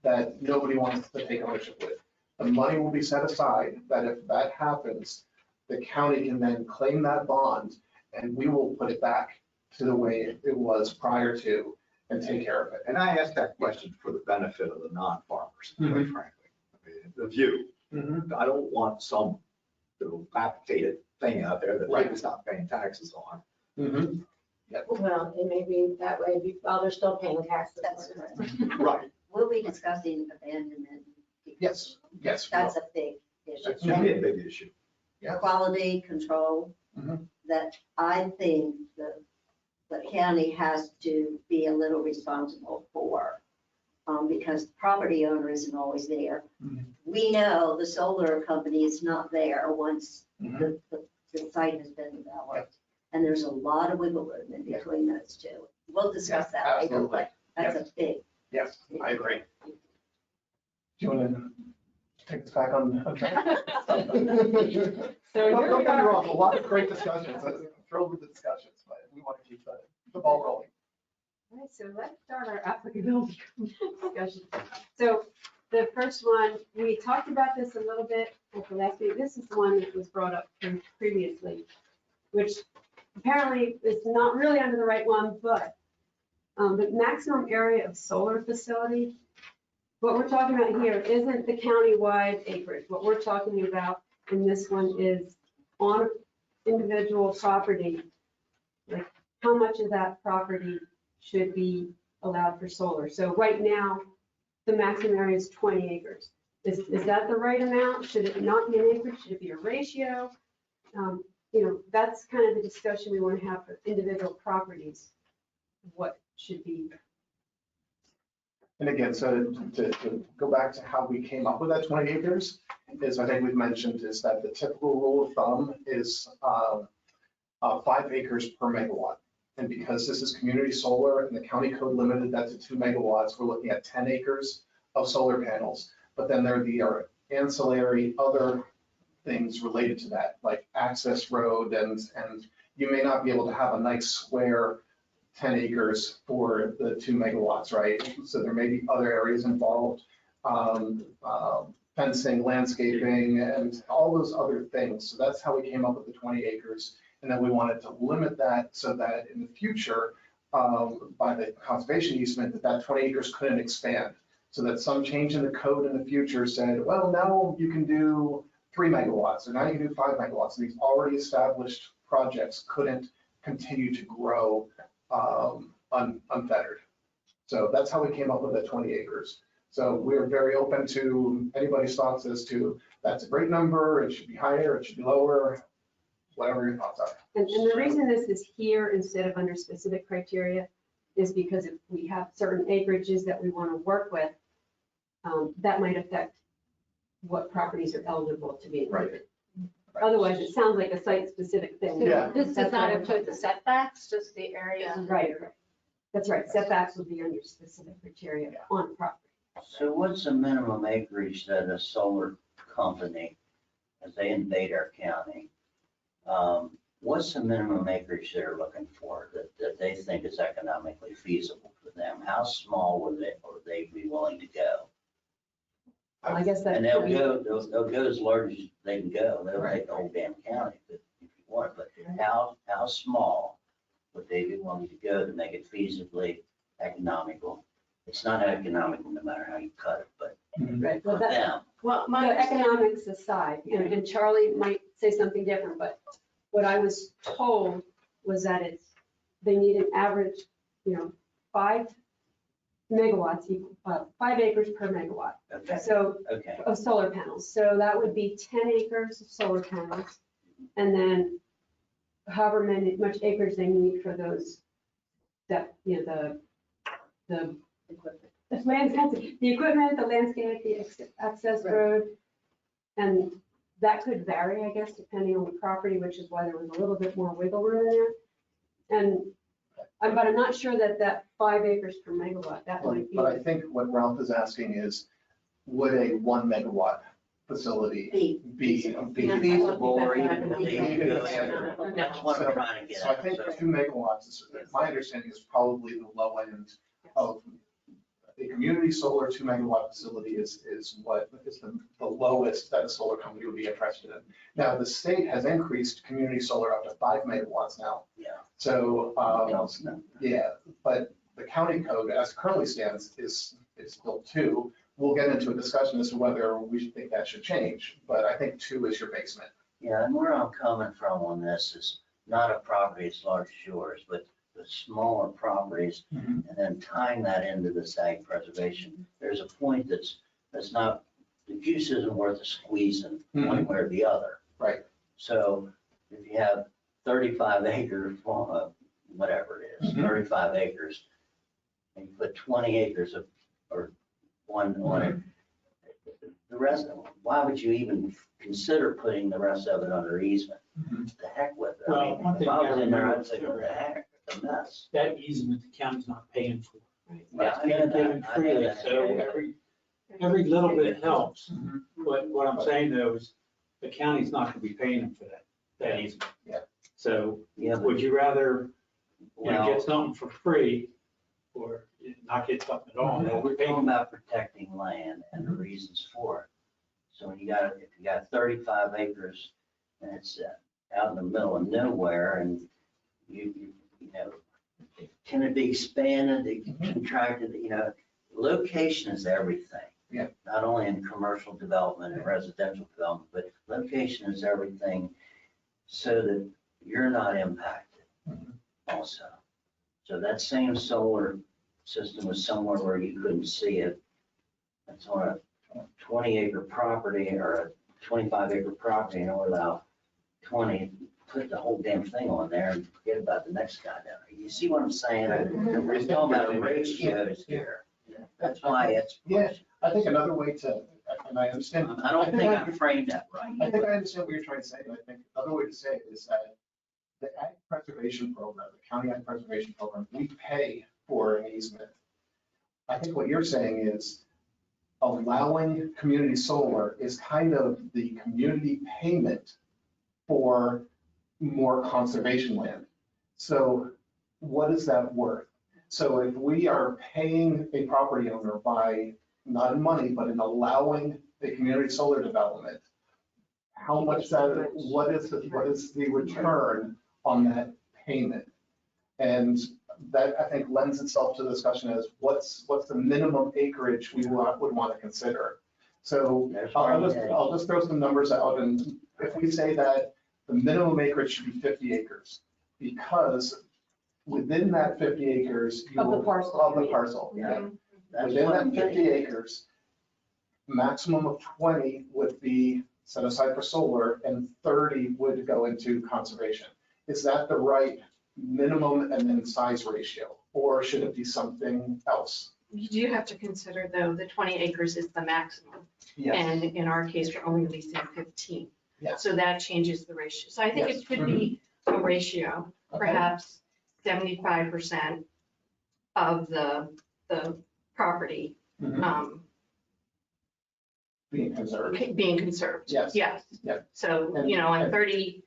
that nobody wants to take ownership with. The money will be set aside that if that happens, the county can then claim that bond and we will put it back to the way it was prior to and take care of it. And I asked that question for the benefit of the non-farmers, quite frankly. I mean, the view. I don't want some dilapidated thing out there that Right. people stop paying taxes on. Well, it may be that way while they're still paying taxes. Right. We'll be discussing abandonment. Yes, yes. we That's will. a big issue. That's gonna be a big issue. Yeah. Quality control Mhm. that I think the county has to be a little responsible for. Because the property owner isn't always there. Mhm. We know the solar company is not there once Mhm. the site has been developed. And there's a lot of wiggle room in between those two. We'll discuss Yeah, that later, absolutely. but that's a big. Yes, I agree. Do you want to take us back on track? So Don't get me wrong, a lot of great discussions. I'm thrilled with the discussions, but we want to keep the ball rolling. All right, so let's start our applicability discussion. So the first one, we talked about this a little bit at the last meeting. This is the one that was brought up previously, which apparently is not really under the right one, but the maximum area of solar facility, what we're talking about here isn't the countywide acreage. What we're talking about in this one is on individual property, like how much of that property should be allowed for solar. So right now, the maximum area is 20 acres. Is that the right amount? Should it not be an acreage? Should it be a ratio? That's kind of the discussion we want to have for individual properties. What should be. And again, so to go back to how we came up with that 20 acres, is I think we've mentioned is that the typical rule of thumb is 5 acres per megawatt. And because this is community solar and the county code limited that to 2 megawatts, we're looking at 10 acres of solar panels. But then there are ancillary other things related to that, like access road, and you may not be able to have a nice square 10 acres for the 2 megawatts, right? So there may be other areas involved, fencing, landscaping, and all those other things. So that's how we came up with the 20 acres. And then we wanted to limit that so that in the future, by the conservation easement, that 20 acres couldn't expand. So that some change in the code in the future said, well, now you can do 3 megawatts, or now you can do 5 megawatts. And these already established projects couldn't continue to grow unfettered. So that's how we came up with that 20 acres. So we're very open to anybody's thoughts as to that's a great number, it should be higher, it should be lower, whatever your thoughts are. And the reason this is here instead of under specific criteria is because if we have certain acreages that we want to work with, that might affect what properties are eligible to be included. Otherwise, it sounds like a site-specific thing. Yeah. This does not include the setbacks, just the area. Right. That's right. Setbacks would be under specific criteria on property. So what's the minimum acreage that a solar company, as they invade our county, what's the minimum acreage they're looking for that they think is economically feasible for them? How small would they be willing to go? I guess that. And they'll could be- go as large as they can go. They'll take the whole damn county if you want, but how small would they be willing to go to make it feasibly economical? It's not economical no matter how you cut it, but Right. for Well, that, them, well, my economics aside, and Charlie might say something different, but what I was told was that they need an average, 5 megawatts, 5 acres per megawatt. okay, So okay. of solar panels. So that would be 10 acres of solar panels. And then however much acres they need for those, that, the Equipment. the equipment, the landscape, the access road. And that could vary, I guess, depending on the property, which is why there was a little bit more wiggle room in there. And But I'm not sure that that 5 acres per megawatt, that might be. But I think what Ralph is asking is, would a 1 megawatt facility be Feasible or even No. legal. That's what I'm trying to get So I at. think So 2 megawatts, my understanding is probably the low end of a community solar 2 megawatt facility is what is the lowest that a solar company would be interested in. Now, the state has increased community solar up to 5 megawatts now. Yeah. So, else, no. yeah, but the county code as it currently stands is still 2. We'll get into a discussion as to whether we should think that should change, but I think 2 is your basement. Yeah, and where I'm coming from on this is not a property as large as yours, but the smaller properties, Mhm. and then tying that into the ag preservation. There's a point that's not, the juice isn't worth a squeezing one way or the other. Right. So if you have 35 acre, whatever it is, 35 acres, and you put 20 acres of, or one on it, the rest, why would you even consider putting the rest of it under easement? The heck with it. I Well, mean, one if thing I you was in gotta there, I'd remember say, too, what the heck, it's a mess. that easement the county's not paying for. Yeah, I know It's being given that. I know freely, that. so every little bit helps. Mhm. But what I'm saying though is the county's not gonna be paying them for that easement. Yeah. So Yeah, but, would you rather, well, get something for free or not get something at all? well, we're Pay talking about protecting land and the reasons for it. So when if you got 35 acres and it's out in the middle of nowhere and you know, can it be expanded, contracted, location is everything. Yeah. Not only in commercial development and residential development, but location is everything so that you're not impacted also. So that same solar system was somewhere where you couldn't see it. That's on a 20 acre property or a 25 acre property and only allow 20, put the whole damn thing on there and forget about the next guy down there. You see what I'm saying? We're talking about ratios here. That's why it's. Yeah, I think another way to, and I understand. I don't think I framed that right. I think I understand what you're trying to say, and I think another way to say it is that the ag preservation program, the county ag preservation program, we pay for an easement. I think what you're saying is allowing community solar is kind of the community payment for more conservation land. So what is that worth? So if we are paying a property owner by, not in money, but in allowing a community solar development, how much that, what is the return on that payment? And that, I think, lends itself to the discussion as what's the minimum acreage we would want to consider. So I'll just throw some numbers out, and if we say that the minimum acreage should be 50 acres, because within that 50 acres. Of the parcel. Of the parcel, yeah. That's Within what that I'm 50 getting. acres, maximum of 20 would be set aside for solar and 30 would go into conservation. Is that the right minimum and then size ratio, or should it be something else? You do have to consider though, the 20 acres is the maximum. And in our case, we're only leasing 15. Yeah. So that changes the ratio. So I think Yes. it could be a ratio, Okay. perhaps 75% of the property Being conserved. being conserved. Yes. Yes. Yeah. So, And- on 30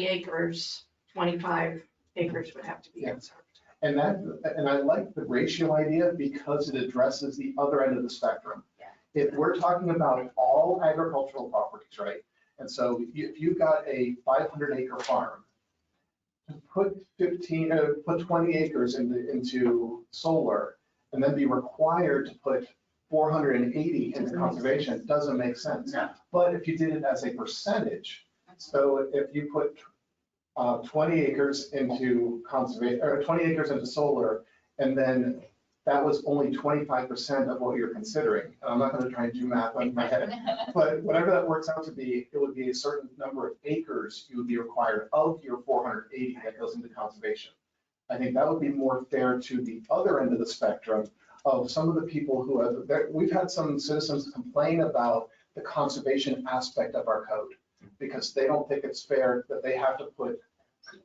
acres, 25 acres would have to be Yeah. conserved. And I like the ratio idea because it addresses the other end of the spectrum. Yeah. If we're talking about all agricultural properties, right? And so if you've got a 500 acre farm, to put 20 acres into solar and then be required to put 480 into conservation doesn't make sense. No. But if you did it as a percentage, so if you put 20 acres into conservation, or 20 acres into solar, and then that was only 25% of what you're considering. And I'm not going to try and do math on my head, but whatever that works out to be, it would be a certain number of acres you would be required of your 480 that goes into conservation. I think that would be more fair to the other end of the spectrum of some of the people who have, we've had some citizens complain about the conservation aspect of our code because they don't think it's fair that they have to put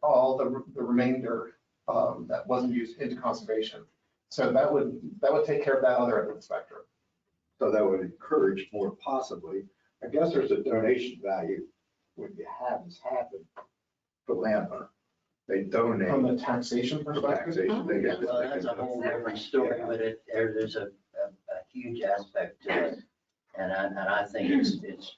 all the remainder that wasn't used into conservation. So that would take care of that other end of the spectrum. So that would encourage more possibly. I guess there's a donation value when you have this happen for landowner. They donate. From the taxation perspective. Taxation, they get. Well, that's a whole different story, but there's a huge aspect to it. And I think it's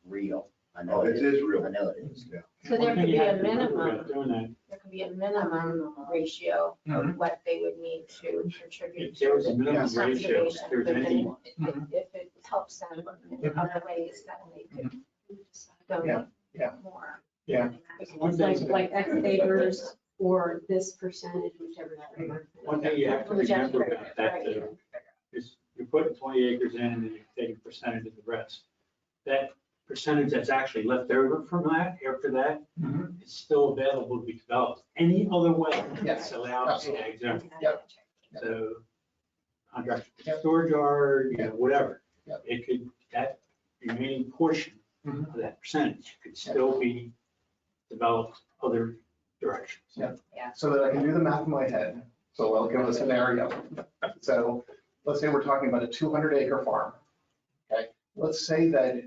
real. I know Oh, it is real. I know it is. Yeah. So there One could thing be you a have to remember minimum, about doing that, there could be a minimum ratio of what they would need to contribute if there was to a minimum Yes. ratio, if there's any, if it helps them in other ways that they could donate Yeah. more. Yeah. one It's thing, like X acres or this percentage, whichever that is. one thing you have to remember about that too, is you're putting 20 acres in and then you're taking a percentage of the rest. That percentage that's actually left over from that, after that, Mhm. is still available to be developed any other way. Yes, It's allowed in absolutely. ag zone. Yep. So contract Yep. storage yard, you know, whatever. Yep. It could, that remaining portion Mhm. of that percentage could still be developed other directions. So that I can do the math in my head. So I'll give a scenario. So let's say we're talking about a 200-acre farm. Okay, let's say that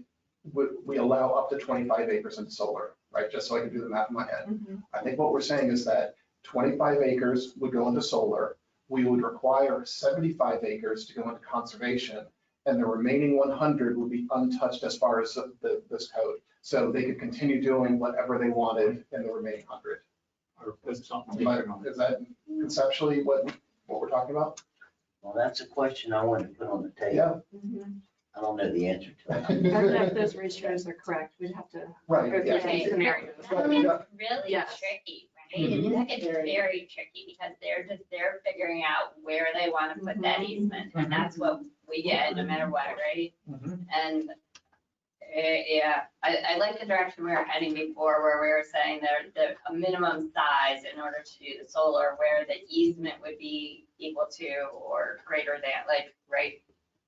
we allow up to 25 acres into solar, right? Just so I can do the math in my head. I think what we're saying is that 25 acres would go into solar. We would require 75 acres to go into conservation, and the remaining 100 would be untouched as far as this code. So they could continue doing whatever they wanted in the remaining 100. Or put something Am I- different on it. Is that conceptually what we're talking about? Well, that's a question I wanted to put on the table. Yeah, I don't know the answer to I it. don't know if those ratios are correct. We'd have to go right, through yeah. some scenarios. Yeah. Really Yes. tricky, right? Mhm. That gets very tricky because they're figuring out where they want to put that easement. And that's what we get no matter what, right? Mhm. And yeah, I like the direction we were heading before where we were saying that a minimum size in order to do the solar where the easement would be equal to or greater than, like, right,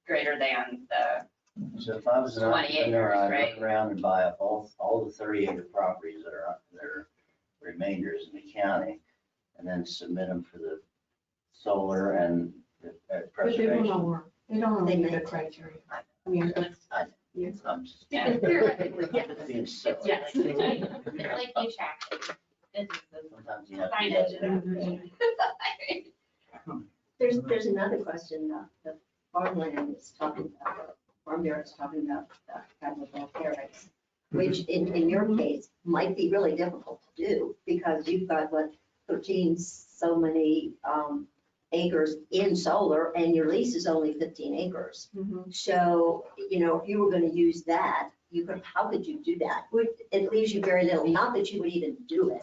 greater than the, So if I was an 20 entrepreneur, acres, I'd right? look around and buy up all the 30-acre properties that are remainders in the county and then submit them for the solar and the But they don't preservation. know, they don't know the criteria. I mean, yes. I'm just yeah, theoretically, yes. being silly. Yes. It's like you track it. This is the Sometimes you have to. signage and everything. There's another question, the farmland is talking about, Farm Bureau is talking about agrivoltaics, which in your case might be really difficult to do because you've got 13 so many acres in solar and your lease is only 15 acres. So, if you were going to use that, how could you do that? It leaves you very little, not that you would even do it,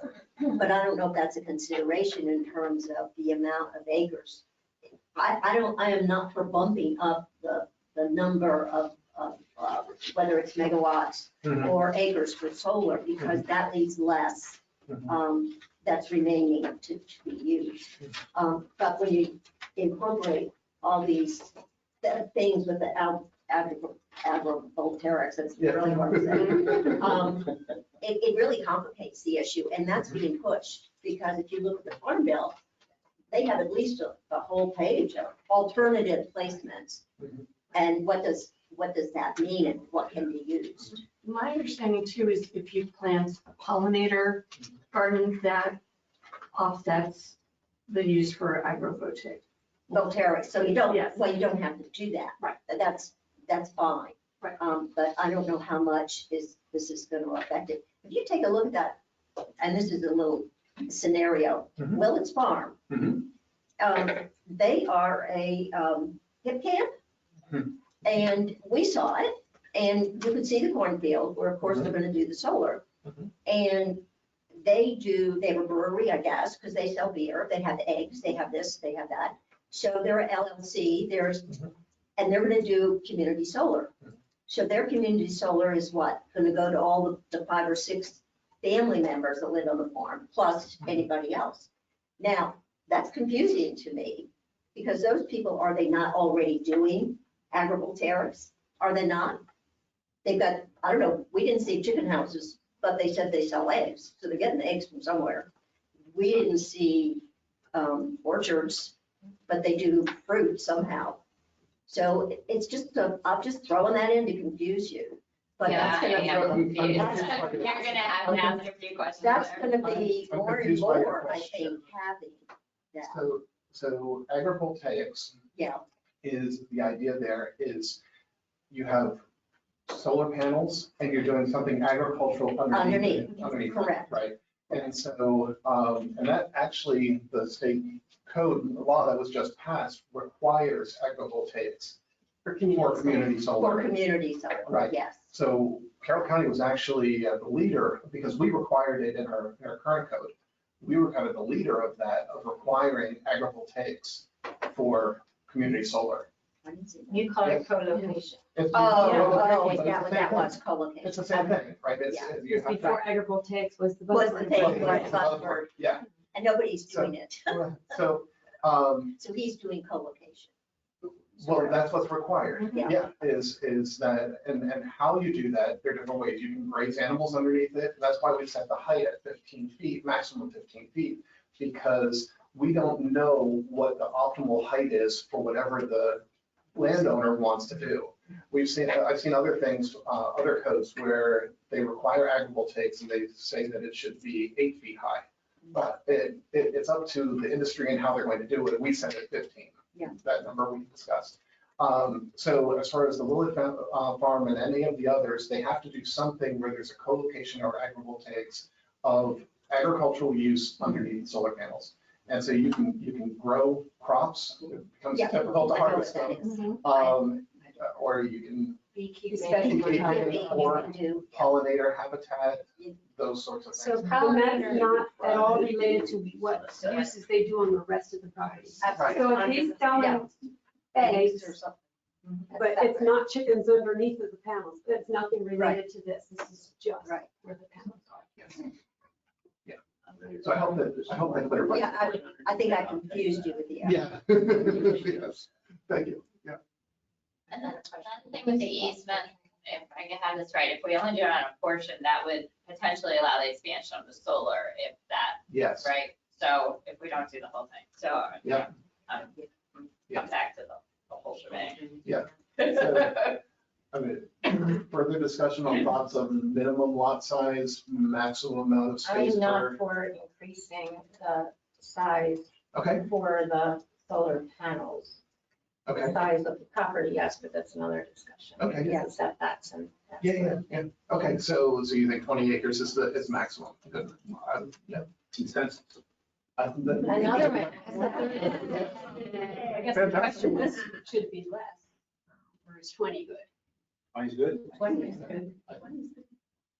but I don't know if that's a consideration in terms of the amount of acres. I am not for bumping up the number of whether it's megawatts Mhm. or acres for solar, because that leaves less that's remaining to be used. But when you incorporate all these things with the agrivoltaics, that's really hard to say. It really complicates the issue, and that's being pushed, because if you look at the Farm Bill, they have at least a whole page of alternative placements. And what does that mean and what can be used? My understanding too is if you plant a pollinator garden, that offsets the use for agrivoltaic. Voltaic, so you don't, Yes. well, you don't have to do that. Right. That's fine. Right. But I don't know how much this is going to affect it. If you take a look at that, and this is a little scenario, Mhm. Willits Farm. Mhm. They are a hip camp, Hmm. and we saw it, and you could see the cornfield, where of course they're going to do the solar. Mhm. And they have a brewery, I guess, because they sell beer, they have eggs, they have this, they have that. So they're a LLC, and they're going to do community solar. So their community solar is what? Going to go to all the 5 or 6 family members that live on the farm, plus anybody else. Now, that's confusing to me, because those people, are they not already doing agrivoltaics? Are they not? They've got, I don't know, we didn't see chicken houses, but they said they sell eggs, so they're getting eggs from somewhere. We didn't see orchards, but they do fruit somehow. So it's just, I'm just throwing that in to confuse you. But that's Yeah, I am gonna, confused. that's You're gonna- gonna have to ask a few questions. that's there. gonna be I'm more and confused by your more, I question. think, having that. So agrivoltaics Yeah, is, the idea there is you have solar panels and you're doing something agricultural underneath. Underneath, correct. Right. And so, and that actually, the state code law that was just passed requires agrivoltaics for community solar. for community solar, Right. yes. So Carroll County was actually the leader, because we required it in our current code. We were kind of the leader of that, of requiring agrivoltaics for community solar. You call it co-location. It's- Oh, is it's that the what same that thing. was, co-location? It's the same thing, right? Yeah. You have Before agrivoltaics was the Was buzzword. the thing, right, that. buzzword, Yeah, and nobody's doing it. so, So he's doing co-location. well, that's what's required. Yeah. Yeah, is that, and how you do that, there are different ways. You can graze animals underneath it. That's why we set the height at 15 feet, maximum 15 feet, because we don't know what the optimal height is for whatever the landowner wants to do. I've seen other things, other codes where they require agrivoltaics and they say that it should be 8 feet high. But it's up to the industry and how they're going to do it. We set it 15. Yeah. That number we discussed. So as far as the Willett Farm and any of the others, they have to do something where there's a co-location or agrivoltaics of agricultural use underneath solar panels. And so you can grow crops, it becomes Yeah, difficult to I know what harvest that them. is. Or you can Beekeeping. or Do- pollinator habitat, those sorts of So things. And that's pollinators. not at all related to what uses they do on the rest of the property. Right. So if he's selling eggs, or something. but it's not chickens underneath of the panels, that's nothing related to this. This is just Right. where the panels are. Yes. Yeah. So I hope that clarifies. Yeah, I think I confused you with the. Yeah. Yes. Thank you. Yeah. And then another thing with the easement, if I can have this right, if we only do it on a portion, that would potentially allow the expansion of the solar if that, Yes. right? So if we don't do the whole thing, so. Yeah. Come back to the whole shebang. Yeah. So, I mean, further discussion on thoughts of minimum lot size, maximum amount of space I'm not for, for increasing the size okay, for the solar panels. The okay, size of the property, yes, but that's another discussion. Okay. Because of setbacks and. yeah. Okay, so you think 20 acres is maximum? Good. Yeah. Consensus. Another one. I guess the question was, should it be less? Or is 20 good? Mine's good.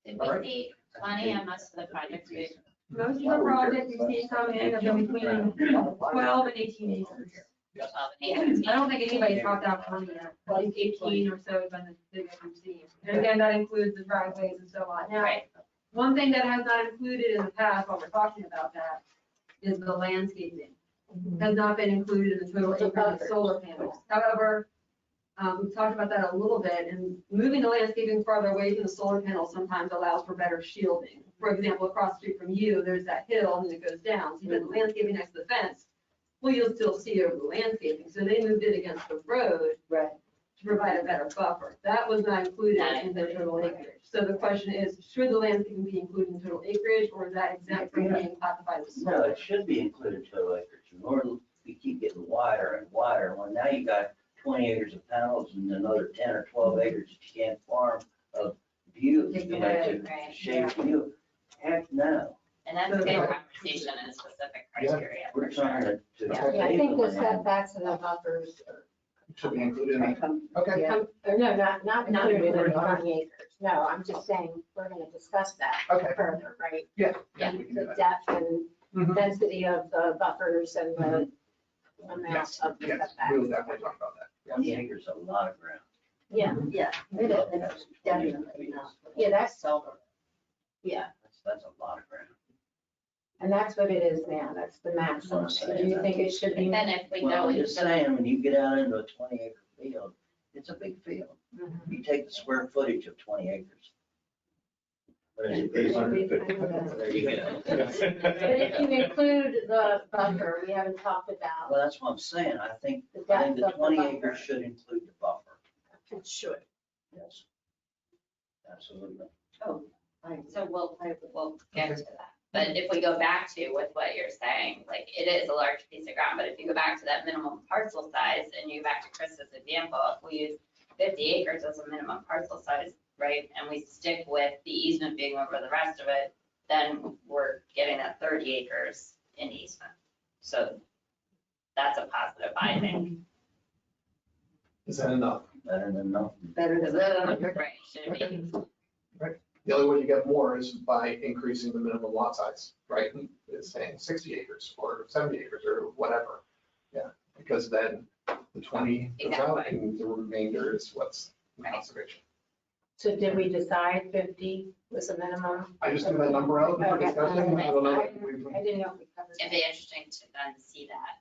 Did All right. we see 20 on most of the projects we? Most of the projects we've seen come in have been between 12 and 18 acres. I don't think anybody topped out 20 yet. I think 18 or so has been the biggest we've seen. And again, that includes the driveways and so on. Now, Right. one thing that has not included in the past, while we're talking about that, is the landscaping. Has not been included in the total acreage of solar panels. However, we've talked about that a little bit, and moving the landscaping farther away from the solar panels sometimes allows for better shielding. For example, across the street from you, there's that hill and it goes down. So you put the landscaping next to the fence, well, you'll still see over the landscaping. So they moved it against the road Right. to provide a better buffer. That was not included in the total acreage. So the question is, should the landscaping be included in total acreage, or is that exempt from being classified as No, solar? it should be included total acreage. The more we keep getting wider and wider, well, now you got 20 acres of panels and another 10 or 12 acres that you can't farm of view, Take you know, away, to right. shape view. Heck, no. And that's big conversation and specific criteria. We're trying to. Yeah, I think the setbacks and the buffers Should be included in it. Okay. or no, not included in 20 acres. No, I'm just saying, we're gonna discuss that Okay. further, right? Yeah. Yeah. We can do The that. depth and Mhm. density of the buffers and the amount Yes, of the yes, setbacks. we'll definitely talk about that. 20 acres is a lot of ground. Yeah, Yeah, it is, definitely not. Yeah, that's- Solar. yeah, That's a lot of ground. and that's what it is now, that's the maximum. So do you think it should be? Then if we Well, go I'm into just the, saying, when you get out into a 20 acre field, it's a big field. Mhm. You take the square footage of 20 acres. But if you include the buffer, we haven't talked about, Well, that's what I'm saying. I think the the depth of the 20 buffer. acres should include the buffer. It should. Yes. Absolutely. So we'll get to that. But if we go back to with what you're saying, like it is a large piece of ground, but if you go back to that minimum parcel size and you go back to Chris's example, if we use 50 acres as a minimum parcel size, right? And we stick with the easement being over the rest of it, then we're getting that 30 acres in easement. So that's a positive, I think. Is that enough? Better than nothing. Better than the right, should be. The only way you get more is by increasing the minimum lot size, right? It's saying 60 acres or 70 acres or whatever. Yeah, because then the 20 goes out Exactly. and the remainder is what's in Right. conservation. So did we decide 50 was the minimum? I just threw that number out for Okay. discussion. I don't know. I didn't know if we covered It'd that. be interesting to then see that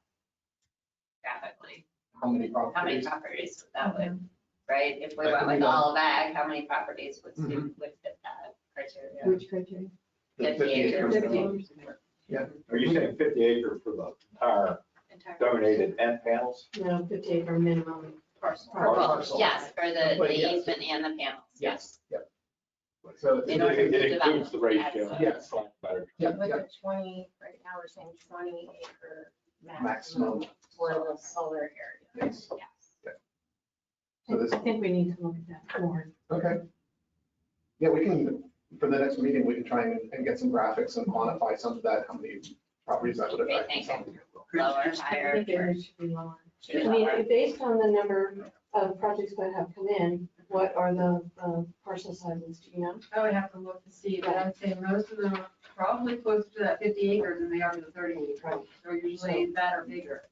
graphically. How many How many properties? properties that would, right? If we That went could be with done. all of ag, how many properties would Mhm. fit that criteria? Which criteria? The 50 acres. minimum. Are you saying 50 acre for the entire donated end panels? No, 50 acre minimum parcel. Parcel. Yes, for the But yes. easement and the panels, yes. So, In order to It includes the develop. ratio. Yes. Better. yeah, With yeah, the 20, right now we're saying 20 acre Maximum. maximum for the solar area. yes. Yes. So this, I think we need to look at that more. okay. Yeah, we can, for the next meeting, we can try and get some graphics and quantify some of that, how many properties that would affect. and something. Lower, I higher. think it should be lower. Should be I mean, lower. based on the number of projects that have come in, what are the parcel sizes, do you know? I would have to look to see, but I'd say most of them are probably closer to that 50 acres than they are to the 30 acres. They're usually that or bigger.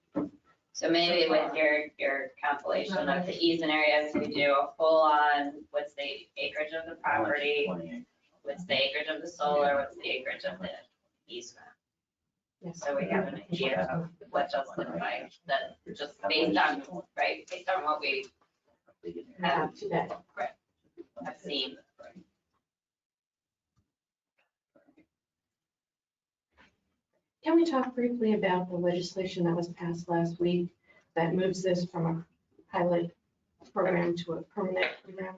So maybe with your calculation of the easement areas, we do a full on, what's the acreage of the property? 20 acres. What's the acreage of the solar? What's the acreage of the easement? Yes. So we have an idea of what those look like, that just based on, right, based on what we have Today. have seen. Can we talk briefly about the legislation that was passed last week that moves this from a pilot program to a permanent program?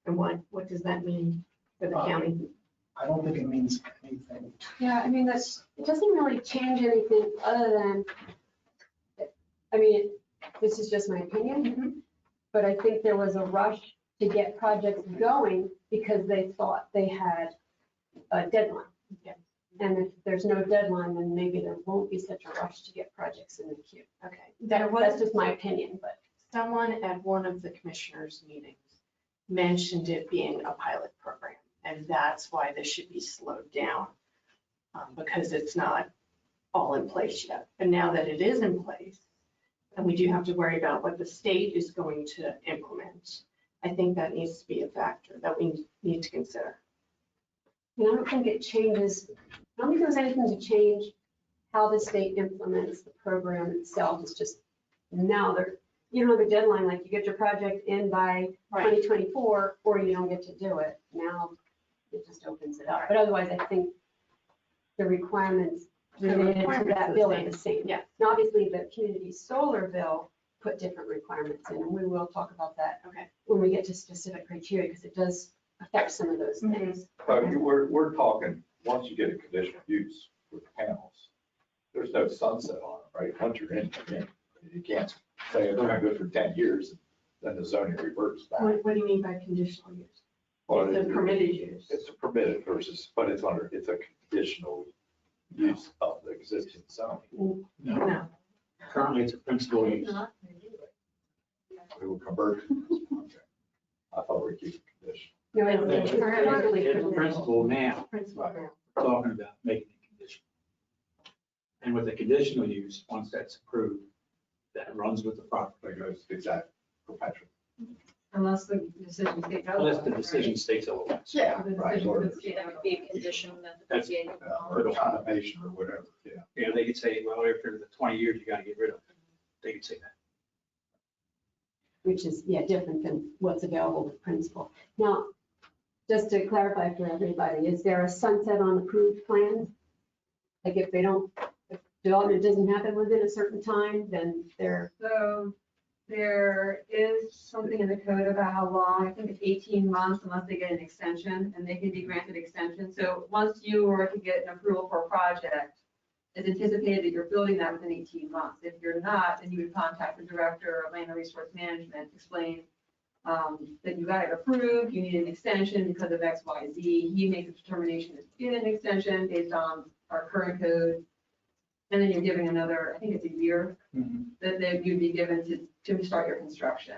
And what does that mean for the county? I don't think it means anything. Yeah, I mean, it doesn't really change anything other than, I mean, this is just my opinion, but I think there was a rush to get projects going because they thought they had a deadline. And if there's no deadline, then maybe there won't be such a rush to get projects in the queue. Okay. That's just my opinion, but. Someone at one of the commissioners' meetings mentioned it being a pilot program, and that's why this should be slowed down, because it's not all in place yet. And now that it is in place, and we do have to worry about what the state is going to implement, I think that needs to be a factor that we need to consider. And I don't think it changes, I don't think there's anything to change how the state implements the program itself. It's just now you don't have a deadline, like you get your project in by 2024, or you don't get to do it. Now it just opens it up. But otherwise, I think the requirements related to that bill are the same. Yeah. Now, obviously, the community solar bill put different requirements in, and we will talk about that Okay. when we get to specific criteria, because it does affect some of those things. We're talking, once you get a conditional use with panels, there's no sunset on it, right? Once you're in, you're in. You can't say it's gonna go for 10 years, then the zoning reverts back. What do you mean by conditional use? Well, It's a permitted use. It's a permitted versus, but it's a conditional use of the existing zoning. No. Currently, it's a principal use. We will convert it. Okay. I thought we'd keep it conditional. No, it's currently It's a permitted. principal now, Principal now. we're talking about making it conditional. And with a conditional use, once that's approved, that runs with the property. It goes, it's that perpetual. Unless the decision states Unless otherwise. the decision states otherwise. Yeah, The right. decision Or could state that would be a condition that the That's- PCA. or condemnation or whatever, yeah. You know, they could say, well, after the 20 years, you gotta get rid of it. They could say that. Which is, yeah, different than what's available with principal. Now, just to clarify for everybody, is there a sunset on approved plans? Like if development doesn't happen within a certain time, then they're, So there is something in the code about how long, I think it's 18 months unless they get an extension, and they can be granted extension. So once you were to get an approval for a project, it's anticipated that you're building that within 18 months. If you're not, then you would contact the director of land and resource management, explain that you got it approved, you need an extension because of X, Y, Z. He makes a determination to get an extension based on our current code. And then you're giving another, I think it's a year that you'd be given to start your construction.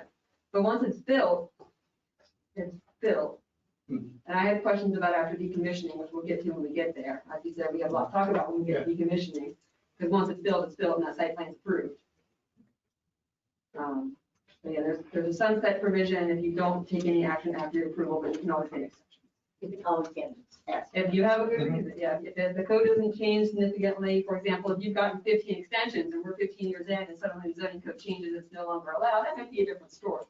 But once it's built, it's built. And I had questions about after decommissioning, which we'll get to when we get there. Like you said, we have a lot to talk about when we get to decommissioning. Because once it's built, and that site plan's approved. But yeah, there's a sunset provision if you don't take any action after your approval, but you can always get an extension. You can always get it. If you have a good reason, yeah, if the code doesn't change significantly, for example, if you've gotten 15 extensions and we're 15 years in and suddenly the zoning code changes, it's no longer allowed, that might be a different story.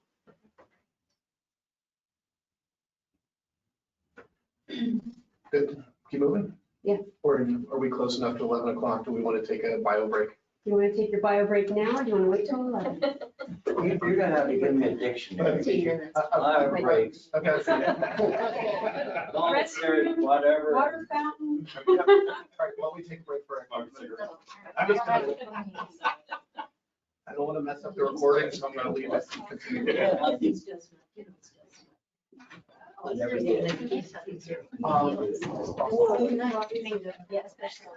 Good, keep moving? Yeah. Or are we close enough to 11 o'clock? Do we want to take a bio break? do you want to take your bio break now or do you want to wait till 11? You're gonna have to give me a dictionary. 15 minutes. Bio breaks. Okay. Voluntary, whatever. Water fountain? All right, while we take a break for a I'm just gonna, I don't want to mess up the recording, so I'm gonna leave it. It's just, you know, it's just. I never did. Yeah, especially.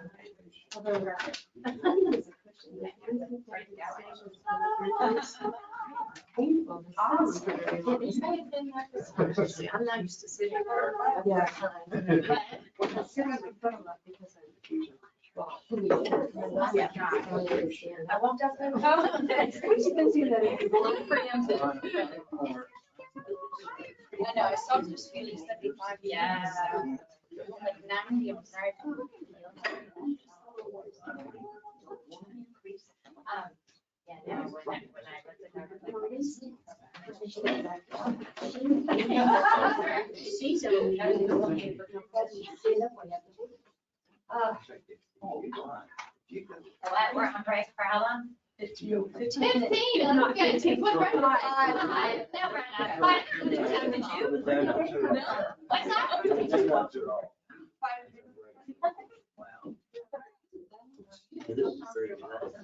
I'm not used to sitting for a long time. But sitting in front of us because I walked out there. You can see that it's Preempted. I know, I saw this feeling 75. Yeah. Like 90, I'm sorry. Yeah, no, when I was a government. She's a little. What, we're on break for how long? 15 15, let's get it. I've never had 5 minutes, haven't you? No. What's that?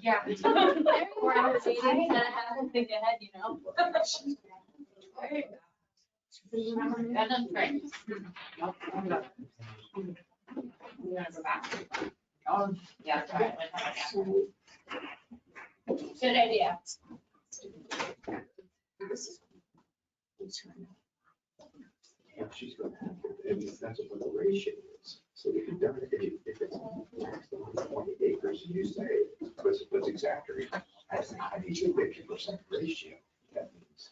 Yeah. 4 hours meeting, and I have to think ahead, you know? That doesn't break. You wanna go back? Oh, yeah, sorry. Good idea. Yeah, she's gonna have to, I mean, that's what the ratio is. So if you've done it, if it's maximum 20 acres, you say, what's exactly, that's a 50% ratio. That means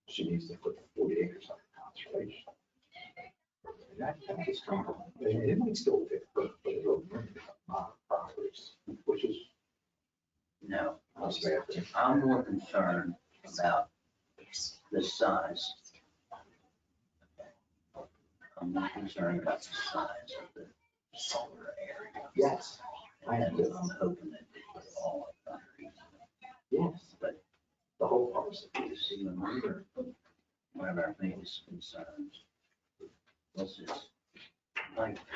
she needs to put 40 acres on conservation. That's a strong, it might still fit, but it'll properties, which is. No, I'll say it. I'm more concerned about the size. I'm not concerned about the size of the solar area. Yes. I And am too. I'm hoping that they put all of it. Yes, But the whole parcel. you see, one of our biggest concerns was this,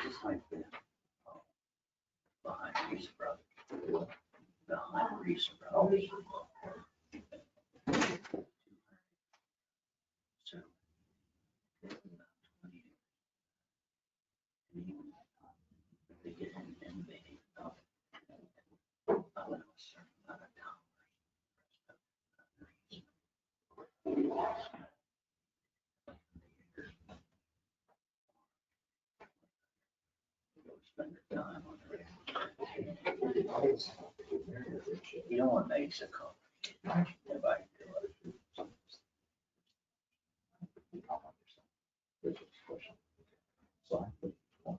it's like the behind Reese Brothers. Behind Reese Brothers. So. They get innovative. I don't know, a certain amount of spend your time on it. You don't want to make it complicated. Nobody do it. So I put one.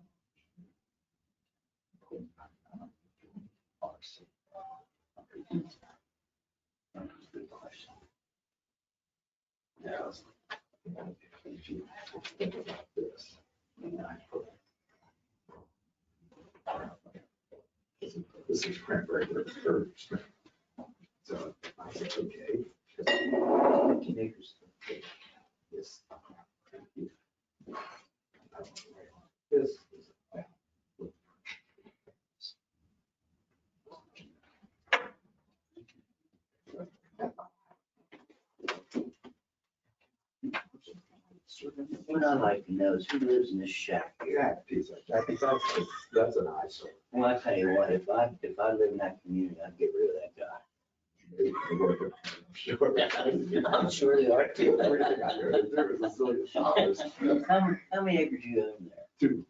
Good question. Yeah. If you think about this, This is cranberry, or spring. So I said, okay. 15 acres. Yes. This is. What I'd like to know is who lives in this shack here? That piece, that's an eyesore. Well, I tell you what, if I live in that community, I'd get rid of that guy. I'm sure they are too. How many acres you own there? 2.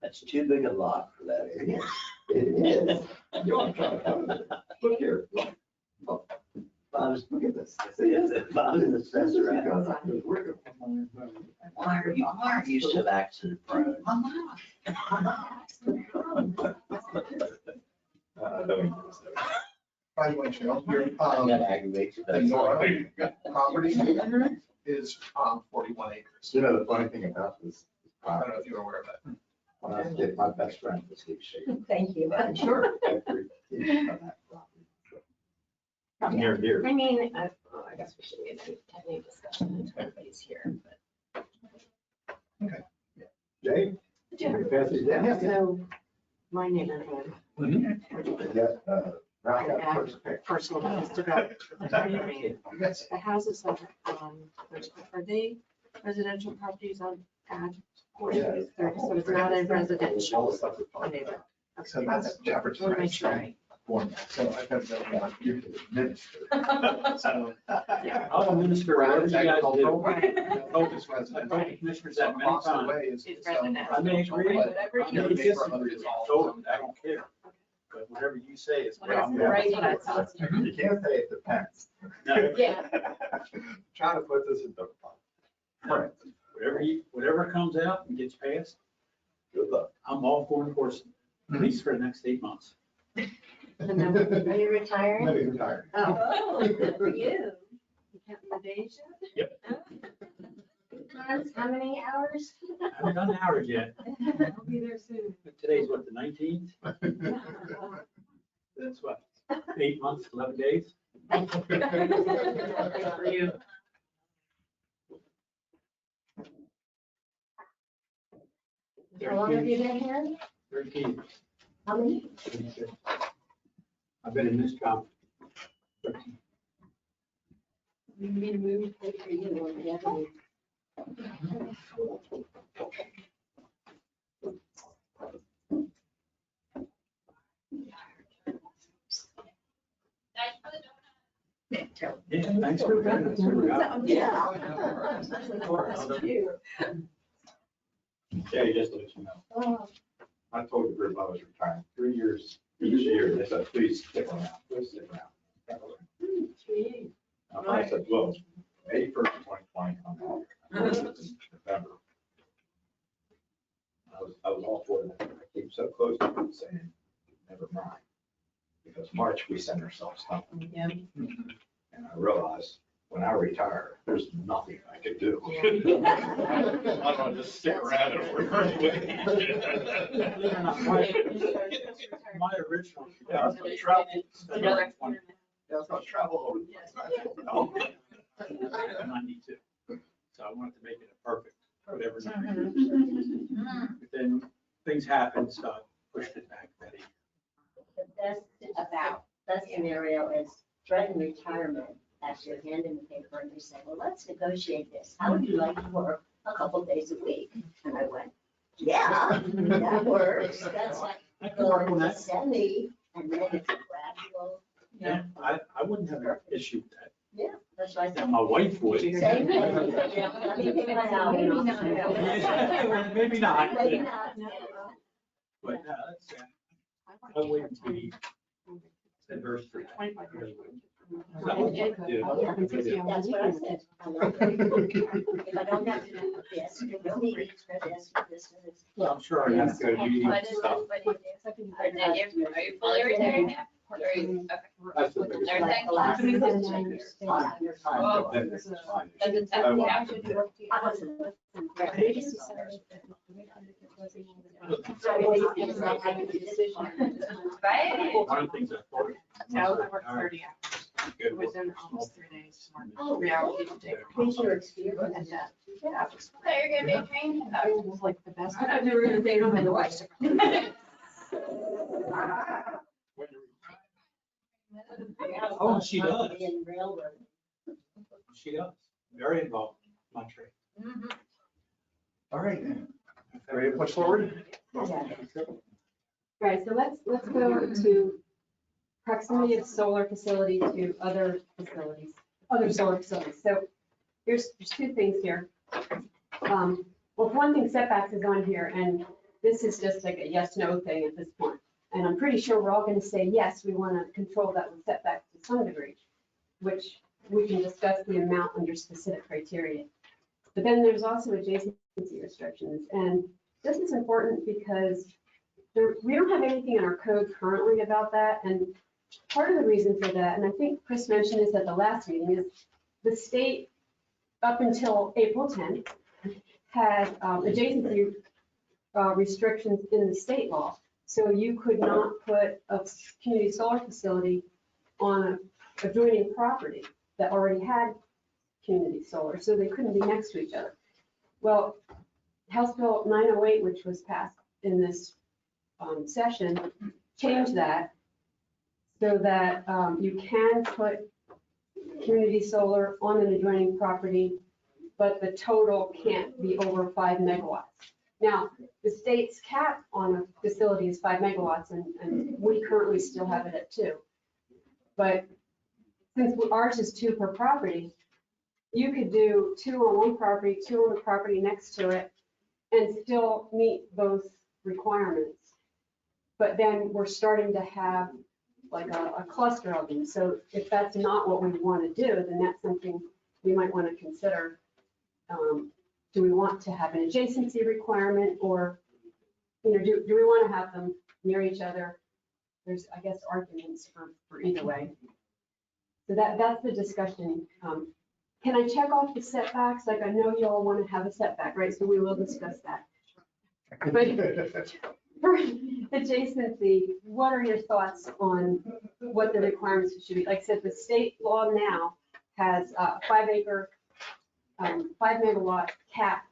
That's too big a lot for that area. It is. You want to try to look here. Look. Look at this. If I was an assessor, Because I was working. why are you so accident prone? I'm not. By Cheryl, your, That aggravates you. the Nora property is 41 acres. You know, the funny thing about this, I don't know if you're aware of that. when I get my best friend was Steve Shaker. Thank you. Sure. Every piece of that property. I'm near and dear. I mean, I guess we shouldn't get into any discussion until everybody's here, but. Jay? Can we pass these down? So my neighborhood, personal business development. Yes. The houses that, are they residential properties on ag? Or Yeah. so it's not a residential All the stuff is fine. neighborhood. So that's Jefferson. Want to make sure I- So I have no. You can administer. So. I'll administer whatever you guys do. Right. Focus I've residential. told the commissioners that many Across the times. way is. It's zone residential. I may agree, but Whatever I you- may the disagree neighborhood with is you, all totally, I don't care. But whatever you say is. What is the right answer? You can't say it depends. No, Yeah. Trying to put this into. Right. whatever comes out and gets passed, Good luck. I'm all for enforcing, at least for the next 8 months. And then, are you retiring? Maybe retired. Oh, good for you. You counting the days yet? Months, how many hours? I haven't done hours yet. I'll be there soon. Today's what, the 19th? That's what, 8 months, 11 days? Good for you. How long have you been here? 13. How many? I've been in this job. We need to move for you or whatever. Yeah, thanks for coming. Yeah. Yeah, just let you know. Oh, I told the group I was retiring 3 years each year. They said, please stick around, please stick around. I said, well, May 1st, 2020, I'm out. November. I was all for that. I came so close to it saying, never mind. Because March, we sent ourselves something. Yeah. And I realized when I retire, there's nothing I could do. Yeah. I'm gonna just sit around and work. My original. Yeah, I was gonna travel. Together. Yeah, I was gonna travel over. I'm 92. So I wanted to make it a perfect, whatever. number. But then things happened, so I pushed it back that year. The best scenario is threatened retirement after you hand in the paper and they say, well, let's negotiate this. How would you like to work a couple days a week? And I went, yeah, that works. That's like I can work on going to that. semi and then it's a gradual. Yeah, I wouldn't have an issue with that. Yeah, that's what I Now, said. my wife would. Same thing. Yeah, let me pick my hour. Maybe not. Maybe not. Maybe not. But no, that's, I wouldn't be adverse to that. 25 years. So, yeah. That's what I said. I like it. If I don't have to do this, no meetings for this, for this, for this. Well, I'm sure I have to go to meetings and stuff. Are you fully retired now? Or are you- okay. That's the biggest. Nursing? Like the last 10 years. Oh. Then it's fine. Does it I tell you want how to to do do it. I wasn't with Right? One of the things I thought. No, I worked 30 hours. It was in almost 3 days. 3 hours each day. And that, yeah, it was- So you're gonna be trained about it. it was like the best. I thought you were gonna say, don't have the wife. Oh, she does. In railroad. She does. Very involved in my trade. All right, ready to push forward? Right, so let's go to proximity of solar facility to other facilities, other solar facilities. So there's 2 things here. Well, one thing, setbacks is on here, and this is just like a yes, no thing at this point. And I'm pretty sure we're all gonna say, yes, we wanna control that with setbacks to some degree, which we can discuss the amount under specific criteria. But then there's also adjacency restrictions, and this is important because we don't have anything in our code currently about that, and part of the reason for that, and I think Chris mentioned this at the last meeting, is the state, up until April 10th, had adjacency restrictions in the state law. So you could not put a community solar facility on a adjoining property that already had community solar, so they couldn't be next to each other. Well, House Bill 908, which was passed in this session, changed that so that you can put community solar on an adjoining property, but the total can't be over 5 megawatts. Now, the state's cap on a facility is 5 megawatts, and we currently still have it at 2. But since ours is 2 per property, you could do 2 on one property, 2 on the property next to it, and still meet both requirements. But then we're starting to have like a cluster of them. So if that's not what we want to do, then that's something we might want to consider. Do we want to have an adjacency requirement, or, do we want to have them near each other? There's, I guess, arguments for either way. So that's the discussion. Can I check off the setbacks? Like, I know you all want to have a setback, right? So we will discuss that. But for adjacency, what are your thoughts on what the requirements should be? Like I said, the state law now has a 5 megawatt cap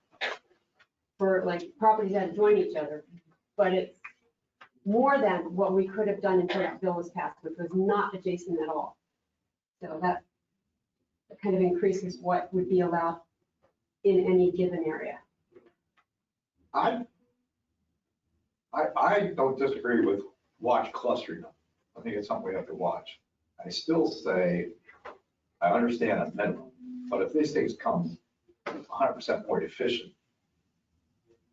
for like properties that adjoin each other, but it's more than what we could have done until that bill was passed, which was not adjacent at all. So that kind of increases what would be allowed in any given area. I don't disagree with watch clustering them. I think it's something we have to watch. I still say, I understand a minimum, but if these things come 100% more efficient,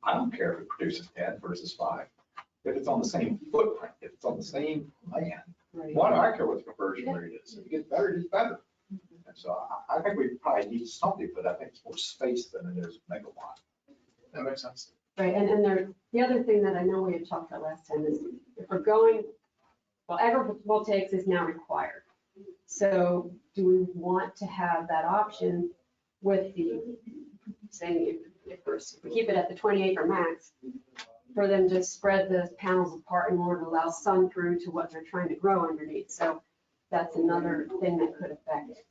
I don't care if it produces 10 versus 5. If it's on the same footprint, if it's on the same land, why do I care what the conversion rate is? If it gets better, it's better. And so I think we probably need something, but I think it's more space than it is megawatt. That makes sense. Right, and the other thing that I know we had talked about last time is if we're going, well, agrivoltaics is now required. So do we want to have that option with the, saying if we keep it at the 20 acre max, for them to spread the panels apart in order to allow sun through to what they're trying to grow underneath. So that's another thing that could affect it.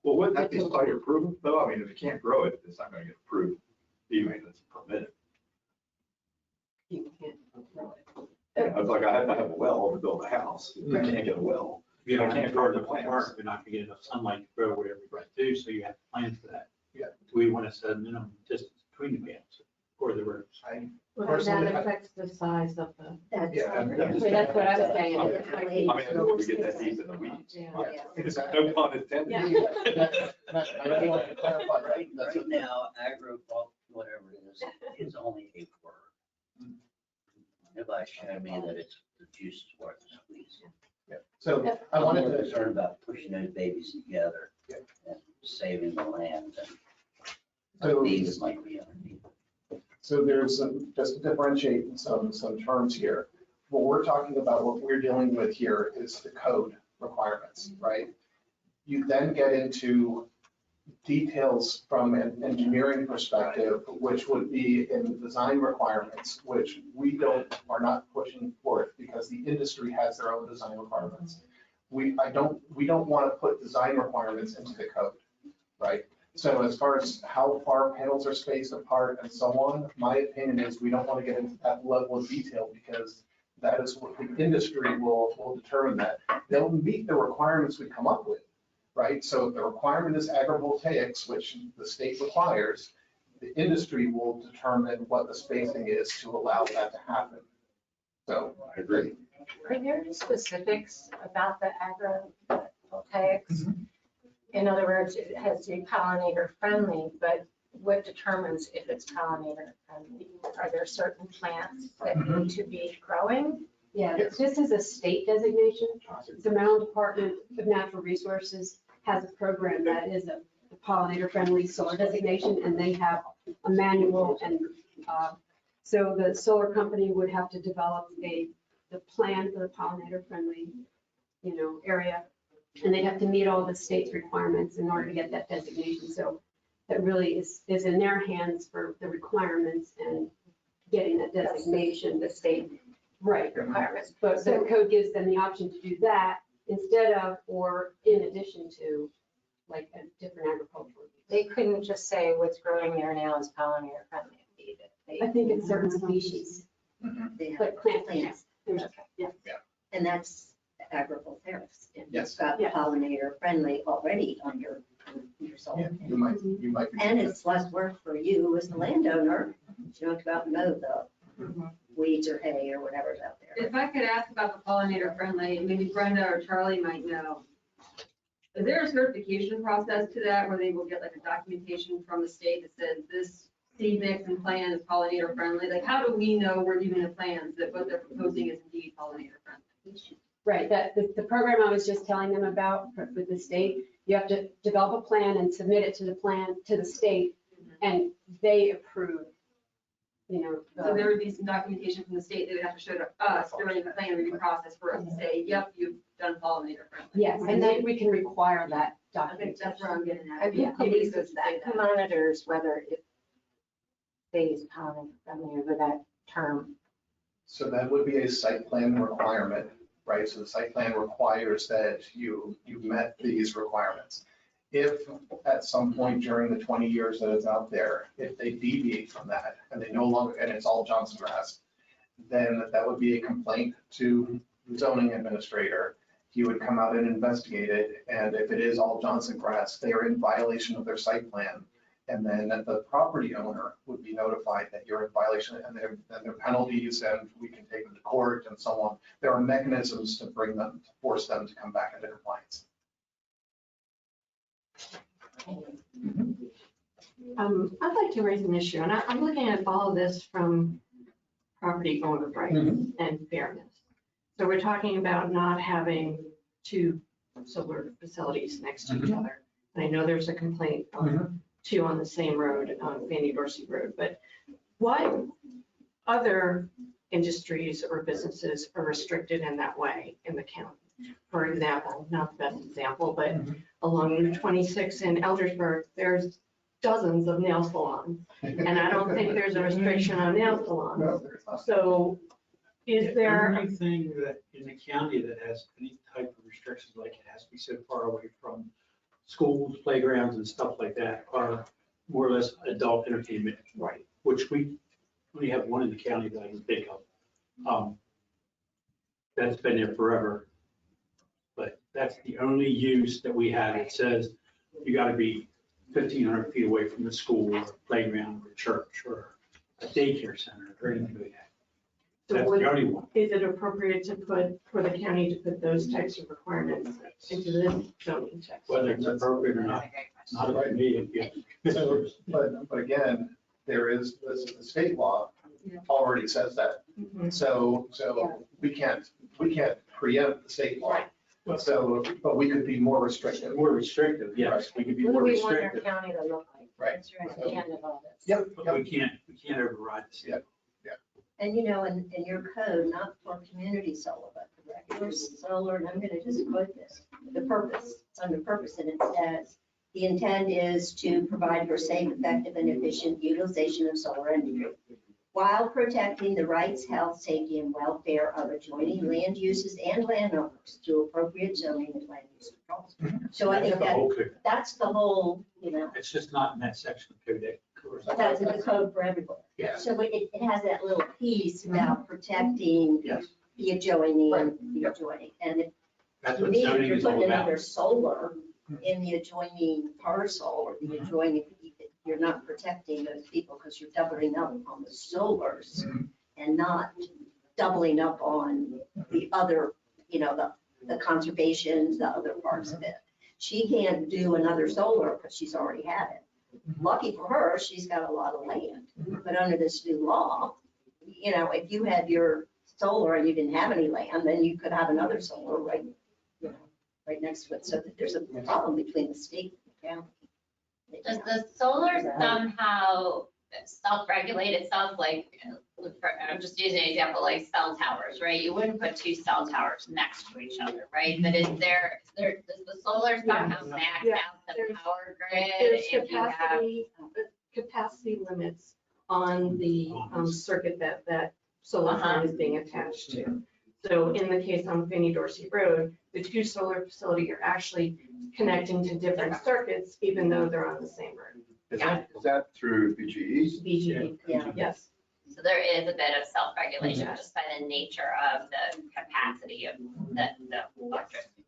Well, wouldn't that be slightly approved though? I mean, if you can't grow it, it's not going to get approved, even if it's permitted. You can't grow it. It's like I have to have a well to build a house. I can't get a well. If you don't I can't have grow garden the plants. apart, you're not gonna get enough sunlight to grow whatever you want to do, so you have to plan for that. Yeah. Do we want to set a minimum distance between the plants or the rows? Well, Personally, that I- affects the size of the. That's. Yeah, and that's- So that's what I was saying. I mean, I don't think we get that deep in the weeds. Exactly. No pun intended. Yeah. I do want to clarify, right? That's Right now, whatever it is only a word. Nobody showed me that it's the juice is worth the squeeze. So I I'm wanted more to, concerned about pushing those babies together and saving the land and So- these might be underneath. so there's just to differentiate some terms here. What we're talking about, what we're dealing with here is the code requirements, right? You then get into details from an engineering perspective, which would be in design requirements, which we are not pushing forth because the industry has their own design requirements. We don't want to put design requirements into the code, right? So as far as how far panels are spaced apart and so on, my opinion is we don't want to get into that level of detail because that is what the industry will determine that. They'll meet the requirements we come up with, right? So if the requirement is agrivoltaics, which the state requires, the industry will determine what the spacing is to allow that to happen. So I agree. Are there any specifics about the agrivoltaics? In other words, it has to be pollinator friendly, but what determines if it's pollinator friendly? Are there certain plants that need to be growing? Yeah, this is a state designation. The Maryland Department of Natural Resources has a program that is a pollinator-friendly solar designation, and they have a manual. And so the solar company would have to develop the plan for the pollinator-friendly, area, and they'd have to meet all the state's requirements in order to get that designation. So that really is in their hands for the requirements and getting that designation. The state requirements, but the code gives them the option to do that instead of or in addition to like a different agricultural. They couldn't just say what's growing there now is pollinator friendly. I think it's certain species, like plants. Yeah. And that's agrivoltaics. And Yes. it's got pollinator friendly already on your solar. Yeah, you might. be- And it's less work for you as the landowner. You don't have to go out and mow the weeds or hay or whatever's out there. If I could ask about the pollinator friendly, maybe Brenda or Charlie might know. Is there a certification process to that where they will get like a documentation from the state that says this seed mix and plan is pollinator friendly? Like, how do we know we're using the plans that what they're proposing is indeed pollinator friendly? Right, that the program I was just telling them about with the state, you have to develop a plan and submit it to the state, and they approve, So there would be some documentation from the state they would have to show to us during the plan review process for us to say, yep, you've done pollinator friendly. yes, and then we can require that I think documentation. that's where I'm getting at. Have you Yeah. police that who monitors whether it stays pollinator friendly over that term? So that would be a site plan requirement, right? So the site plan requires that you met these requirements. If at some point during the 20 years that it's out there, if they deviate from that and they no longer, and it's all Johnson grass, then that would be a complaint to the zoning administrator. He would come out and investigate it. And if it is all Johnson grass, they are in violation of their site plan. And then the property owner would be notified that you're in violation, and there are penalties, and we can take them to court and so on. There are mechanisms to force them to come back into compliance. I'd like to raise an issue, and I'm looking at all of this from property owner rights and fairness. So we're talking about not having two solar facilities next to each other. And I know there's a complaint of two on the same road, on Fanny Dorsey Road, but what other industries or businesses are restricted in that way in the county? For example, not the best example, but along Route 26 in Eldersburg, there's dozens of nail salons. And I don't think there's a restriction on nail salons. No, there's not. So is there, Anything that in the county that has any type of restrictions, like it has to be so far away from schools, playgrounds and stuff like that, are more or less adult entertainment. Right. Which we only have one in the county that I can think of. That's been there forever. But that's the only use that we have. It says you got to be 1,500 feet away from the school or playground or church or a daycare center or anything like that. So That's the only one. is it appropriate to put, for the county to put those types of requirements into this zoning text? Whether it's appropriate or not, it's not up to me. So, but again, there is, the state law already says that. So we can't preempt the state law. So, but we could be more restrictive. More restrictive, yes, we could be What do more we want our restrictive, county to look like? Right. At the end of all this. Yep. but we can't override the state. And in your code, not for community solar, but for regular solar, and I'm gonna just quote this, the purpose, it's under purpose, and it says, The intent is to provide for safe, effective, and efficient utilization of solar energy while protecting the rights, health, safety, and welfare of adjoining land uses and landowners through appropriate zoning and land use controls. So I think that's the whole, It's just not in that section of code that covers. that's in the code for everywhere. Yeah. So it has that little piece about protecting the adjoining. And if That's to what me, if zoning you're is all putting about. another solar in the adjoining parcel or the adjoining, you're not protecting those people because you're doubling up on the solars and not doubling up on the other, the conservation, the other parts of it. She can't do another solar because she's already had it. Lucky for her, she's got a lot of land. But under this new law, if you had your solar and you didn't have any land, then you could have another solar right next to it. So there's a problem between the state and the county. Does the solar somehow self-regulate itself? Like, I'm just using an example, like cell towers, right? You wouldn't put two cell towers next to each other, right? But does the solar somehow max out the power grid? There's if you have- capacity limits on the circuit that solar farm is being attached to. So in the case on Fanny Dorsey Road, the two solar facility are actually connecting to different circuits, even though they're on the same road. Is that through BGE? BGE, yes. So there is a bit of self-regulation just by the nature of the capacity of the electricity.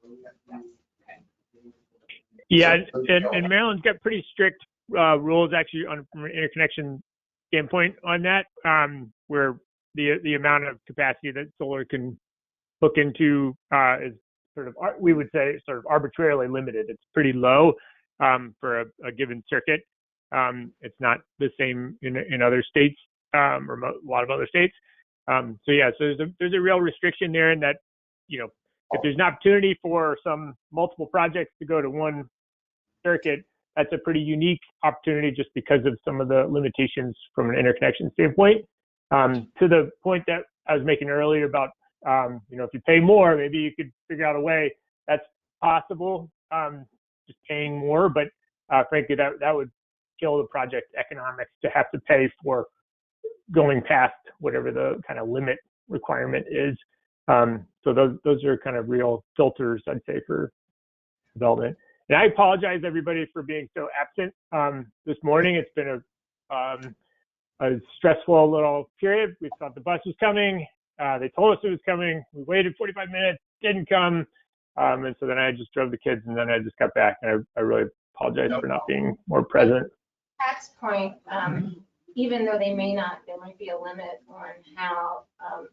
Yeah, and Maryland's got pretty strict rules actually from an interconnection standpoint on that, where the amount of capacity that solar can hook into is sort of, we would say, sort of arbitrarily limited. It's pretty low for a given circuit. It's not the same in other states or a lot of other states. So there's a real restriction there in that, if there's an opportunity for some multiple projects to go to one circuit, that's a pretty unique opportunity just because of some of the limitations from an interconnection standpoint. To the point that I was making earlier about, if you pay more, maybe you could figure out a way. That's possible, just paying more, but frankly, that would kill the project economics to have to pay for going past whatever the kind of limit requirement is. So those are kind of real filters, I'd say, for development. And I apologize, everybody, for being so absent this morning. It's been a stressful little period. We thought the bus was coming. They told us it was coming. We waited 45 minutes, didn't come. And so then I just drove the kids and then I just got back. And I really apologize for not being more present. Pat's point, even though there might be a limit on how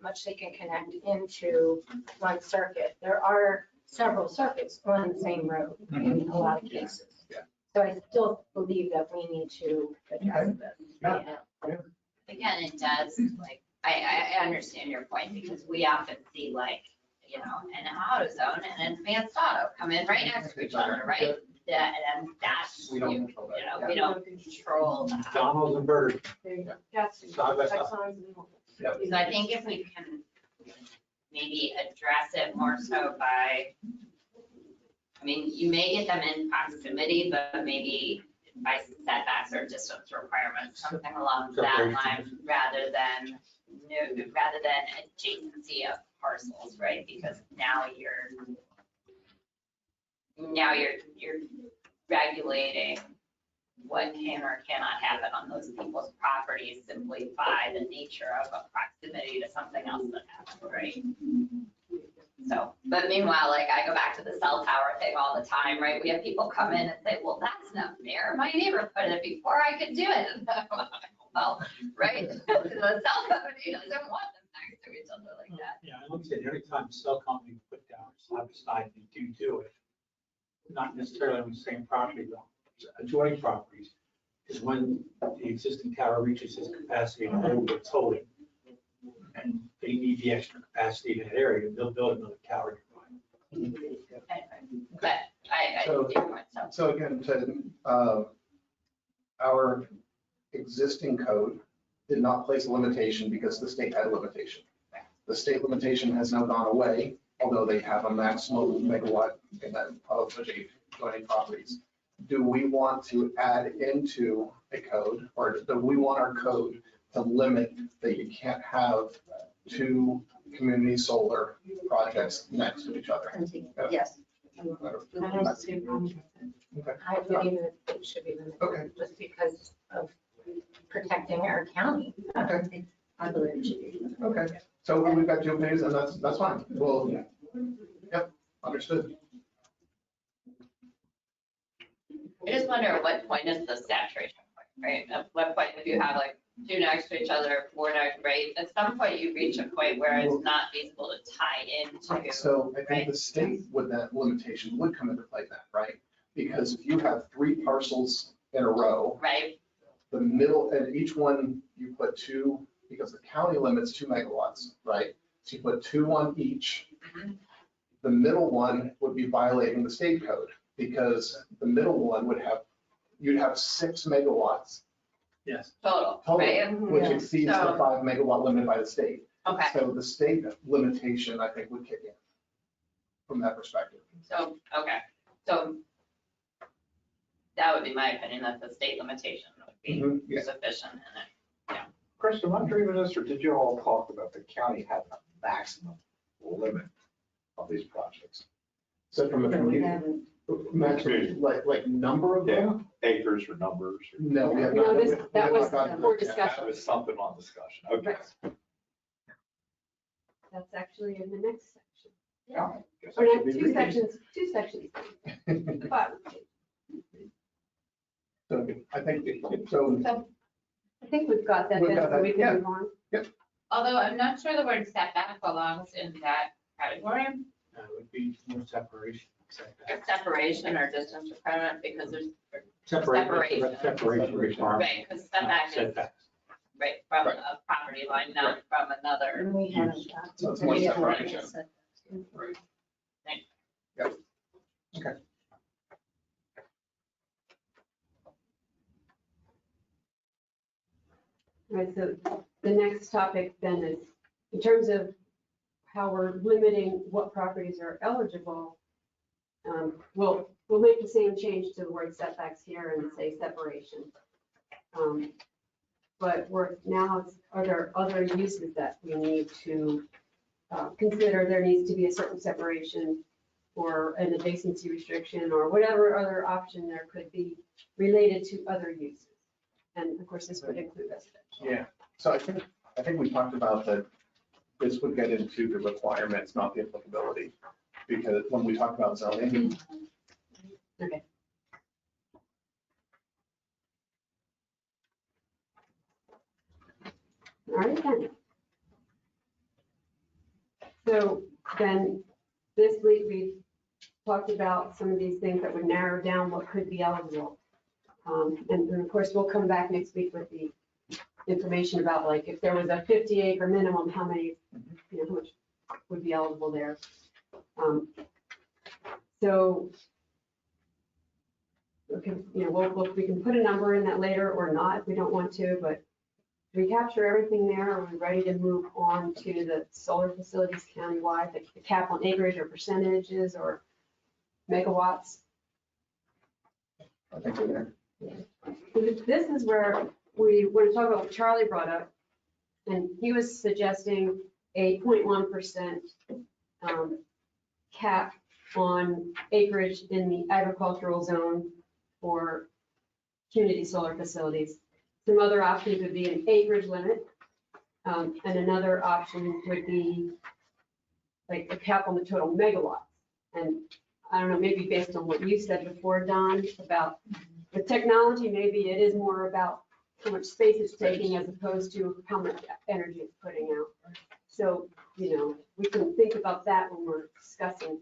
much they can connect into one circuit. There are several circuits on the same road in a lot of cases. So I still believe that we need to address this. Again, it does, I understand your point because we often see an auto zone and an advanced auto come in right next to each other, right? And that's, We don't control that. we don't control that. McDonald's and Burger There you go. Gas stations, Side by side. Exxon's and all that. So I think if we can maybe address it more so by, you may get them in proximity, but maybe by setbacks or distance requirements, something along that line, rather than adjacency of parcels, right? Because now you're regulating what can or cannot happen on those people's properties simply by the nature of a proximity to something else that happened, right? So, but meanwhile, I go back to the cell tower thing all the time, right? We have people come in and say, well, that's not fair. My neighbor put it before I could do it. Well, right? The cell company doesn't want them next to each other like that. Yeah, and like I said, every time the cell company put down side by side, they do it. Not necessarily on the same property, though. Adjoining properties is when the existing tower reaches its capacity and hold its holding. And they need the extra capacity in that area, they'll build another tower nearby. But I So- do want some. So again, our existing code did not place a limitation because the state had a limitation. The state limitation has now gone away, although they have a maximum megawatt in that of adjoining properties. do we want to add into a code, or do we want our code to limit that you can't have two community solar projects next to each other? Yes. I don't see a problem with it. I would even, it should be Okay. limited, just because of protecting our county. Okay. I believe it should be limited. Okay, so we've got two opinions, and that's fine. Well, yep, understood. I just wonder at what point is the saturation point, right? At what point, if you have like two next to each other, four next, right? At some point you reach a point where it's not feasible to tie into. So I think the state with that limitation would come into play then, right? Because if you have 3 parcels in a row, Right, the middle, and each one you put 2, because the county limits 2 megawatts, right? So you put 2 on each. The middle one would be violating the state code, because the middle one would have, you'd have 6 megawatts Yes. total, total, right? which exceeds the So- 5 megawatt limit by the state. Okay, So the state limitation, I think, would kick in from that perspective. so, okay, so that would be my opinion, that the state limitation would be Yeah. sufficient in it. Chris, am I dreaming this, or did you all talk about the county having a maximum limit of these projects? So from a community, maximum, like number of them? Acres or numbers? Or- No, we have No, not. this- we have that not was gotten for there yet. discussion. That was something on discussion, okay. That's actually in the next section. Yeah, I guess Or I not, should be two reading. sections, the bottom. So I think, so So I think we've got that, We've then, got so that, we yeah. can move on. Although I'm not sure the word setback belongs in that category, It would be more separation. or separation or distance requirement, because there's, Separation. Separation requirement. right, because setback is Setbacks. right from a property line, not from another. And we haven't Use. got. So it's more we haven't separation. got set- Right. Thanks. Yep. Okay. All right, so the next topic then is, in terms of how we're limiting what properties are eligible, we'll make the same change to the word setbacks here and say separation. But are there other uses that we need to consider? There needs to be a certain separation or an adjacency restriction or whatever other option there could be related to other uses. And of course, this would include residential. Yeah, so I think we talked about that this would get into the requirements, not the applicability. Because when we talk about zoning, Okay. All right then. So then this week we talked about some of these things that would narrow down what could be eligible. And of course, we'll come back next week with the information about like if there was a 50 acre minimum, how many, how much would be eligible there. So okay, we can put a number in that later or not if we don't want to, but we capture everything there. Are we ready to move on to the solar facilities countywide, the cap on acreage or percentages or megawatts? I think we're there. This is where we want to talk about what Charlie brought up. And he was suggesting a 0.1% cap on acreage in the agricultural zone for community solar facilities. Some other options would be an acreage limit. And another option would be like a cap on the total megawatts. And I don't know, maybe based on what you said before, Don, about the technology, maybe it is more about how much space it's taking as opposed to how much energy it's putting out. So, we can think about that when we're discussing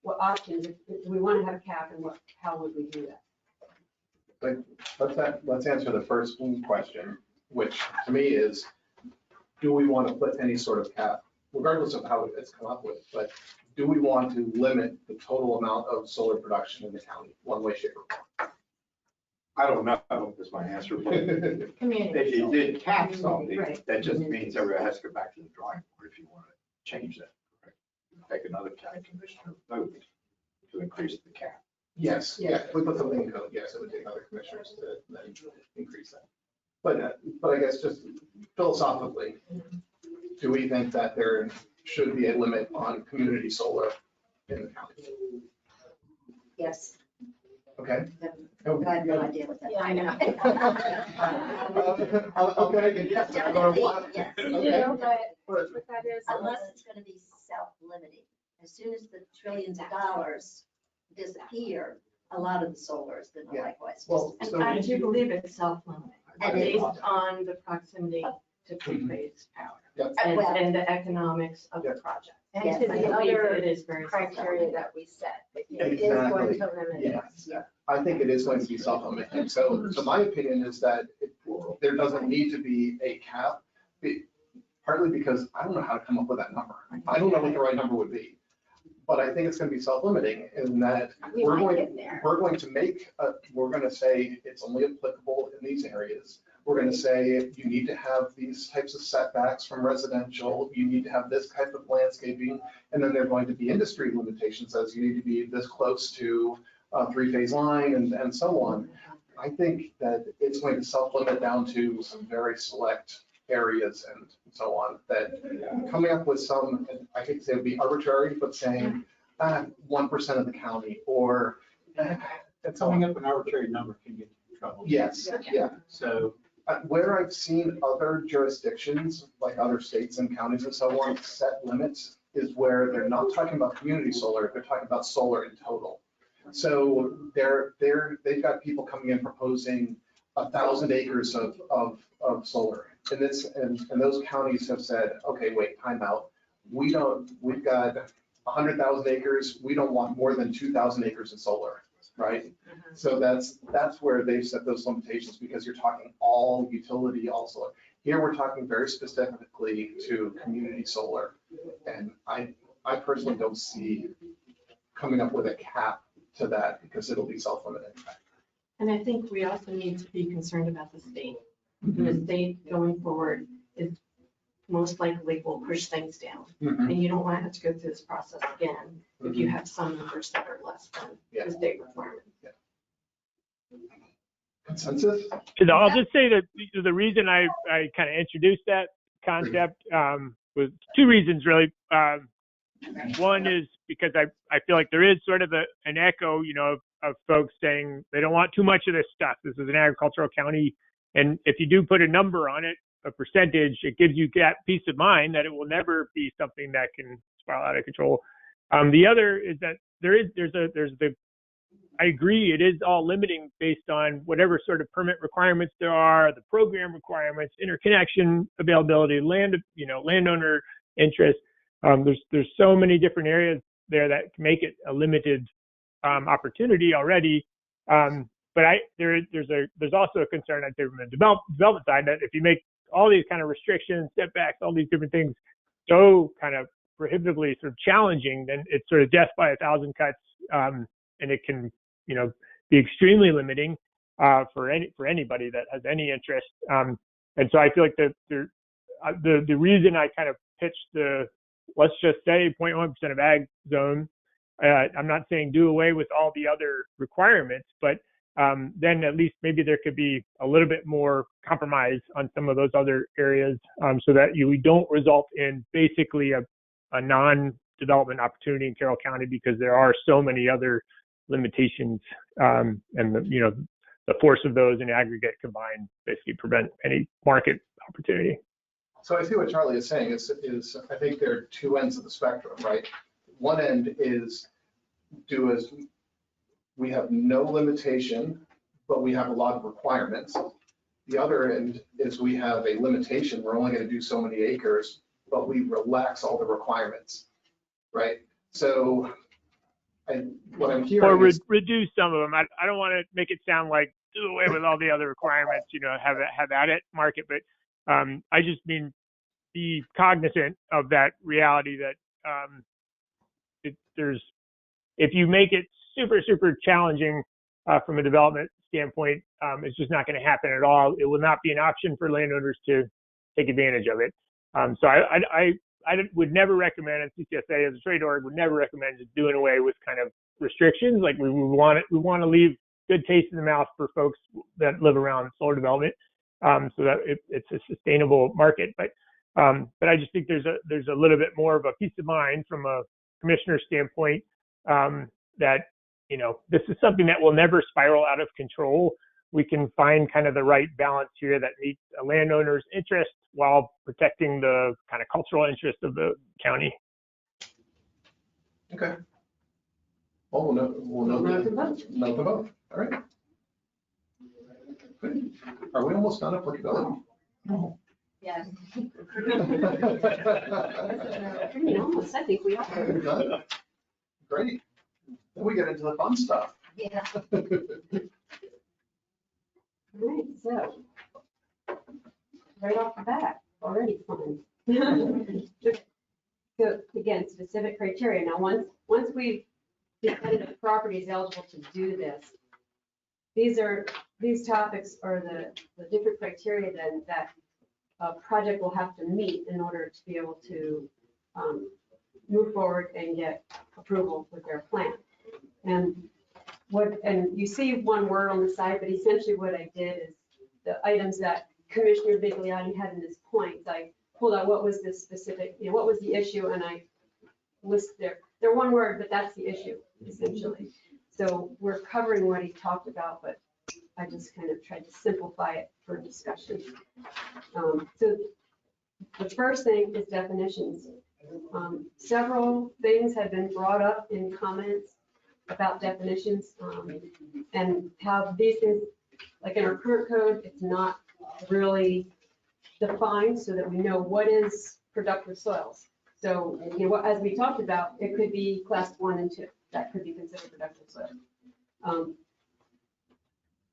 what options, if we want to have a cap and how would we do that? Let's answer the first question, which to me is, do we want to put any sort of cap, regardless of how it's come up with, but do we want to limit the total amount of solar production in the county, one way, shape, or I don't know, is my answer. But if Community. you did cap something, Right. that just means everybody has to go back to the drawing board if you want to change that. Take another county commissioner vote to increase the cap. Yes, yeah, if we put something in code, yes, it would take other commissioners to then increase that. But I guess just philosophically, do we think that there should be a limit on community solar in the county? Yes, Okay? I have no idea what that. Yeah, I know. Okay. Definitely, yes. Okay. But that is. Unless it's gonna be self-limiting. As soon as the trillions of dollars disappear, a lot of the solar is gonna Yeah. likewise. Well, disappear. so- And I do believe it's self-limiting, And it is. based on the proximity to three-phase power Yep. Well, and the economics of the project. And Yes, to I the believe other it is very criteria that we set, it is Exactly. going to limit. Yes, I think it is going to be self-limiting. So my opinion is that there doesn't need to be a cap, partly because I don't know how to come up with that number. I don't know what the right number would be. But I think it's going to be self-limiting in that We we're might going, get there. we're going to we're going to say it's only applicable in these areas. We're going to say you need to have these types of setbacks from residential, you need to have this type of landscaping, and then there are going to be industry limitations as you need to be this close to a three-phase line and so on. I think that it's going to self-limit down to some very select areas and so on, that coming up with some, I hate to say it would be arbitrary, but saying 1% of the county or. and so on. Coming up with an arbitrary number can get you in trouble. Yes, yeah. So Where I've seen other jurisdictions, like other states and counties and so on, set limits is where they're not talking about community solar, they're talking about solar in total. So they've got people coming in proposing 1,000 acres of solar. And those counties have said, okay, wait, time out. We've got 100,000 acres, we don't want more than 2,000 acres of solar, right? So that's where they've set those limitations, because you're talking all utility, all solar. Here, we're talking very specifically to community solar. And I personally don't see coming up with a cap to that, because it'll be self-limiting. And I think we also need to be concerned about the state. And the state going forward is most likely will push things down. Mhm. And you don't want to have to go through this process again if you have some numbers that are less than Yeah. the state requirement. Consensus? I'll just say that the reason I kind of introduced that concept was two reasons, really. One is because I feel like there is sort of an echo, of folks saying they don't want too much of this stuff. This is an agricultural county. And if you do put a number on it, a percentage, it gives you that peace of mind that it will never be something that can spiral out of control. The other is that I agree, it is all limiting based on whatever sort of permit requirements there are, the program requirements, interconnection availability, landowner interest. There's so many different areas there that make it a limited opportunity already. But there's also a concern, I'd say, from the development side, that if you make all these kind of restrictions, setbacks, all these different things so kind of prohibitively sort of challenging, then it's sort of death by 1,000 cuts, and it can, be extremely limiting for anybody that has any interest. And so I feel like the reason I kind of pitched let's just say 0.1% of ag zone. I'm not saying do away with all the other requirements, but then at least maybe there could be a little bit more compromise on some of those other areas, so that we don't result in basically a non-development opportunity in Carroll County, because there are so many other limitations, and the force of those in aggregate combined basically prevent any market opportunity. So I see what Charlie is saying is I think there are two ends of the spectrum, right? One end is we have no limitation, but we have a lot of requirements. The other end is we have a limitation. We're only going to do so many acres, but we relax all the requirements, right? So what I'm hearing or is reduce some of them. I don't want to make it sound like do away with all the other requirements, have at it, market, but I just mean be cognizant of that reality that if you make it super, super challenging from a development standpoint, it's just not going to happen at all. It will not be an option for landowners to take advantage of it. So I would never recommend, and CCSA as a trade org would never recommend just doing away with kind of restrictions. Like we want to leave good taste in the mouth for folks that live around solar development, so that it's a sustainable market. But I just think there's a little bit more of a peace of mind from a commissioner standpoint, that, you know, this is something that will never spiral out of control. We can find kind of the right balance here that meets a landowner's interest while protecting the kind of cultural interest of the county. Okay. Well, we'll note the vote. All right. Good. Are we almost done applicability? No. Yes. I mean, almost, I think we are. We're done. Great. Then we get into the fun stuff. Yeah. All right, so, right off the bat, already fun. So again, specific criteria. Now, once we've decided a property is eligible to do this, these topics are the different criteria then that a project will have to meet in order to be able to move forward and get approval with their plan. And you see one word on the side, but essentially what I did is the items that Commissioner Bigliotti had in his points, I pulled out what was the specific, you know, what was the issue, and I list they're one word, but that's the issue essentially. So we're covering what he talked about, but I just kind of tried to simplify it for discussion. So the first thing is definitions. Several things have been brought up in comments about definitions, and how these things, like in our current code, it's not really defined so that we know what is productive soils. So, you know, as we talked about, it could be class 1 and 2. That could be considered productive soil.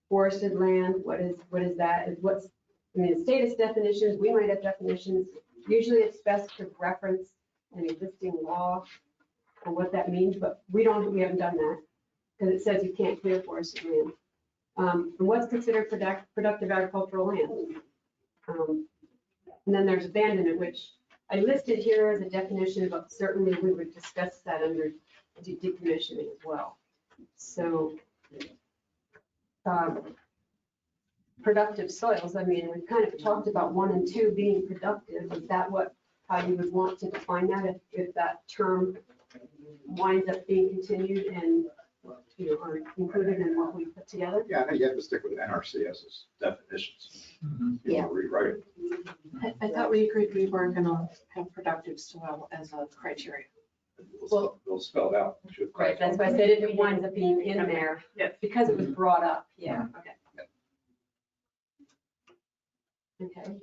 Forested land, what is that? I mean, status definitions, we might have definitions. Usually it's best to reference an existing law and what that means, but we haven't done that because it says you can't clear forested land. And what's considered productive agricultural land? And then there's abandonment, which I listed here as a definition, but certainly we would discuss that under decommissioning as well. So productive soils, I mean, we've kind of talked about 1 and 2 being productive. Is that how you would want to define that if that term winds up being continued and, you know, are included in what we put together? Yeah, I think you have to stick with NRCS's definitions. You want to rewrite it. I thought we agreed we weren't gonna have productive soil as a criteria. They'll spell it out. Right, that's why I said it winds up being in there, because it was brought up, yeah, okay. Okay,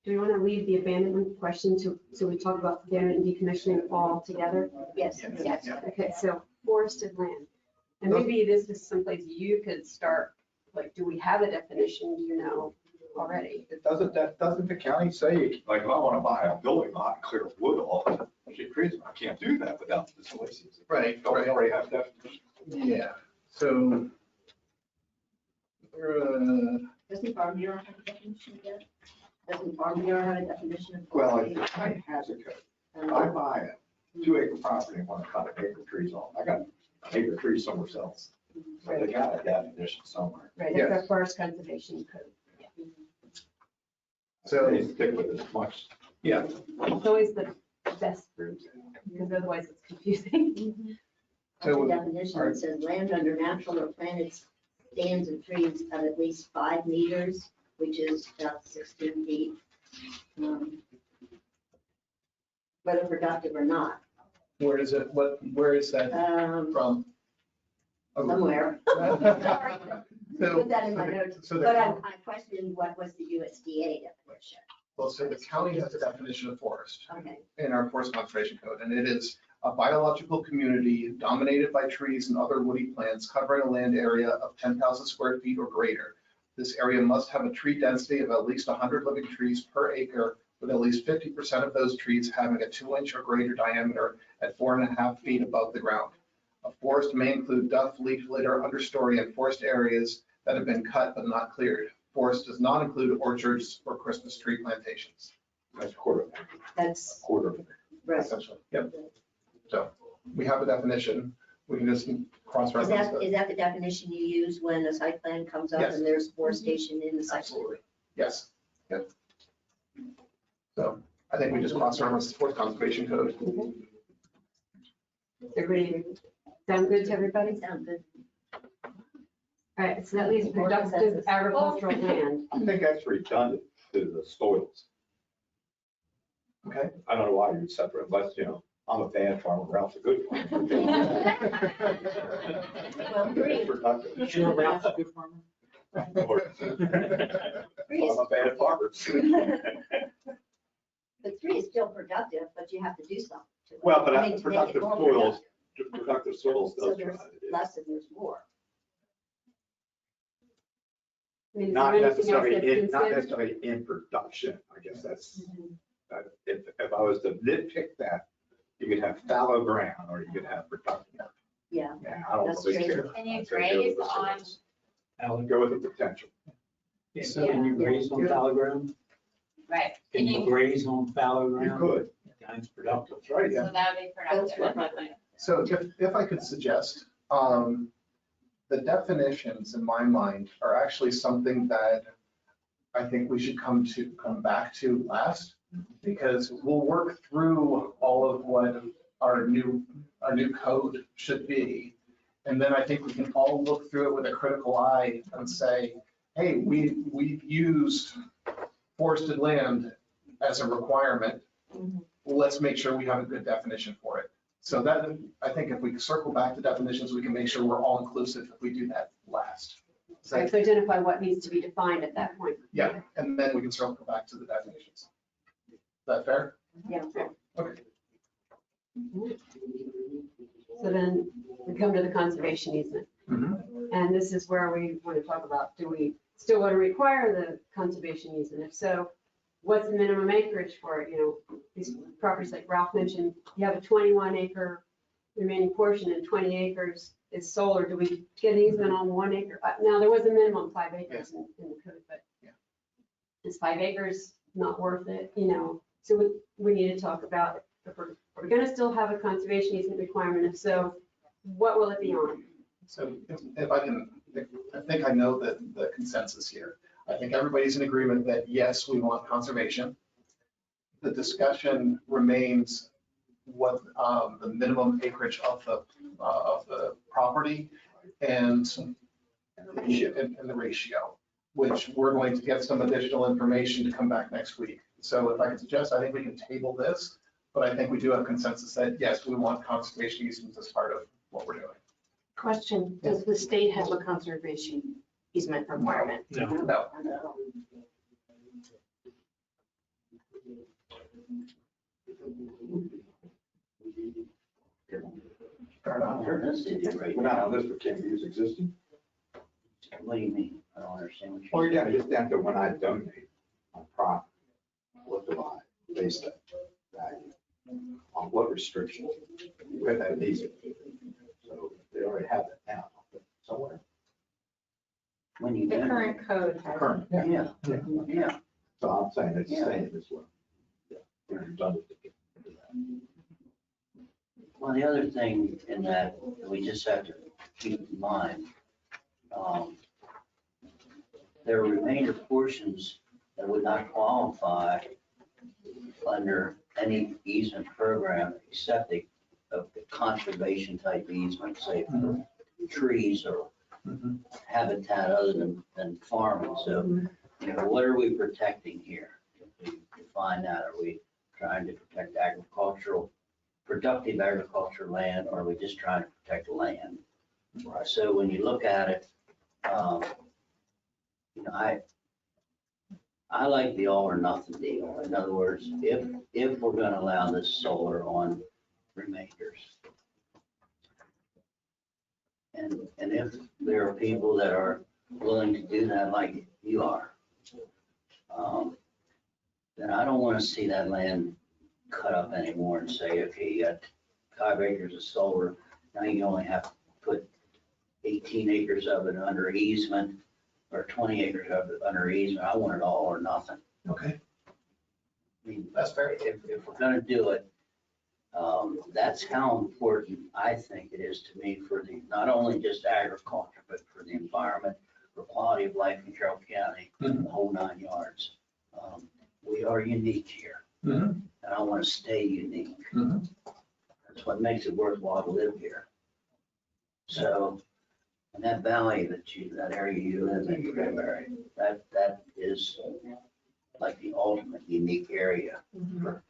do we want to leave the abandonment question so we talk about abandonment and decommissioning all together? Yes, yes. Okay, so forested land, and maybe this is someplace you could start, like, do we have a definition, do you know, already? Doesn't the county say, like, if I want to buy a building lot and clear wood off, I can't do that without this license. Right. Don't we already have definitions? Yeah, so we're, Doesn't Farm Bureau have a definition yet? Doesn't Farm Bureau have a definition of? Well, the county has a code. I buy a 2-acre property and want to cut an acre trees off. I got an acre tree somewhere else. So they got a definition somewhere. Right, that's our forest conservation code. so, They stick with it as much. yeah, It's always the best route, because otherwise it's confusing. The So, definition, it says land under natural or planted stands of trees of at least 5 meters, which is about 16 feet. Whether productive or not, where is it, where is that from? somewhere. Sorry, So- put that in my notes, so the but county- I questioned what was the USDA definition. Well, so the county has a definition of forest Okay, in our forest conservation code, and it is a biological community dominated by trees and other woody plants covering a land area of 10,000 square feet or greater. This area must have a tree density of at least 100 living trees per acre, with at least 50% of those trees having a 2-inch or greater diameter at 4.5 feet above the ground. A forest may include duff, leaf litter, understory, and forest areas that have been cut but not cleared. Forest does not include orchards or Christmas tree plantations. That's quarter of an acre. that's Quarter of an acre. right. Essentially, yep. So, we have a definition, we can just Is cross-reference that, it. is that the definition you use when a site plan comes up Yes. and there's forestation in the site? plan? Absolutely, yes, yep. So I think we just cross-reference the Forest Conservation Code. Everybody, sound good to everybody? Sound good. All right, so that leaves productive agricultural land. I think that's redundant to the soils. Okay. I don't know why you'd separate, unless, I'm a bad farmer, Ralph's a good farmer. Well, three. Productive. You sure Ralph's a good farmer? I'm a bad farmer. But three is still productive, but you have to do something to it. Well, but I mean, to make it productive more soils, productive. productive soils So does there's try to do. less and there's more. I mean, is Not there anything else necessarily, that's not considered? necessarily in production, I guess that's, if I was to nitpick that, you could have fallow ground or you could have productive. Yeah. Yeah, I don't That's really true. care. Can you I'd say go with graze the on, soils. Alan, Go with the potential. can you graze on fallow ground? right, Can you graze on fallow You ground? could, That's productive. that's right, so yeah. that would be productive. So if I could suggest, the definitions in my mind are actually something that I think we should come back to last, because we'll work through all of what our new code should be. And then I think we can all look through it with a critical eye and say, hey, we've used forested land as a requirement. Let's make sure we have a good definition for it. So that, I think if we circle back to definitions, we can make sure we're all inclusive if we do that last. So I have to identify what needs to be defined at that point. Yeah, and then we can circle back to the definitions. Is that fair? Yeah. Okay. So then we come to the conservation easement. And this is where we want to talk about, do we still want to require the conservation easement? If so, what's the minimum acreage for it? These properties like Ralph mentioned, you have a 21 acre remaining portion and 20 acres is solar. Do we get an easement on 1 acre? Now, there was a minimum 5 acres in the code, but Yeah. is 5 acres not worth it? So we need to talk about if we're going to still have a conservation easement requirement. If so, what will it be on? So if I can, I think I know the consensus here. I think everybody's in agreement that yes, we want conservation. The discussion remains what the minimum acreage of the property and the ratio, which we're going to get some additional information to come back next week. So if I could suggest, I think we can table this, but I think we do have consensus that yes, we want conservation easements as part of what we're doing. Question, does the state have a conservation easement requirement? No. No. Fair enough. We're not on this, but can we use existing? What do you mean? I don't understand what Well, you're yeah, just down to when I donate on property, what do I base that value? On what restrictions? We have that easy. So they already have that now, somewhere. When you The donate. current code has. Current, Yeah, yeah. So I'm saying it's Yeah. staying this way. Yeah, we're redundant to do that. Well, the other thing in that we just have to keep in mind, there are remainder portions that would not qualify under any easement program except the conservation type easement, say for trees or habitat other than farming. So, what are we protecting here? If we define that, are we trying to protect productive agricultural land, or are we just trying to protect land? So when you look at it, I like the all or nothing deal. In other words, if we're gonna allow this solar on remainders, and if there are people that are willing to do that like you are, then I don't want to see that land cut up anymore and say, okay, you got 5 acres of solar, now you only have to put 18 acres of it under easement or 20 acres of it under easement. I want it all or nothing. Okay, I mean, that's fair. if we're gonna do it, That's how important I think it is to me for the, not only just agriculture, but for the environment, for quality of life in Carroll County, the whole 9 yards. We are unique here, and I want to stay unique. That's what makes it worthwhile to live here. So, and that valley that area you live in, Cranberry, that is like the ultimate unique area for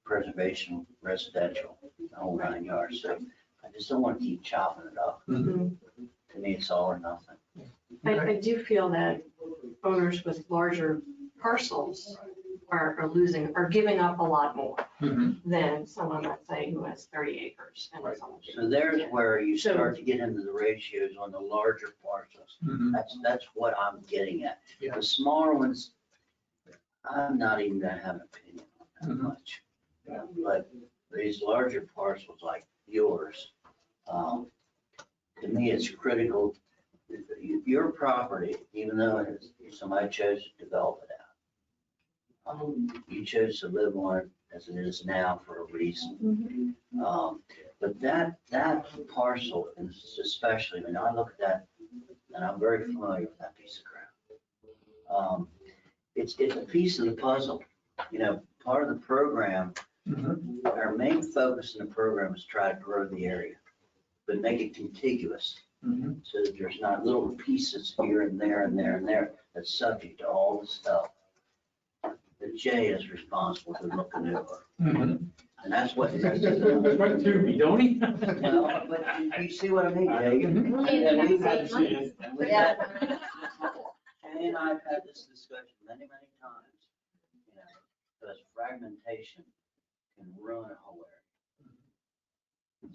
preservation, residential, the whole 9 yards. So I just don't want to keep chopping it up. To me, it's all or nothing. I do feel that owners with larger parcels are giving up a lot more than someone, let's say, who has 30 acres. And someone So there's where you start to get into the ratios on the larger parcels. That's what I'm getting at. Yeah. The smaller ones, I'm not even gonna have an opinion on that much. But these larger parcels like yours, to me, it's critical. Your property, even though somebody chose to develop it out, you chose to live on it as it is now for a reason. But that parcel, and especially when I look at that, and I'm very familiar with that piece of ground. It's a piece of the puzzle. You know, part of the program, our main focus in the program is try to grow the area, but make it contiguous. So that there's not little pieces here and there and there and there that's subject to all the stuff that Jay is responsible for looking over. And that's what. Right through me, don't he? Well, but you see what I mean, Jay? And we've had Jay and I've had this discussion many times, you know, because fragmentation can ruin a whole area.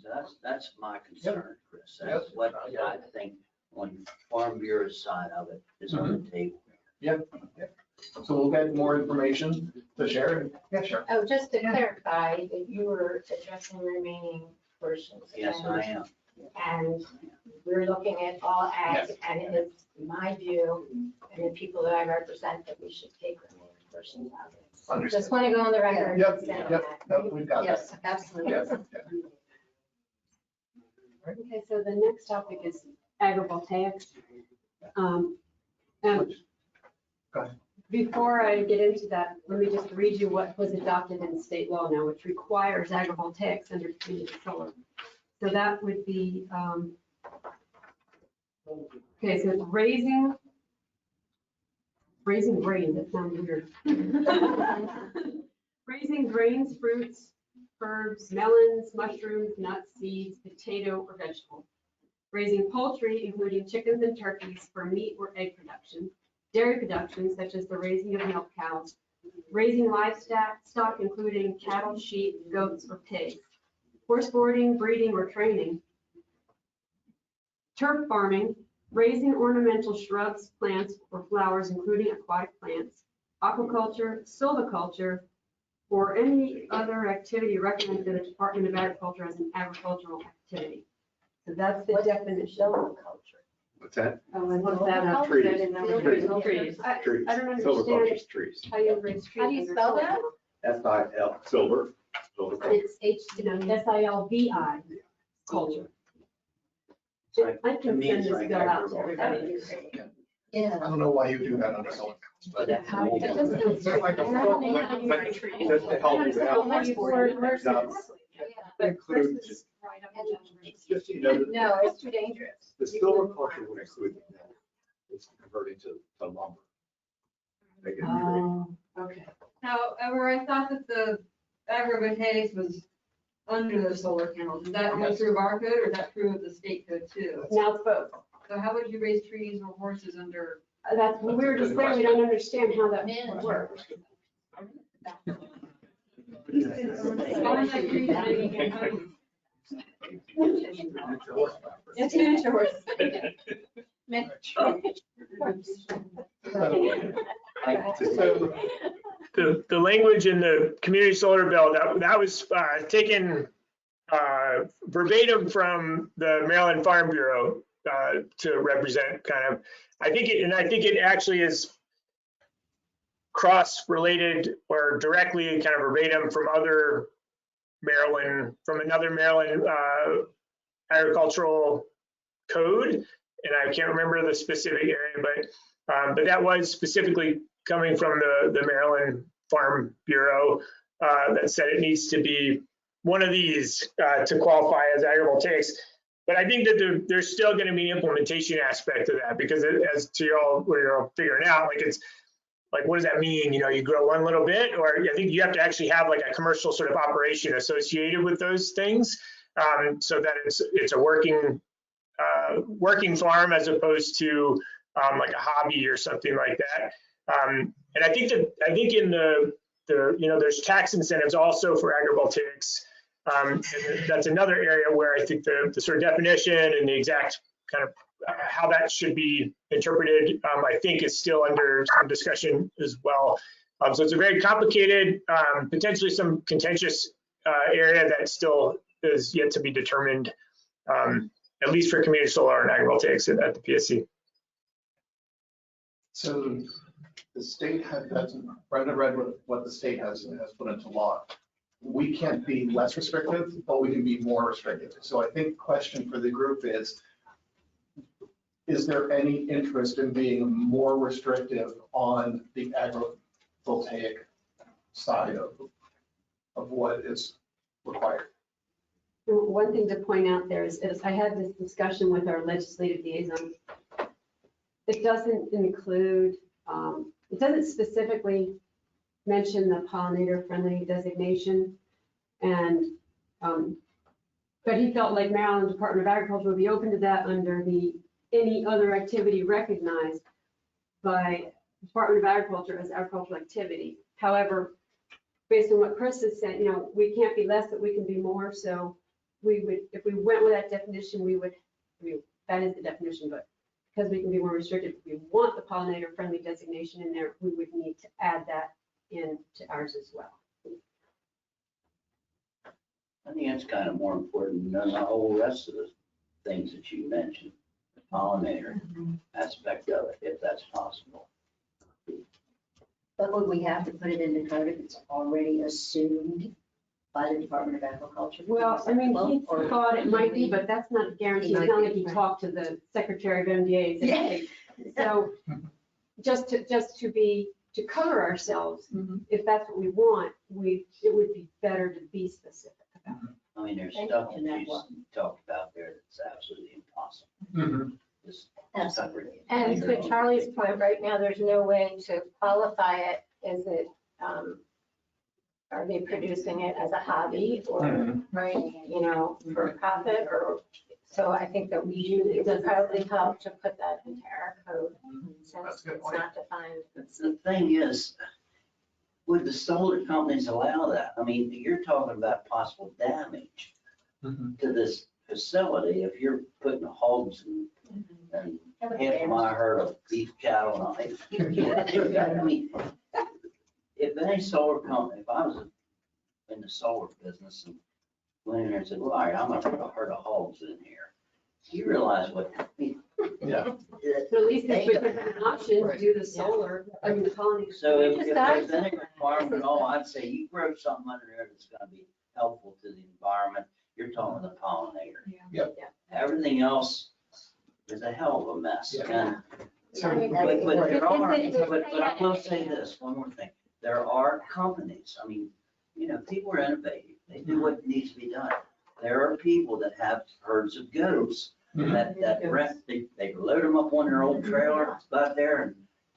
So that's my concern, Chris. That's what I think on Farm Bureau's side of it is on the table. Yep. So we'll get more information to share. Yeah, sure. Oh, just to clarify, that you were addressing remaining portions. Yes, I am. And we're looking at all ag, and it is my view, and the people that I represent, that we should take remaining portions out of it. Understood. Just want to go on the record. Yep, saying yep, that. no, we've got that. Yes, absolutely. Yes, Okay, so the next topic is agrivoltaics. And Go ahead. before I get into that, let me just read you what was adopted in state law now, which requires agrivoltaics under community solar. So that would be, okay, so it's raising grain, that sounds weird. Raising grains, fruits, herbs, melons, mushrooms, nuts, seeds, potato, or vegetable. Raising poultry, including chickens and turkeys for meat or egg production. Dairy production, such as the raising of milk cows. Raising livestock, including cattle, sheep, goats, or pigs. Horse boarding, breeding, or training. Turf farming, raising ornamental shrubs, plants, or flowers, including aquatic plants. Aquaculture, silviculture, or any other activity recognized by the Department of Agriculture as an agricultural activity. So that's the definition. What's that? Oh, and Look that up. Trees. I didn't know. Trees. I Trees. don't Silviculture understand is trees. how you raise trees. How do you under spell solar that? panels. SIL, silver. Silviculture. It's SILVI, culture. I To can me, send it's this like bill out to agriculture. everybody. I don't know why you do that under solar panels, but. That's How- me. it doesn't- Just to help you out. But Include Chris is just- right up in Just, so you know, No, it's too dangerous. the silviculture would include that. It's converting to lumber. Make it tree. Oh, okay. However, I thought that the agrivoltaics was under the solar panels. Is that only true of our code, or is that true of the state code too? Now it's both. So how would you raise trees or horses under? That's what we were just saying, we don't understand how that works. It's miniature horses. The language in the community solar bill, that was taken verbatim from the Maryland Farm Bureau to represent kind of, I think it actually is cross-related or directly kind of verbatim from other Maryland, from another Maryland agricultural code, and I can't remember the specific area, but that was specifically coming from the Maryland Farm Bureau that said it needs to be one of these to qualify as agrivoltaics. But I think that there's still going to be an implementation aspect to that, because as to y'all, what you're all figuring out, like it's like, what does that mean? You know, you grow one little bit, or I think you have to actually have like a commercial sort of operation associated with those things, so that it's a working farm as opposed to like a hobby or something like that. And I think in the you know, there's tax incentives also for agrivoltaics. And that's another area where I think the sort of definition and the exact kind of how that should be interpreted, I think is still under some discussion as well. So it's a very complicated, potentially some contentious area that still is yet to be determined, at least for community solar and agrivoltaics at the PSC. So the state Brenda read what the state has put into law. We can't be less restrictive, but we can be more restrictive. So I think the question for the group is there any interest in being more restrictive on the agrivoltaic side of what is required? One thing to point out there is I had this discussion with our legislative liaison. It doesn't include, it doesn't specifically mention the pollinator-friendly designation, and but he felt like Maryland Department of Agriculture would be open to that under any other activity recognized by Department of Agriculture as agricultural activity. However, based on what Chris has said, you know, we can't be less, but we can be more. So we would, if we went with that definition, that is the definition, but because we can be more restricted, if we want the pollinator-friendly designation in there, we would need to add that into ours as well. I think that's kind of more important than the whole rest of the things that you mentioned, the pollinator aspect of it, if that's possible. But would we have to put it in the code if it's already assumed by the Department of Agriculture? Well, I mean, he thought it might be, but that's not a guarantee. It's not like he talked to the Secretary of MDA. Yeah. So just to cover ourselves, if that's what we want, it would be better to be specific about it. I mean, there's stuff that you talked about there that's absolutely impossible. Mm-hmm. Just Absolutely. And to Charlie's point, right now, there's no way to qualify it. Is it, are they producing it as a hobby or, right, you know, for profit or, so I think that it would probably help to put that into our code since it's not defined. The thing is, would the solar companies allow that? I mean, you're talking about possible damage to this facility if you're putting hogs and half of my herd of beef cattle and all. I mean, if any solar company, if I was in the solar business and went in there and said, well, all right, I'm gonna put a herd of hogs in here. You realize what, I mean, Yeah. So at least if we have an option to do the solar, I mean, the pollinator. so if there's any requirement at all, I'd say you grow something under there that's gonna be helpful to the environment. You're talking the pollinator. Yep. Everything else is a hell of a mess. Yeah. And But there are, but I will say this, one more thing. There are companies, I mean, you know, people are innovative. They do what needs to be done. There are people that have herds of goats that rent, they load them up on their old trailer, out there, and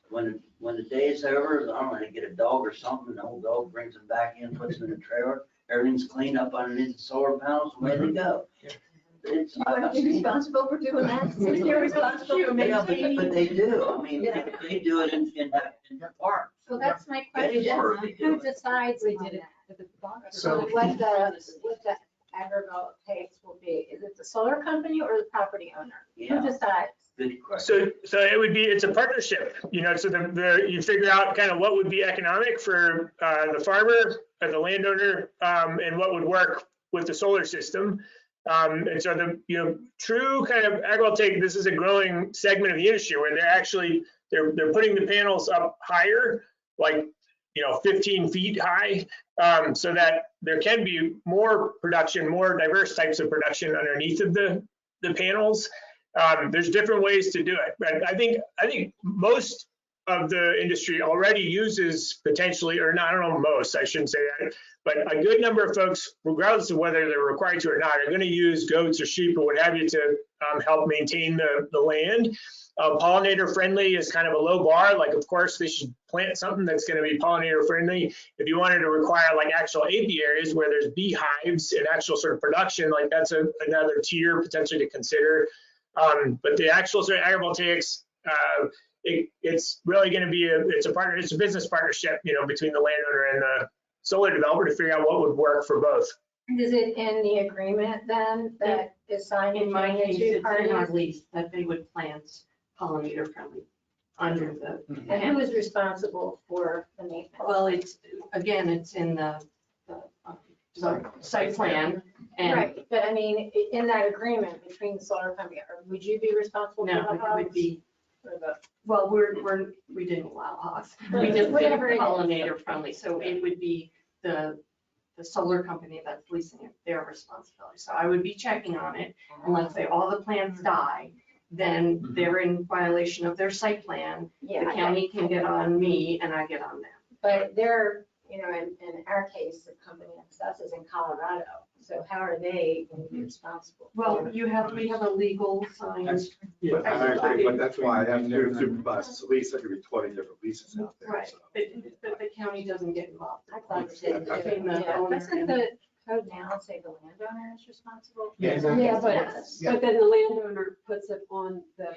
when the day is over, I don't know, they get a dog or something, and the old dog brings them back in, puts them in the trailer. Everything's cleaned up underneath the solar panels, away they go. It's, You want to be responsible for doing that? You're responsible for yeah, maintaining. but they do. I mean, they do it in the park. So that's my That is question. work. Who decides We on did it that? at the box. So- What the agrivoltaics will be? Is it the solar company or the property owner? Yeah. Who decides? Good question. So it's a partnership, you know, so you figure out kind of what would be economic for the farmer or the landowner, and what would work with the solar system. And so true kind of agrivoltaic, this is a growing segment of the industry where they're putting the panels up higher, like 15 feet high, so that there can be more production, more diverse types of production underneath of the panels. There's different ways to do it, but I think most of the industry already uses potentially, or not, I don't know, most, I shouldn't say that, but a good number of folks, regardless of whether they're required to or not, are going to use goats or sheep or what have you to help maintain the land. Pollinator friendly is kind of a low bar. Like, of course, they should plant something that's going to be pollinator friendly. If you wanted to require like actual apiaries where there's beehives and actual sort of production, like that's another tier potentially to consider. But the actual sort of agrivoltaics, it's really going to be it's a business partnership, between the landowner and the solar developer to figure out what would work for both. Is it in the agreement then that is signed In my between case, the two it's in our parties? lease that they would plant pollinator friendly under the. And who is responsible for the maintenance? Well, it's in the site plan and. Right, but I mean, in that agreement between the solar company, or would you be responsible for No, the it hogs? would be, Or the- well, we didn't allow hogs. We just did Whatever it is. pollinator friendly, so it would be the solar company that's leasing it, their responsibility. So I would be checking on it, and let's say all the plants die, then they're in violation of their site plan. Yeah, The county can get on me and I get on them. but they're, in our case, the company access is in Colorado, so how are they going to be responsible? Well, we have a legal sign. But I agree, but that's why I have to supervise this lease. There could be 20 different leases out there. Right, so. but the county doesn't get involved. I thought it did. Between the Yeah, owner doesn't and- the code now say the landowner is responsible? Yeah, Yeah, but Yeah. then the landowner puts it on the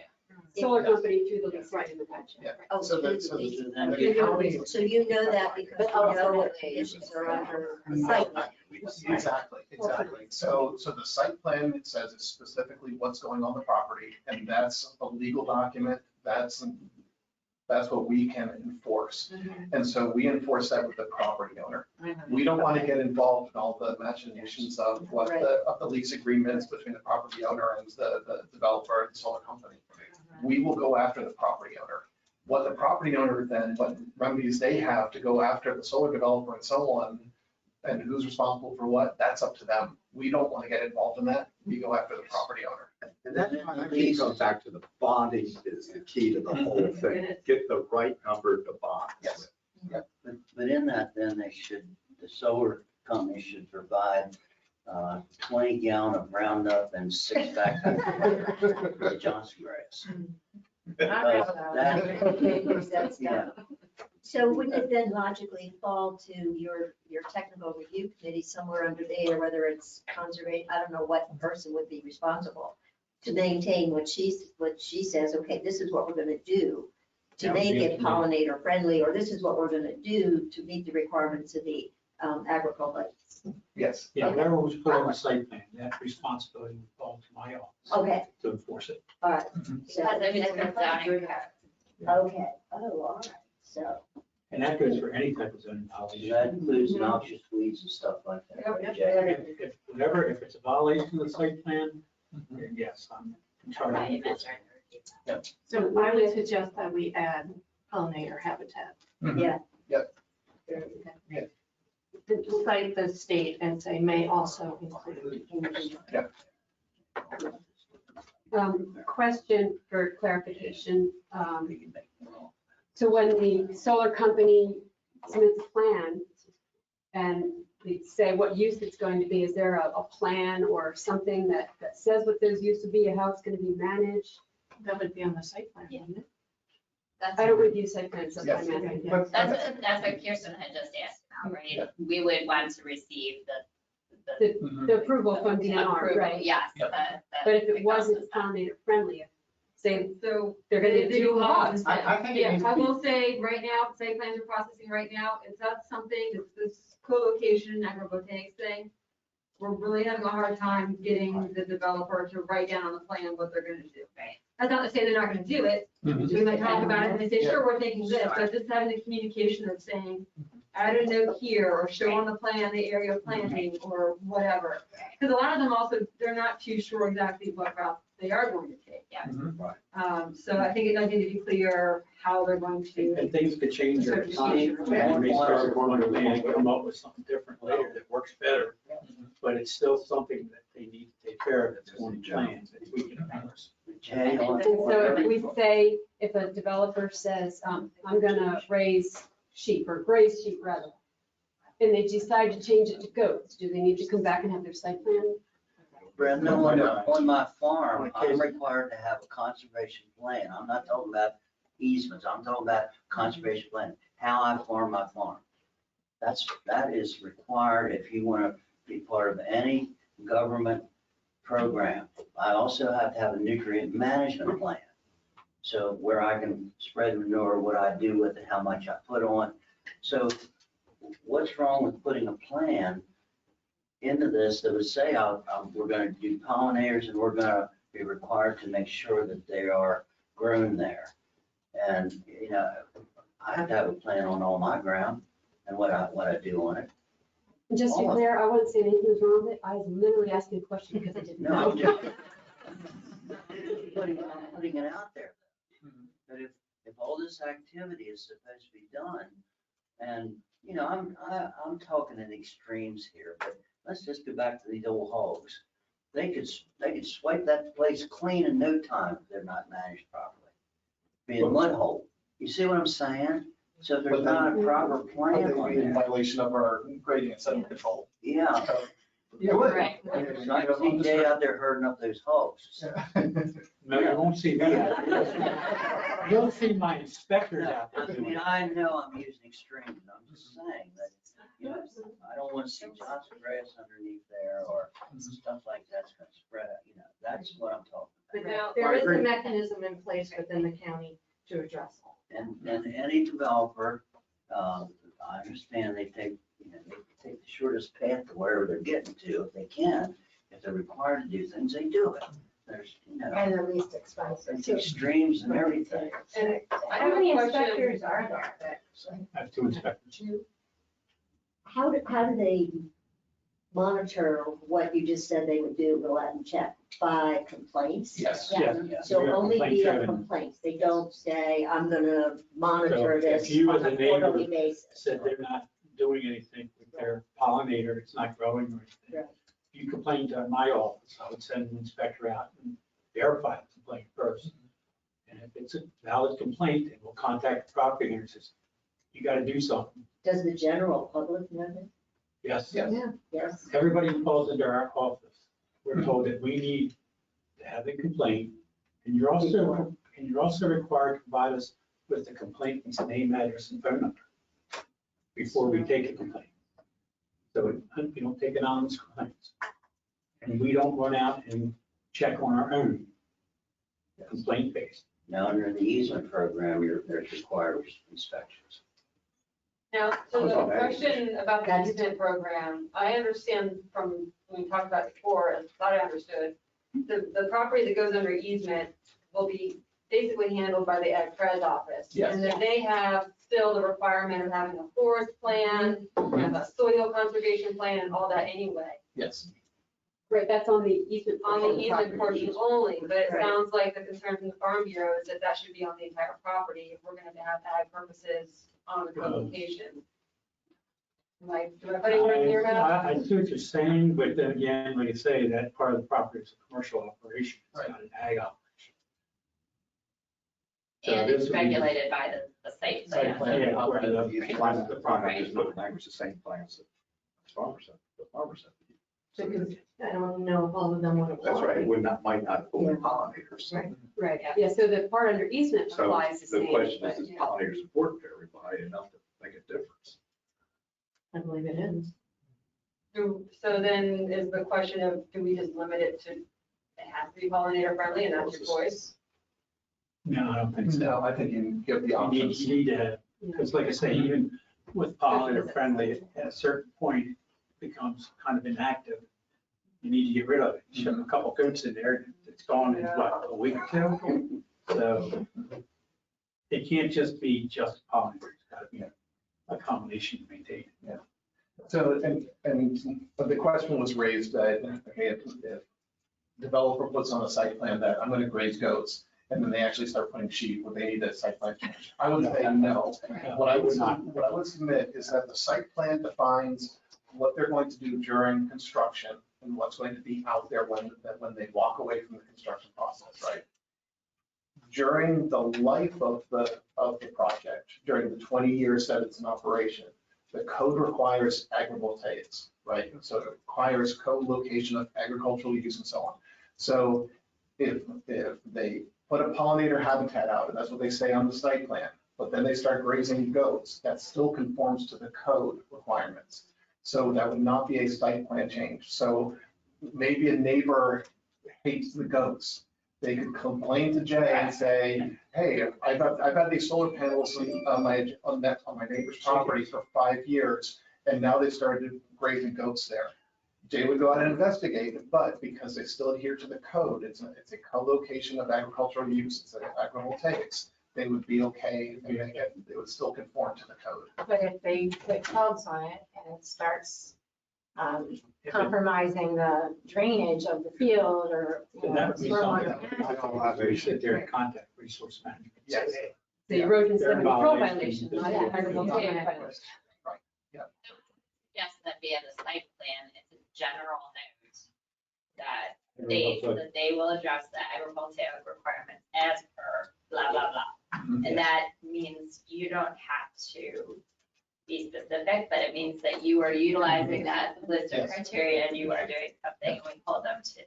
solar Yes. company through the lease agreement. Yeah. Oh, So through the, so the lease. the the county. So you know that because you know what conditions are under the site plan. Exactly. So the site plan, it says it's specifically what's going on the property, and that's a legal document. That's what we can enforce. And so we enforce that with the property owner. We don't want to get involved in all the machinations of what of the lease agreements between the property owner and the developer and the solar company. We will go after the property owner. What the property owner then, what remedies they have to go after the solar developer and so on, and who's responsible for what, that's up to them. We don't want to get involved in that. We go after the property owner. And that keeps going back to the bonding is the key to the whole thing. Get the right number to bond. Yes. But in that, then the solar company should provide 20 gallon of Roundup and 6 pack of Johnson grass. Yeah. So wouldn't it then logically fall to your technical review committee somewhere under there, whether it's conservation, I don't know what person would be responsible to maintain what she says, okay, this is what we're gonna do to make it pollinator friendly, or this is what we're gonna do to meet the requirements of the agricultural. Yes. Yeah, whatever was put on the site plan, that responsibility would fall to my office. Okay, To enforce it. all right. Because there's different zoning codes. Okay, oh, all right, so. And that goes for any type of zoning violation. That includes noxious weeds and stuff like that. right, Jay? If it's a violation of the site plan, then yes, I'm charged. Right, with that's enforcing. right. So I would suggest that we add pollinator habitat. Yeah. Yep. Cite the state and say may also include. Question for clarification. So when the solar company submits a plan and they say what use it's going to be, is there a plan or something that says what those use would be, how it's going to be managed? That would be on the site plan, wouldn't it? That's, I don't review site plans, so Yes. I'm asking. that's what Kirsten had just asked about, right? We would want to receive the The approval from DNR, approval, right? yes. Yep. But if it wasn't pollinator friendly, say So they're going to They do do hogs. I think it yeah, needs to I be. will say right now, site plans are processing right now. If that's something, this co-location agrivoltaics thing, we're really having a hard time getting the developer to write down on the plan what they're gonna do. Right. That's not to say they're not gonna do it. We might talk about it and they say, sure, we're taking this, but just having the communication of saying, add a note here, or show on the plan the area of planting, or whatever. Because a lot of them also, they're not too sure exactly what route they are going to take. Yeah. So I think it does need to be clear how they're going And to. things could change over time. They may start with one plan and come up with something different later that works better. But it's still something that they need to take care of. It's one plan that we can address. Jay, on- And so if we say, if a developer says, I'm gonna raise sheep or graze sheep rather, and they decide to change it to goats, do they need to come back and have their site plan? Brenda, on my farm, I'm required to have a conservation plan. I'm not talking about easements. I'm talking about conservation plan, how I farm my farm. That is required if you want to be part of any government program. I also have to have a nutrient management plan. So where I can spread manure, what I do with it, how much I put on. So what's wrong with putting a plan into this that would say, we're going to do pollinators and we're going to be required to make sure that they are grown there. And, you know, I have to have a plan on all my ground and what I do on it. Just to be clear, I wasn't saying anything was wrong with it. I was literally asking a question because I didn't No, know. I'm just putting it out there. But if all this activity is supposed to be done, and, you know, I'm talking in extremes here, but let's just go back to these old hogs. They could swipe that place clean in no time if they're not managed properly. Be a mud hole. You see what I'm saying? So if there's not a proper plan Would on they be in there. violation of our grading and sediment control? Yeah. Yeah, it would. Right. It's not see Jay out there herding up those hogs. No, you won't see me. You'll see my inspectors out there I doing mean, it. I know I'm using extremes, and I'm just saying that, you know, I don't want to see Johnson grass underneath there or stuff like that's gonna spread out, you know, that's what I'm talking But about. there is a mechanism in place within the county to address that. And any developer, I understand they take the shortest path to wherever they're getting to if they can. If they're required to do things, they do it. There's, you know, And the least expensive. there's extremes and everything. And I How have many a question. inspectors are there that? I have 2 inspectors. How do they monitor what you just said they would do, go out and check by complaints? Yes. Yes. So We are only complaint via driven. complaints, they don't say, I'm gonna monitor So if this you as on a a neighbor quarterly basis. Said they're not doing anything with their pollinator, it's not growing or anything. Right. If you complain to my office, I would send an inspector out and verify the complaint first. And if it's a valid complaint, then we'll contact the property owner and says, you gotta do something. Does the general public know that? Yes. Yes. Yes. Everybody who calls into our office, we're told that we need to have a complaint. And you're also required to provide us with the complainant's name, address, and phone number before we take a complaint. So we don't take anonymous complaints. And we don't run out and check on our own complaint base. Now, under the easement program, there's required inspections. Now, so the question about the easement program, I understand from, when we talked about it before, and thought I understood, the property that goes under easement will be basically handled by the Ag Pres office. Yes. And then they have still the requirement of having a forest plan, have a soil conservation plan and all that anyway. Yes. Right, that's on the easement. On the easement portion only, but it Right. sounds like the concern from the Farm Bureau is that that should be on the entire property if we're gonna have ag purposes on the co-location. Do I put it right here now? I see what you're saying, but then again, like I say, that part of the property is a commercial operation, it's not an ag operation. So And this it's would be- regulated by the site Site plan. plan. Yeah, where the- You find the farmer just put language the same plans that the farmers have. Because I don't know if all of them would apply. That's right, it would not, might not only pollinators. Right. Right, yeah, so the part under easement So applies the the same. question is, but- is pollinators important to everybody enough to make a difference? I believe it is. So then is the question of, do we just limit it to, it has to be pollinator friendly and that's your choice? No, I don't think so. No, I think you give the You options. need to have, because like I say, even with pollinator friendly, at a certain point, it becomes kind of inactive. You need to get rid of it. Shove a couple goats in there, it's gone in what, a week or two? So it can't just be just pollinator, it's gotta be a combination to maintain. So, and the question was raised that, okay, if developer puts on a site plan that I'm gonna graze goats, and then they actually start putting sheep, would they need a site plan change? I would say no. What I would submit is that the site plan defines what they're going to do during construction and what's going to be out there when they walk away from the construction process, right? During the life of the project, during the 20 years that it's in operation, the code requires agrivoltaics, right? So it requires co-location of agricultural use and so on. So if they put a pollinator habitat out, and that's what they say on the site plan, but then they start grazing goats, that still conforms to the code requirements. So that would not be a site plan change. So maybe a neighbor hates the goats. They could complain to Jay and say, hey, I've had these solar panels on my neighbor's property for 5 years, and now they started grazing goats there. Jay would go out and investigate it, but because they still adhere to the code, it's a co-location of agricultural use, it's agrivoltaics, they would be okay, and they would still conform to the code. But if they put plugs on it and it starts compromising the drainage of the field or, you Then know, that would be something stormwater that would allow you to sit there and contact resource management. Yes. The erosion They're sediment control violations. violation, not Yeah. agrivoltaic violation. Yes, that via the site plan, it's a general note that they will address the agrivoltaic requirements as per blah, blah, blah. And that means you don't have to be specific, but it means that you are utilizing that list of Yes. criteria and you are doing something, we hold them to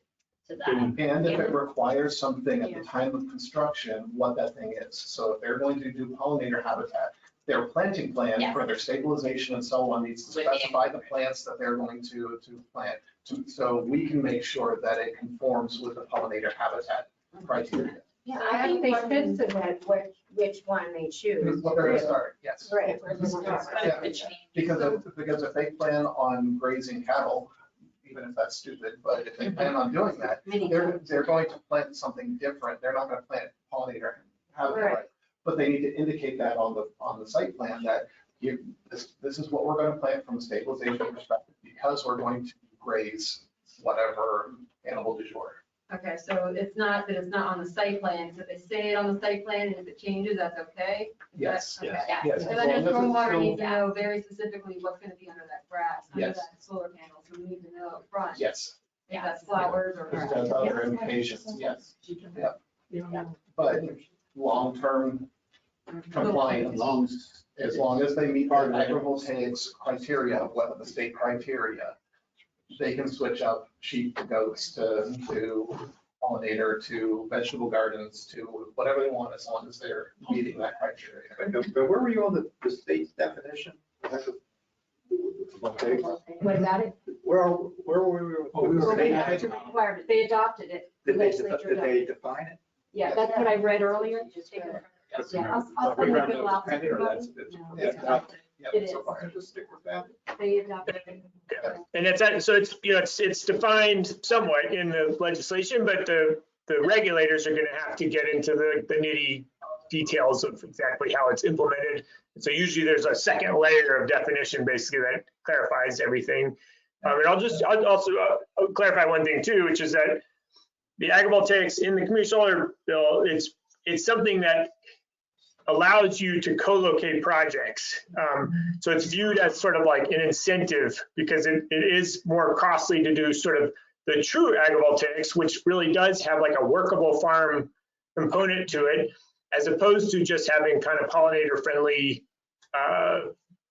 that. And if it requires something at the time of construction, what that thing is. So if they're going to do pollinator habitat, their planting plan Yeah. for their stabilization and so on needs to Would be specify the plants that they're going to plant. So we can make sure that it conforms with the pollinator habitat criteria. Yeah, I I think they have a should question. submit which one they choose. What they're gonna start, yes. Right. where they're gonna start. But it could change. Because if they plan on grazing cattle, even if that's stupid, but if they plan on doing that, Mini they're going to plant something different. They're not gonna plant pollinator habitat. Right. But they need to indicate that on the site plan that this is what we're gonna plant from a stabilization perspective because we're going to graze whatever animal du jour. Okay, so it's not that it's not on the site plan, so if they say it on the site plan, and if it changes, that's okay? Yes, Okay. Yeah. yes. Because as I know long as it's stormwater still- needs to know very specifically what's gonna be under that grass, under Yes. that solar panel, so we need to know up front. Yes, If that's flowers or. because that's other implications, yes. But long-term compliance, as long as they meet our agrivoltaics criteria, what the state criteria, they can switch up sheep to goats to pollinator to vegetable gardens to whatever they want, as long as they're meeting that criteria. But where were you on the state's definition? Okay. What about it? Where were we? Oh, we were- Well, it's a requirement. They adopted it. The Did they, legislature did they adopted it. define it? Yeah, that's what I read earlier. Yeah, I'll send you a bill out to I think everybody. that's- it's- No, Yeah. it's adopted. Yep, It so is. far. Just stick with that. They adopted it. And so it's, you know, it's defined somewhat in the legislation, but the regulators are gonna have to get into the nitty details of exactly how it's implemented. So usually there's a second layer of definition basically that clarifies everything. And I'll also clarify one thing too, which is that the agrivoltaics in the community solar bill, it's something that allows you to co-locate projects. So it's viewed as sort of like an incentive because it is more costly to do sort of the true agrivoltaics, which really does have like a workable farm component to it, as opposed to just having kind of pollinator friendly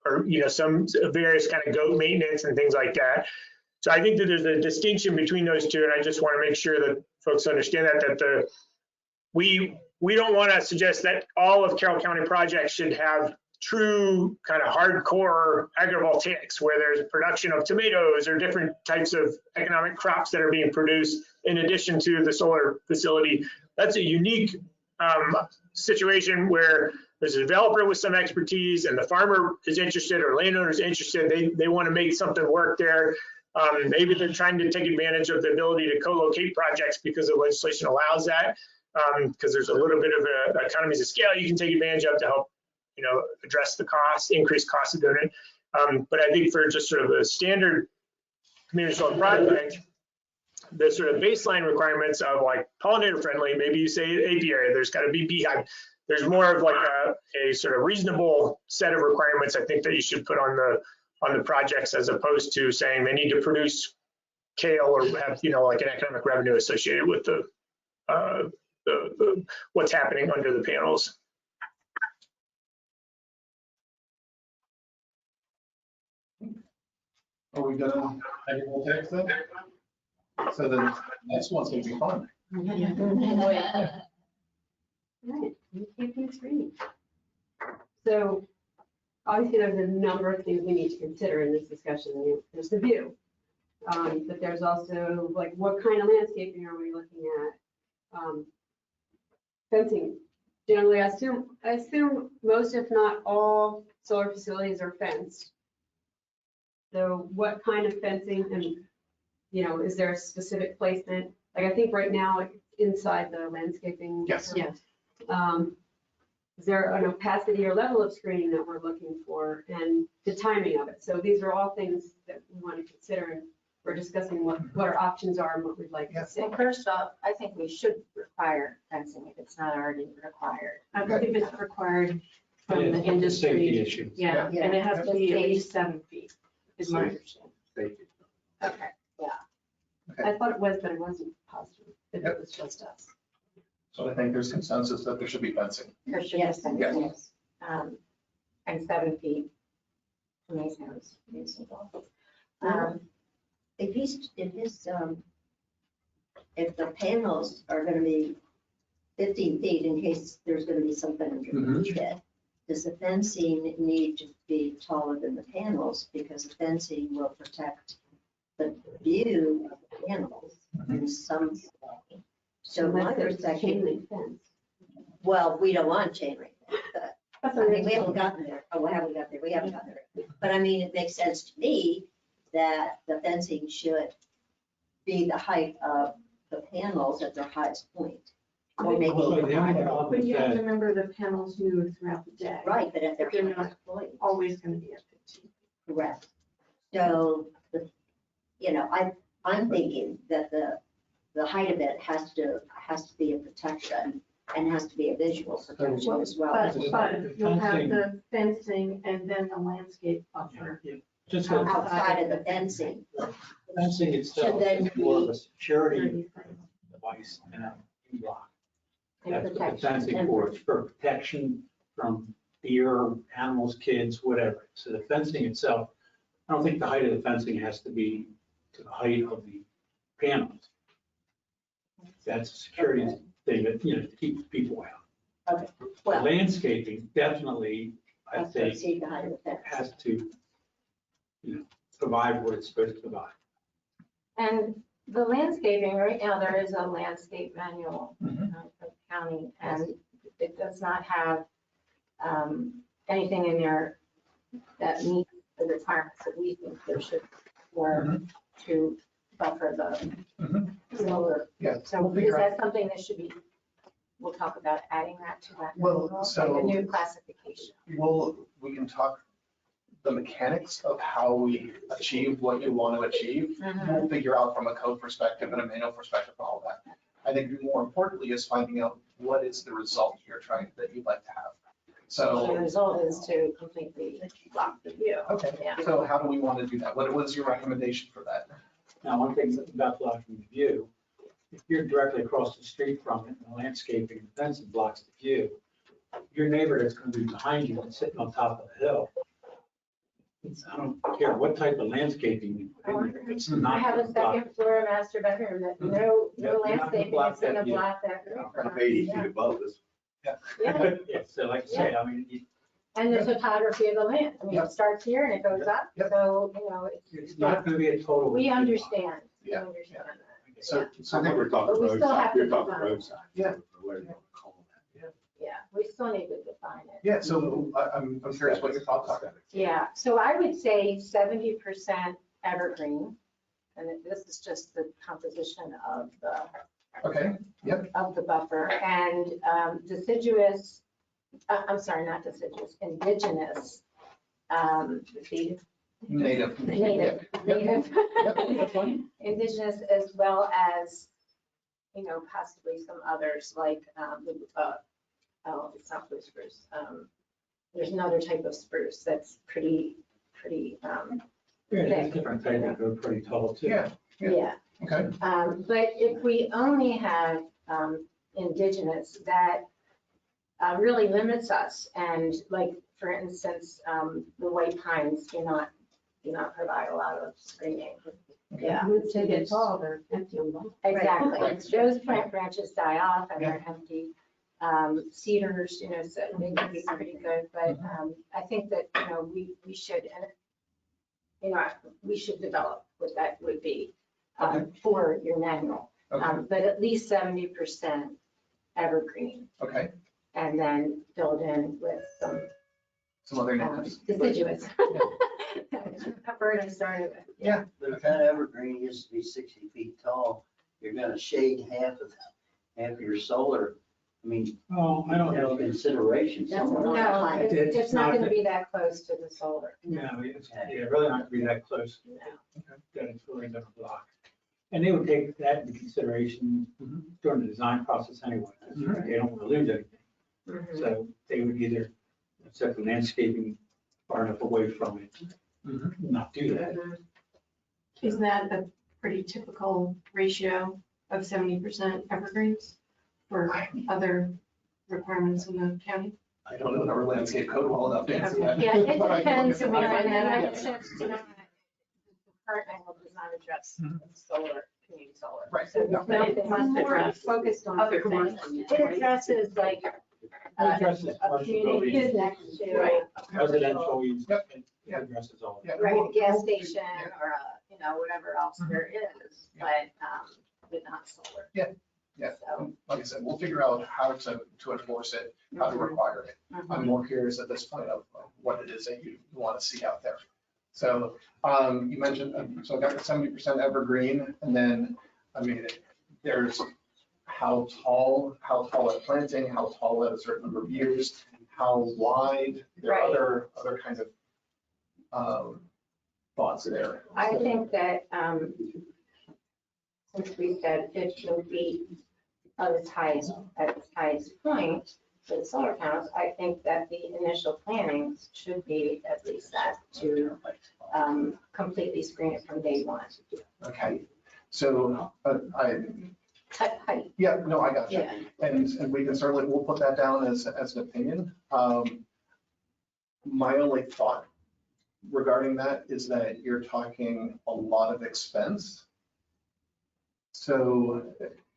or, you know, some various kind of goat maintenance and things like that. So I think that there's a distinction between those two, and I just want to make sure that folks understand that we don't want to suggest that all of Carroll County projects should have true kind of hardcore agrivoltaics where there's production of tomatoes or different types of economic crops that are being produced in addition to the solar facility. That's a unique situation where there's a developer with some expertise and the farmer is interested or landowner is interested. They want to make something work there. Maybe they're trying to take advantage of the ability to co-locate projects because the legislation allows that. Because there's a little bit of economies of scale you can take advantage of to help, you know, address the cost, increase cost of doing it. But I think for just sort of a standard community solar project, the sort of baseline requirements of like pollinator friendly, maybe you say apiary, there's got to be beehive. There's more of like a sort of reasonable set of requirements I think that you should put on the projects, as opposed to saying they need to produce kale or have, you know, like an economic revenue associated with the what's happening under the panels. Are we done agrivoltaics then? So the next one's gonna be fun. Right, we keep things reading. So obviously there's a number of things we need to consider in this discussion. There's the view. But there's also like, what kind of landscaping are we looking at? Fencing. Generally, I assume most, if not all, solar facilities are fenced. So what kind of fencing, and, you know, is there a specific placement? Like, I think right now, like, inside the landscaping. Yes. Yes. Is there an opacity or level of screening that we're looking for, and the timing of it? So these are all things that we want to consider, and we're discussing what our options are and what we'd like to see. Well, first off, I think we should require fencing if it's not already required. I believe it's required from the Safety industry. issue. Yeah, and it has to be at least 7 feet, is my understanding. Safety. Okay. I thought it was, but I wasn't positive if it was just us. So I think there's consensus that there should be fencing. There should be fencing, yes. And 7 feet to me sounds reasonable. If the panels are gonna be 15 feet in case there's gonna be something underneath it, does the fencing need to be taller than the panels? Because the fencing will protect the view of the panels in some way. So my Unless it's perspective, chain link fence. well, we don't want chain link fence, but That's I mean, we haven't gotten there. Oh, we haven't got there. But I mean, it makes sense to me that the fencing should be the height of the panels at their highest point. Or maybe Well, the only higher. problem But is you have to that remember the panels move throughout the day. Right, but at their They're not highest point. always going to be at 15. Correct. So, I'm thinking that the height of it has to be a protection and has to be a visual protection as well. But you'll have the fencing and then the landscape buffer. just Outside of the fencing. fencing itself Should then is more of a be- security device and a block. And That's what the protection. fencing for, it's for protection from deer, animals, kids, whatever. So the fencing itself, I don't think the height of the fencing has to be to the height of the panels. That's a security thing that, you know, to keep people out. Okay, well, Landscaping, definitely, I has to think, exceed the height of the fence. has to, you know, provide what it's supposed to provide. And the landscaping, right now, there is a landscape manual Mhm. for the county, and it does not have anything in there that meets the requirements that we think there should for to buffer the solar. Yeah. So we'll is figure out- that something that should be, we'll talk about adding that to that Well, manual, like so- a new classification? we can talk the mechanics of how we achieve what you want to achieve. We'll figure out from a code perspective and a manual perspective, all of that. I think more importantly is finding out what is the result that you'd like to have. So the So, result is to completely block the view. okay, Yeah. so how do we want to do that? What was your recommendation for that? Now, one thing about blocking the view, if you're directly across the street from it, and the landscaping and fencing blocks the view, your neighbor that's going to be behind you and sitting on top of the hill, I don't care what type of landscaping you put in there, it's I not. have a gonna block second floor master bedroom that no Yeah, you're not gonna landscaping block is gonna that view. block that view. I'm 80 Yeah. feet above this. Yeah, Yeah, so like I say, I mean, and the topography of the land, I mean, it starts here and it goes up, Yep. so, it's not going to be a total. we understand, we Yeah, understand that. So, I think we're talking But we still have roadside, to you're talking define. roadside. Yeah. Whatever you want to call that. Yeah, we still need to define it. yeah, so I'm curious what your thoughts are. Yeah, so I would say 70% evergreen, and this is just the composition of the Okay, yep, of the buffer, and deciduous, I'm sorry, not deciduous, indigenous, the Native. native, That's fine. indigenous, as well as, you know, possibly some others like, oh, it's not blue spruce. There's another type of spruce that's pretty, Yeah, there's different types that are pretty tall too. Yeah, yeah. okay. But if we only have indigenous, that really limits us. And like, for instance, the white pines do not provide a lot of screening. Yeah, Once they get tall, they're empty and bald. exactly. Right. Those plant branches die off and they're empty. Cedars, you know, so they can be pretty good, but I think that, you know, we should, and, you know, we should develop what that would be for your manual. Okay. But at least 70% evergreen, Okay, and then filled in with some other natives. deciduous. Pepper I started with. Yeah. But if that evergreen used to be 60 feet tall, you're gonna shade half of your solar. I mean, Oh, I don't have know. consideration. That's somewhere. No, It's it's not not gonna that- be that close to the solar. No, it's, yeah, really not be that close. No. That it's really gonna block. And they would take that into consideration during the design process anyway. They don't want to lose anything. Mhm. So they would either set the landscaping far enough away from it, not do that. Is that a pretty typical ratio of 70% evergreens for other requirements in the county? I don't know our landscape code well enough to answer that. Yeah, it But I can look depends. at I the- mean, and I said, you know, the current manual does not address solar, community solar. Right. So No. no, it must address Focused on other commercial. things. It addresses like Addresses a commercial community buildings, next to Right. a residential use, Yep. it addresses all. Yeah. right, a gas station or a, you know, whatever else there is, Yeah. but not solar. Yeah. So. Like I said, we'll figure out how to enforce it, how to require it. I'm more curious at this point of what it is that you want to see out there. So you mentioned, so I got the 70% evergreen, and then, I mean, there's how tall at planting, how tall at a certain number of years, how wide, there are Right. other kinds of thoughts there. I think that, since we said 15 feet at its highest point for the solar panels, I think that the initial plannings should be at least that to completely screen it from day one. Okay, so Height, yeah, no, I got you. yeah. And we can certainly, we'll put that down as an opinion. My only thought regarding that is that you're talking a lot of expense. So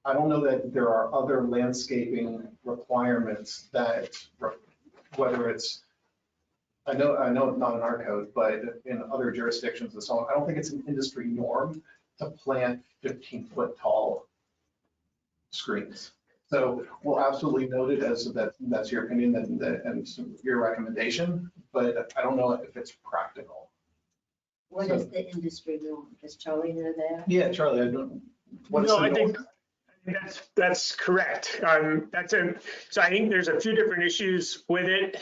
I don't know that there are other landscaping requirements that, whether it's, I know not in our code, but in other jurisdictions and so on, I don't think it's an industry norm to plant 15-foot tall screens. So we'll absolutely note it as that's your opinion and your recommendation, but I don't know if it's practical. What is the industry norm? Does Charlie know that? Yeah, Charlie, I don't. No, I think that's correct. So I think there's a few different issues with it.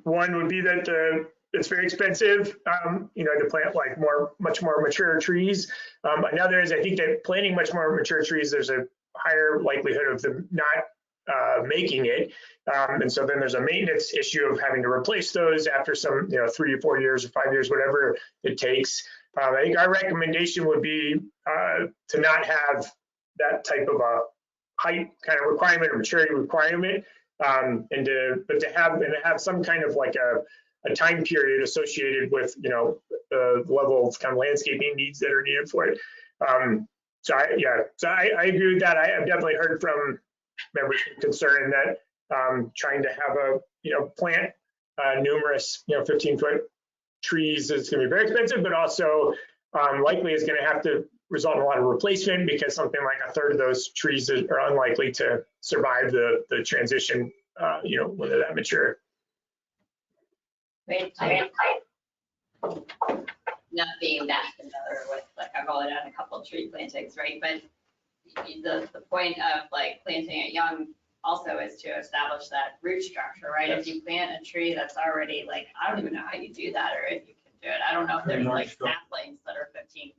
One would be that it's very expensive, to plant like much more mature trees. Another is I think that planting much more mature trees, there's a higher likelihood of them not making it. And so then there's a maintenance issue of having to replace those after some, 3 to 4 years or 5 years, whatever it takes. I think our recommendation would be to not have that type of a height kind of requirement or maturity requirement, but to have some kind of like a time period associated with, the level of kind of landscaping needs that are needed for it. So I agree with that. I have definitely heard from members concerned that trying to have plant numerous, 15-foot trees is going to be very expensive, but also likely is going to have to result in a lot of replacement because something like a third of those trees are unlikely to survive the transition, when they're that mature. Not being that familiar with, like, I've only done a couple of tree plantings, right? But the point of like planting it young also is to establish that root structure, right? If you plant a tree that's already like, I don't even know how you do that, or if you can do it. I don't know if there's Very like large scope. saplings that are 15.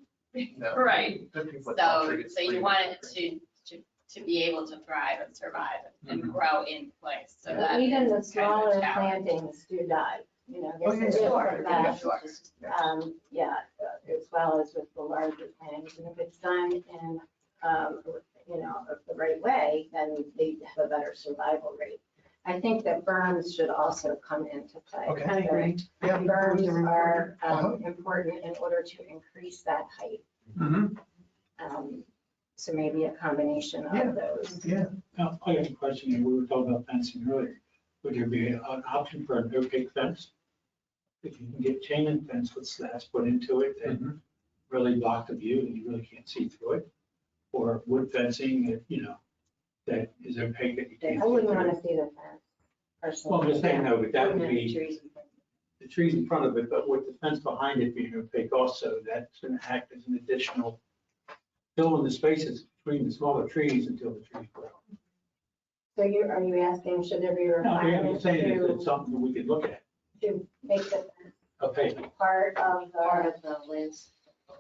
No, Right. 15-foot tall So, tree is so you pretty want big. it to be able to thrive and survive and Mhm. grow in place. So that Even the is kind of a smaller challenge. plantings do die, Oh, yeah, sure. Sure. As well as with the larger plantings, and if it's done in, the right way, then they have a better survival rate. I think that berms should also come into play. Okay. I agree. Yeah. Berms are Uh-huh. important in order to increase that height. Mhm. So maybe a combination Yeah. of those. Yeah. Now, I have a question, and we were talking about fencing earlier. Would there be an option for an opaque fence? If you can get chain link fence with slats put into it that Mhm. really block the view and you really can't see through it? Or wood fencing that, that is opaque that you can't I see wouldn't through? want to see the fence personally. Well, I'm just saying, no, but that would be Trees in front. the trees in front of it, but with the fence behind it being opaque also, that's going to act as an additional fill in the spaces between the smaller trees until the trees grow. So are you asking, should there be a No, I'm requirement just saying it's to something that we could look at, make the fence opaque. part of Part the, of the lands.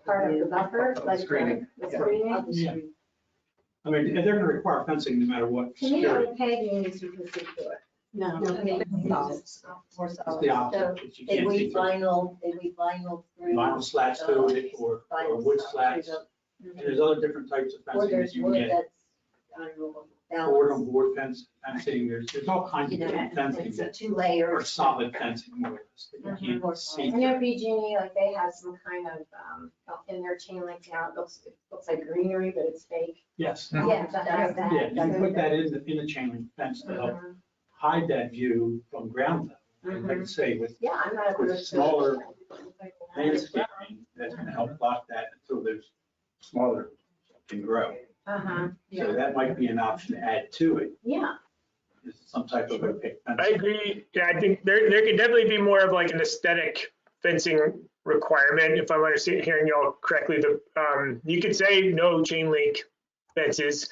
part of the buffer, like Screening. the Yeah. screening? Of the Yeah. street. I mean, they're going to require fencing no matter what. To me, security. opaque means you can see through it. No. More It's solid. the So opposite, that you Did can't see we through. vinyl through? Vinyl slats through it or wood slats. And there's other different types of Or fencing that there's you can wood get. that's, I don't know, Board on balanced, board fencing, there's all kinds you of know, different fencing it's a that two are layers. solid fencing more or less, that you More can't see. I know PG&E, like they have some kind of, in their chain link now, it looks like greenery, but it's fake. Yes. Yeah, that has that. Yeah, you can put that in the chain link fence to help hide that view from ground level. And like I say, with Yeah, I'm not. With opposed to smaller it. landscaping, that's gonna help block that until there's smaller can grow. Uh-huh, So that might be an option to add to it, yeah. is some type of opaque fence. I agree. Yeah, I think there could definitely be more of like an aesthetic fencing requirement, if I'm hearing y'all correctly. You could say no chain link fences.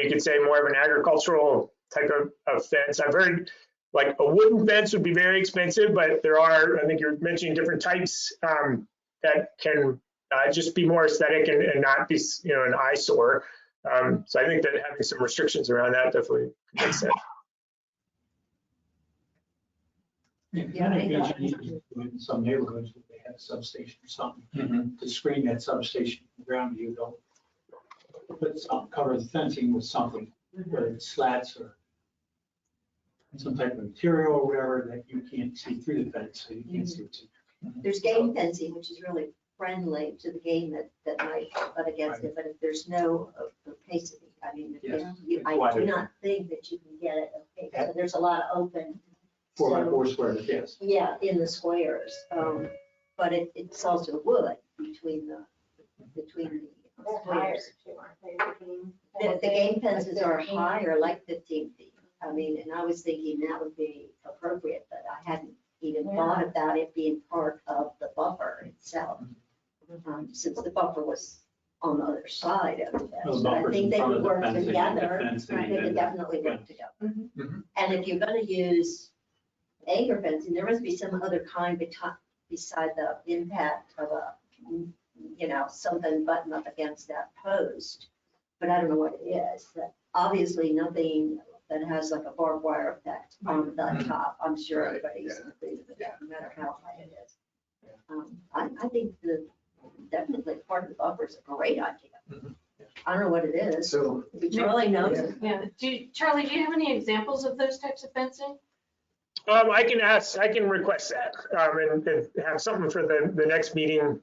You could say more of an agricultural type of fence. I've heard like a wooden fence would be very expensive, but there are, I think you're mentioning different types that can just be more aesthetic and not be, an eyesore. So I think that having some restrictions around that definitely makes sense. Yeah, I think in some neighborhoods, if they have a substation or something, to screen that substation from ground view, they'll cover the fencing with something, whether it's slats or some type of material or whatever that you can't see through the fence, so you can't see what's in. There's game fencing, which is really friendly to the game that might butt against it, but if there's no opacity, I mean, Yes. I do not think that you can get it opaque. So there's a lot of open. 4x4 squares, yes. Yeah, in the squares, but it's also wood between the They're higher squares. too, aren't they? The game fences are higher, like 15 feet. I mean, and I was thinking that would be appropriate, but I hadn't even thought about it being part of the buffer itself. Since the buffer was on the other side of the fence. The But I buffer's think in they front could of the work fencing, the together. fencing, They and could then definitely the work together. Mhm. And if you're gonna use anchor fencing, there must be some other kind beside the impact of something button up against that post. But I don't know what it is, but obviously nothing that has like a barbed wire effect on the top. I'm sure Right, everybody's yeah. agreed with that, no matter how high it is. I think definitely part of the buffer is a great idea. Mhm. I don't know what it is. So, If Charlie knows. Yeah. Yeah, Charlie, do you have any examples of those types of fencing? I can request that and have something for the next meeting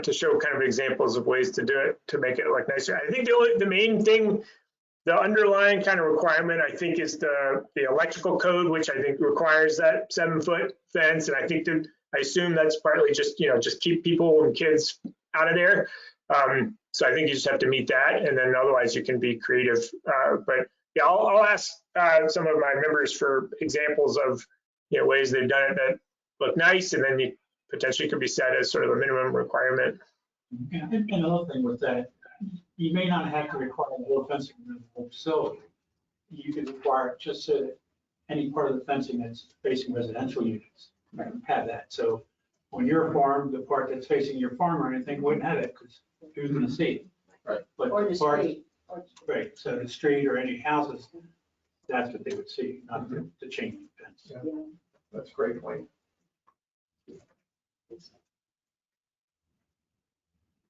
to show kind of examples of ways to do it, to make it look nicer. I think the main thing, the underlying kind of requirement, I think, is the electrical code, which I think requires that 7-foot fence. And I think I assume that's partly just keep people and kids out of there. So I think you just have to meet that, and then otherwise you can be creative. But yeah, I'll ask some of my members for examples of ways they've done it that look nice, and then you potentially could be set as sort of a minimum requirement. And another thing with that, you may not have to require the whole fencing in the whole facility. You could require just so that any part of the fencing that's facing residential units have that. So On your farm, the part that's facing your farm or anything wouldn't have it, because who's gonna see it? Right. But Or the the part, street. right, so the street or any houses, that's what they would see, not the chain link fence. Yeah. That's a great point.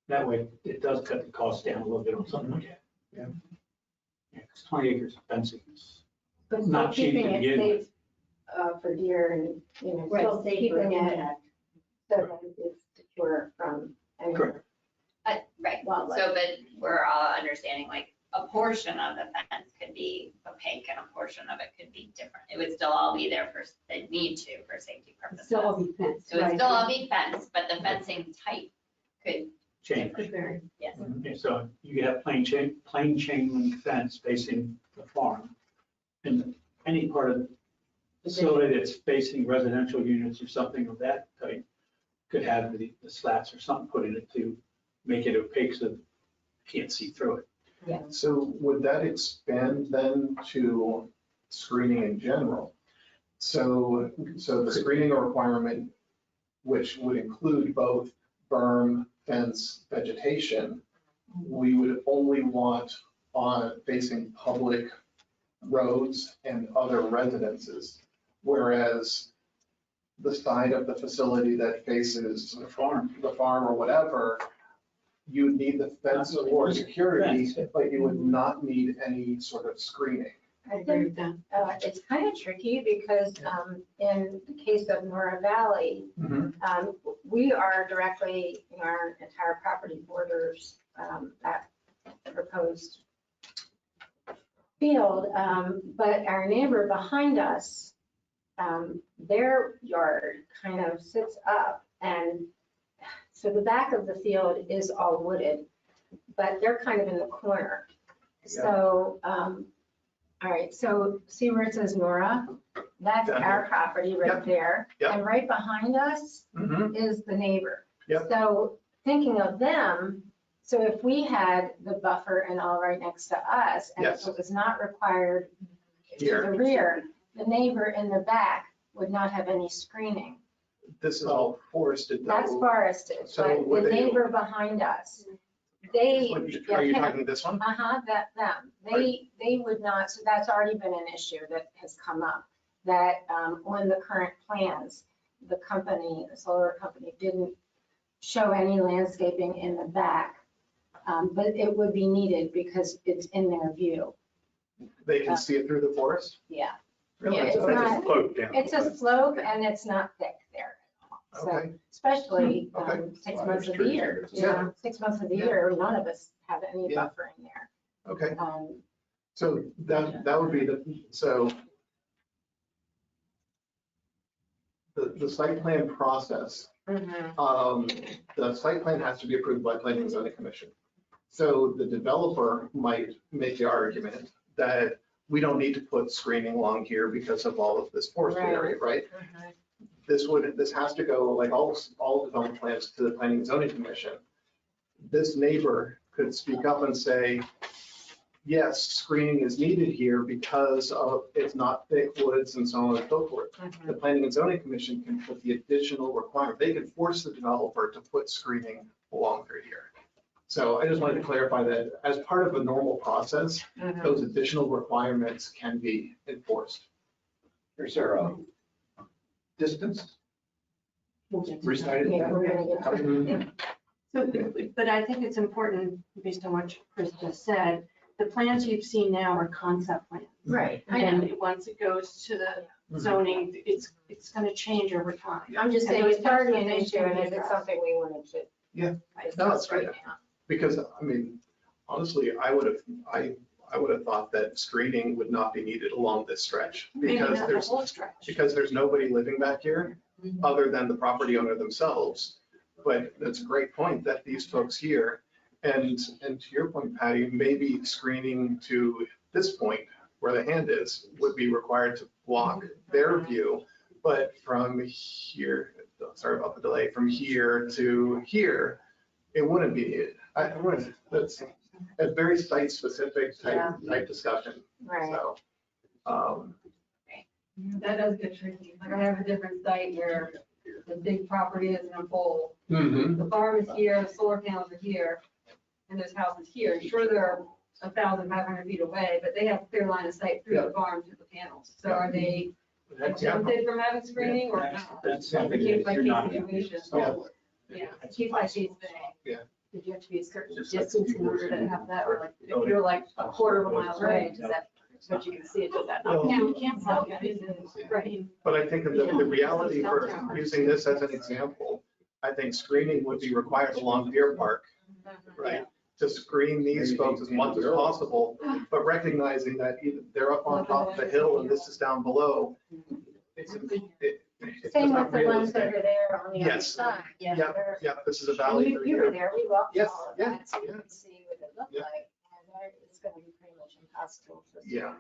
That way, it does cut the cost down a little bit on something like that. Yeah. Yeah, 'cause 20 acres of fencing is But still not cheap to keeping it begin with. safe for deer and, still Right, safer keeping it impact. so that it's secure from any Correct. Right, wildlife. so, but we're all understanding, like, a portion of the fence could be opaque and a portion of it could be different. It would still all be there for, they need to for safety purposes. Still all be fenced, So it would right? still all be fenced, but the fencing type could, Chain. Could vary. yes. Okay, so you could have plain chain link fence facing the farm. And any part of the facility that's facing residential units or something of that type could have the slats or something put in it to make it opaque so you can't see through it. So would that expand then to screening in general? So the screening requirement, which would include both berm, fence, vegetation, we would only want on facing public roads and other residences. Whereas the side of the facility that faces the farm or whatever, you'd need the fence or security, but you would not need any sort of screening. I agree with that. It's kind of tricky because in the case of Nora Valley, we are directly, our entire property borders that proposed field, but our neighbor behind us, their yard kind of sits up, and so the back of the field is all wooded, but they're kind of in the corner. So, all right, so see where it says Nora? That's our property right there. Yep. And right behind us is the neighbor. So thinking of them, so if we had the buffer and all right next to us, and Yes. if it was not required to Here. the rear, the neighbor in the back would not have any screening. This is all forested though. That's forested, So but would the they- neighbor behind us, they. Are you talking this one? Them. They would not, so that's already been an issue that has come up, that on the current plans, the company, the solar company didn't show any landscaping in the back. But it would be needed because it's in their view. They can see it through the forest? Yeah. Really? Yeah, it's So that's a not- slope down. It's a slope and it's not thick there. So Okay. especially Okay. 6 months of the year. Yeah. 6 months of the year, none of us have any Yeah. buffering there. Okay, so that would be so the site plan process, the site plan has to be approved by planning and zoning commission. So the developer might make the argument that we don't need to put screening along here because of all of this forested area, right? This has to go, like all development plans, to the planning and zoning commission. This neighbor could speak up and say, yes, screening is needed here because of it's not thick woods and so on and so forth. The planning and zoning commission can put the additional requirement. They can force the developer to put screening along through here. So I just wanted to clarify that as part of a normal process, those additional requirements can be enforced. Is there a distance recited? Yeah, we're gonna get to it. So, but I think it's important, based on what Chris just said, the plans you've seen now are concept plans. Right, I And know. once it goes to the zoning, it's gonna change over time. I'm just And saying those it's already types an of things issue can and be is it addressed. something we wanted to? Yeah. discuss No, it's right great. now? Because, I mean, honestly, I would have thought that screening would not be needed along this stretch. Maybe Because not the there's, whole stretch. because there's nobody living back here other than the property owner themselves. But that's a great point that these folks here, and to your point, Patty, maybe screening to this point where the hand is would be required to block their view. But from here, sorry about the delay, from here to here, it wouldn't be needed. That's a very site-specific type discussion. Right. So, That does get tricky. Like I have a different site where the big property is in a bowl. Mhm. The farm is here, the solar panels are here, and there's houses here. Sure, they're 1,500 feet away, but they have clear line of sight through the farm to the panels. So are they exempted from having screening or not? That's something Case by that you're not. case situation. Yeah, case by case thing. Did you have to be a certain distance in order to have that, or like, if you're like a quarter of a mile away, does that, but you can see it, does that not Well- count? Can't tell. Right. But I think that the reality for using this as an example, I think screening would be required along Deer Park, right? To screen these folks as much as possible, but recognizing that either they're up on top of the hill and this is down below. It's Same not with the ones that realistic. are there on the other Yes. side. Yeah, they're- yeah, this is a And valley. you were there, we walked Yes, all of yeah, that, so you yeah. can see what it looked Yeah. like. And there, it's gonna be pretty much impossible to. Yeah.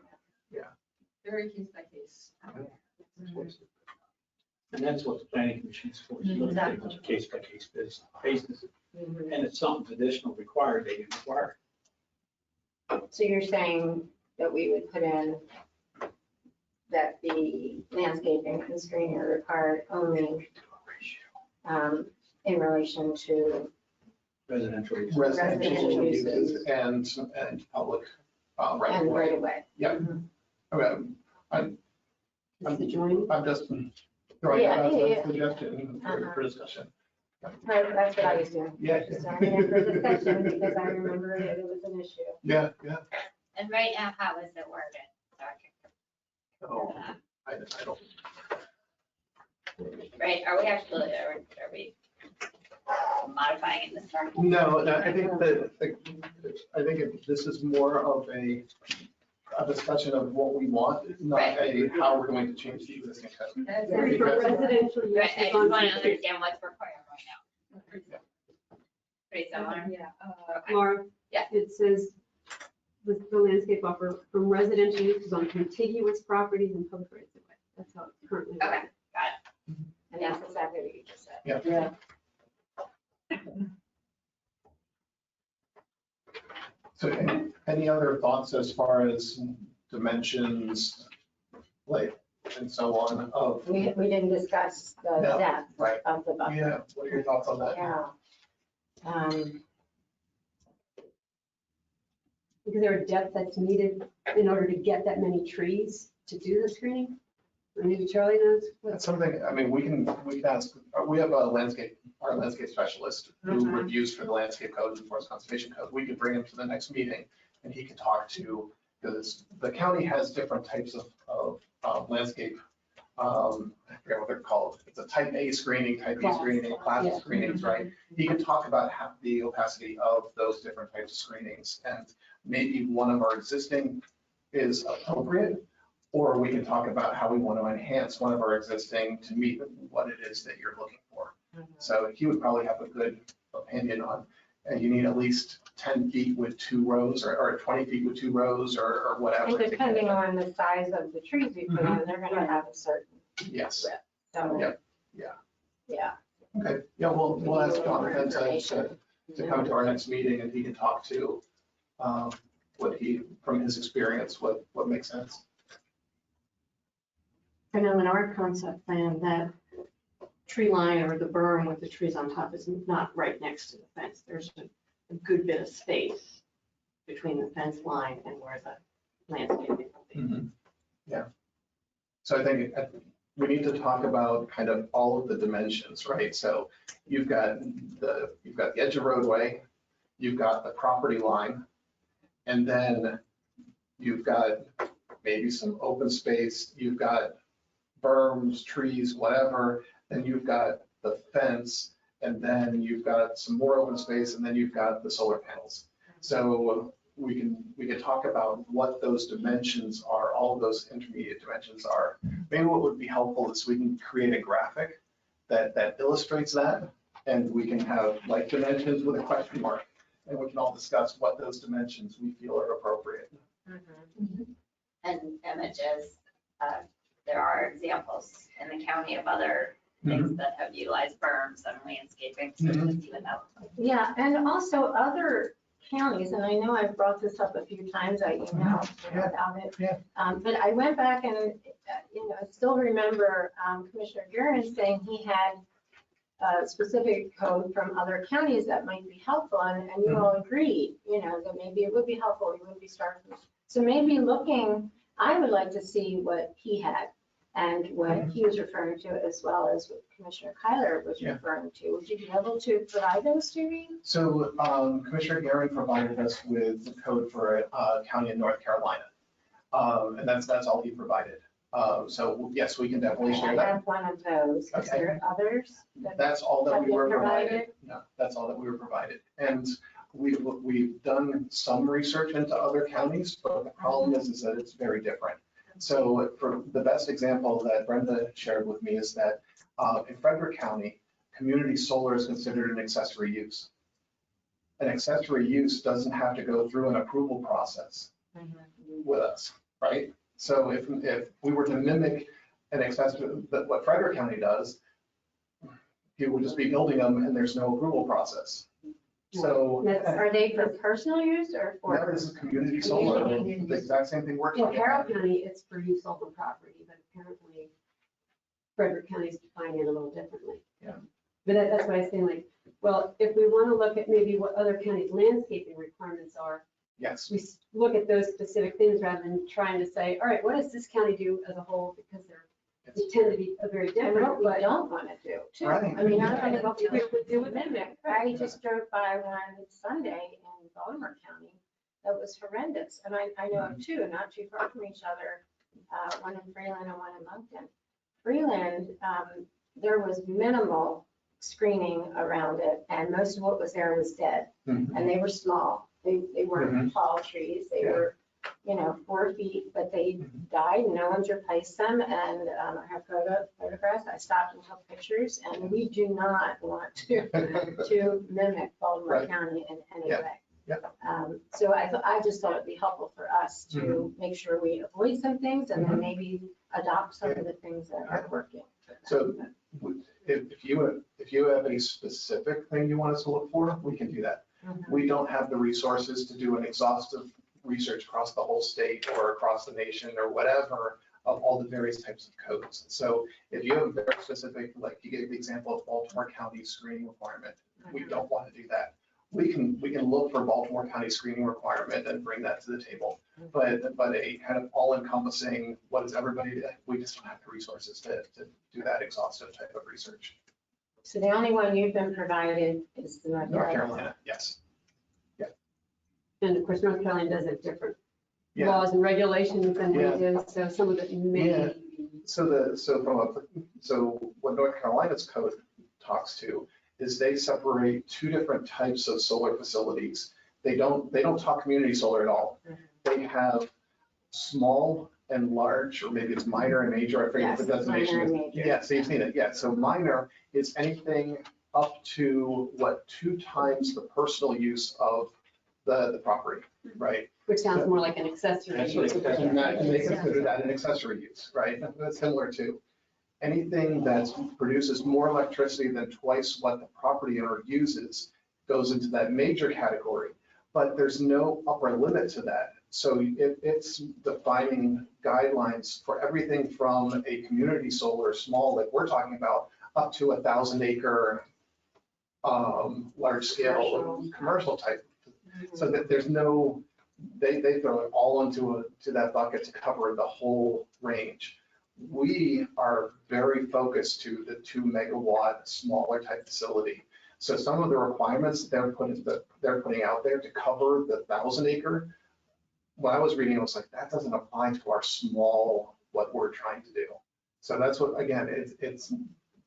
Very case by case. And that's what the planning commission is for, is look at it on a case by case basis. Mhm. And if something's additional required, they require. So you're saying that we would put in that the landscaping and screening are required only in relation to Residential. use. Residential uses and public right of and way. right away. Yeah. Okay, Is the joint? I'm just throwing Yeah, that as yeah, a yeah. suggestion Uh-huh. for discussion. Right, that's what I was doing. Yeah. Just throwing it in for discussion because I remember that it was an issue. Yeah. And right now, how is it worded? So I can- Oh, I don't. Right, are we modifying it this time? No, I think this is more of a discussion of what we want, not a how we're going to change the existing code. That's For residential use. Right, I just want to understand what's required right now. Pretty similar. Yeah. Okay. Laura? Yeah. It says, with the landscape buffer from residential uses on contiguous properties and public rights of way. That's how it's currently. Okay, written. got it. And that's exactly what you just said. Yeah. So any other thoughts as far as dimensions, like, and so on of, We didn't discuss the No, depth right. of the buffer. yeah, what are your thoughts on that? Yeah. Is there a depth that's needed in order to get that many trees to do the screening? Or maybe Charlie knows. That's something, I mean, we can ask, we have a our landscape specialist who Mhm. reviews for the landscape code and forest conservation code. We could bring him to the next meeting and he could talk to, because the county has different types of landscape. I forget what they're called. It's a type A screening, type B Class. screening, class Yeah. screenings, right? He can talk about the opacity of those different types of screenings and maybe one of our existing is appropriate. Or we can talk about how we want to enhance one of our existing to meet what it is that you're looking for. So he would probably have a good opinion on, you need at least 10 feet with 2 rows or 20 feet with 2 rows or whatever. And depending on the size of the trees you put in, they're gonna have a certain Yes, width. So, Yep. yeah. okay, yeah, we'll ask Jonathan to come to our next meeting and he can talk to from his experience, what makes sense. I know in our concept plan, that tree line or the berm with the trees on top is not right next to the fence. There's a good bit of space between the fence line and where the landscaping will be. Yeah. So I think we need to talk about kind of all of the dimensions, right? So you've got the edge of roadway, you've got the property line, and then you've got maybe some open space, you've got berms, trees, whatever, then you've got the fence, and then you've got some more open space, and then you've got the solar panels. So we can talk about what those dimensions are, all of those intermediate dimensions are. Maybe what would be helpful is we can create a graphic that illustrates that, and we can have like dimensions with a question mark, and we can all discuss what those dimensions we feel are appropriate. And images, there are examples in the county of other things that have utilized berms and landscaping to even that. Yeah, and also other counties, and I know I've brought this up a few times, I emailed about it. Yeah. But I went back and, I still remember Commissioner Guerin saying he had specific code from other counties that might be helpful, and you all agreed, that maybe it would be helpful, we wouldn't be starting from. So maybe I would like to see what he had and what he was referring to, as well as what Commissioner Kyler was referring to. Would you be able to provide those to me? So Commissioner Garing provided us with the code for a county in North Carolina. And that's all he provided. So yes, we can definitely share I that. have one of those. Is Okay. there others? That's all that have we been were provided. provided? No, that's all that we were provided. And we've done some research into other counties, but the problem is that it's very different. So for the best example that Brenda shared with me is that in Frederick County, community solar is considered an accessory use. An accessory use doesn't have to go through an approval process with us, right? So if we were to mimic an accessory, what Frederick County does, you would just be building them and there's no approval process. So Are they for personal use or for? that is community solar, the exact same thing we're In talking Carroll about. County, it's for use on the property, but apparently Frederick County's defining it a little differently. Yeah. But that's why I was saying, like, well, if we want to look at maybe what other counties' landscaping requirements are, Yes, we look at those specific things rather than trying to say, all right, what does this county do as a whole? Because they tend to be very And different, what we but don't want to do, too. Right. I mean, I don't know what we we would do would with mimic. I just drove by one Sunday in Baltimore County that was horrendous. And I know of two, not too far from each other, one in Freeland and one in Moncton. Freeland, there was minimal screening around it, and most of what was there was dead. Mhm. And they were small. They weren't tall trees. They were, 4 feet, but they died and no one's replaced them. And I have photographs. I stopped and took pictures, and we do not want to mimic Baltimore Right. County in any Yeah. way. Yeah. So I just thought it'd be helpful for us to make sure we avoid some things and then maybe adopt some of the things that are working. So if you have a specific thing you want us to look for, we can do that. We don't have the resources to do an exhaustive research across the whole state or across the nation or whatever of all the various types of codes. So if you have a very specific, like you gave the example of Baltimore County screening requirement, we don't want to do that. We can look for Baltimore County screening requirement and bring that to the table. But a kind of all-encompassing, what is everybody, we just don't have the resources to do that exhaustive type of research. So the only one you've been provided is the North North Carolina. Carolina, yes. and of course, North Carolina does have different Yeah. laws and regulations than we Yeah. do, so some of it may. Yeah. So what North Carolina's code talks to is they separate two different types of solar facilities. They don't talk community solar at all. They have small and large, or maybe it's minor and major, I forget what the Yes, designation minor is. and major. Yeah, so you've seen it, yeah. So minor is anything up to 2 times the personal use of the property, right? Which sounds more like an accessory. And they consider that an accessory use, right? That's similar to anything that produces more electricity than twice what the property owner uses goes into that major category, but there's no upper limit to that. So it's defining guidelines for everything from a community solar small, like we're talking about, up to 1,000-acre large scale commercial type. So that there's no, they throw it all into that bucket to cover the whole range. We are very focused to the 2 megawatt smaller type facility. So some of the requirements they're putting out there to cover the 1,000-acre, when I was reading, I was like, that doesn't apply to our small, what we're trying to do. So that's what, again, it's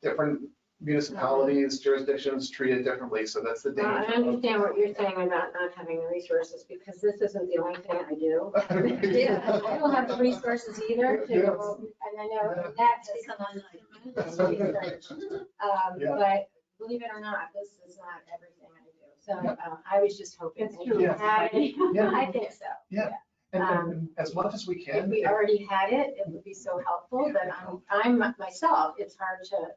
different municipalities, jurisdictions treat it differently. So that's the Well, I danger. understand what you're saying about not having the resources, because this isn't the only thing I do. Yeah. I don't have the resources either to, and I know that's because of research. Yeah. But believe it or not, this is not everything I do. So I was just hoping. It's that true. we had it. Yeah. I think so. Yeah. And as much as we If can. we already had it, it would be so helpful, but I'm myself, it's hard to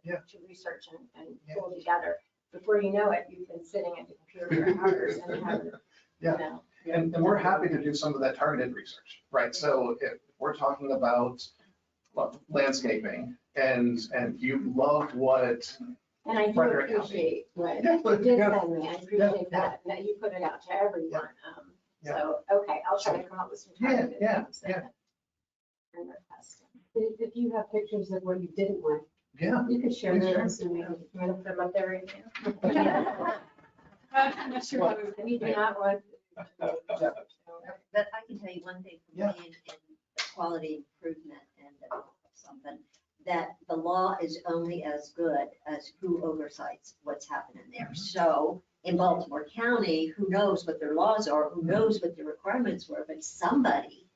research and pull together. Before you know it, you've been sitting at the computer for hours and haven't, And we're happy to do some of that targeted research, right? So if we're talking about landscaping and you love what And I do Frederick County. appreciate what Yeah. you did send me. I Yeah. appreciate that you put it out to everyone. So, okay, I'll try to come up with some time. Yeah. And request. If you have pictures of what you didn't like, Yeah. you could share Please share. those and we can. You want to put them up there right now? I'm not sure what And you do not want. But I can tell you one thing from Yeah. being in the quality improvement and something, that the law is only as good as who oversights what's happening there. So in Baltimore County, who knows what their laws are, who knows what the requirements were, but somebody,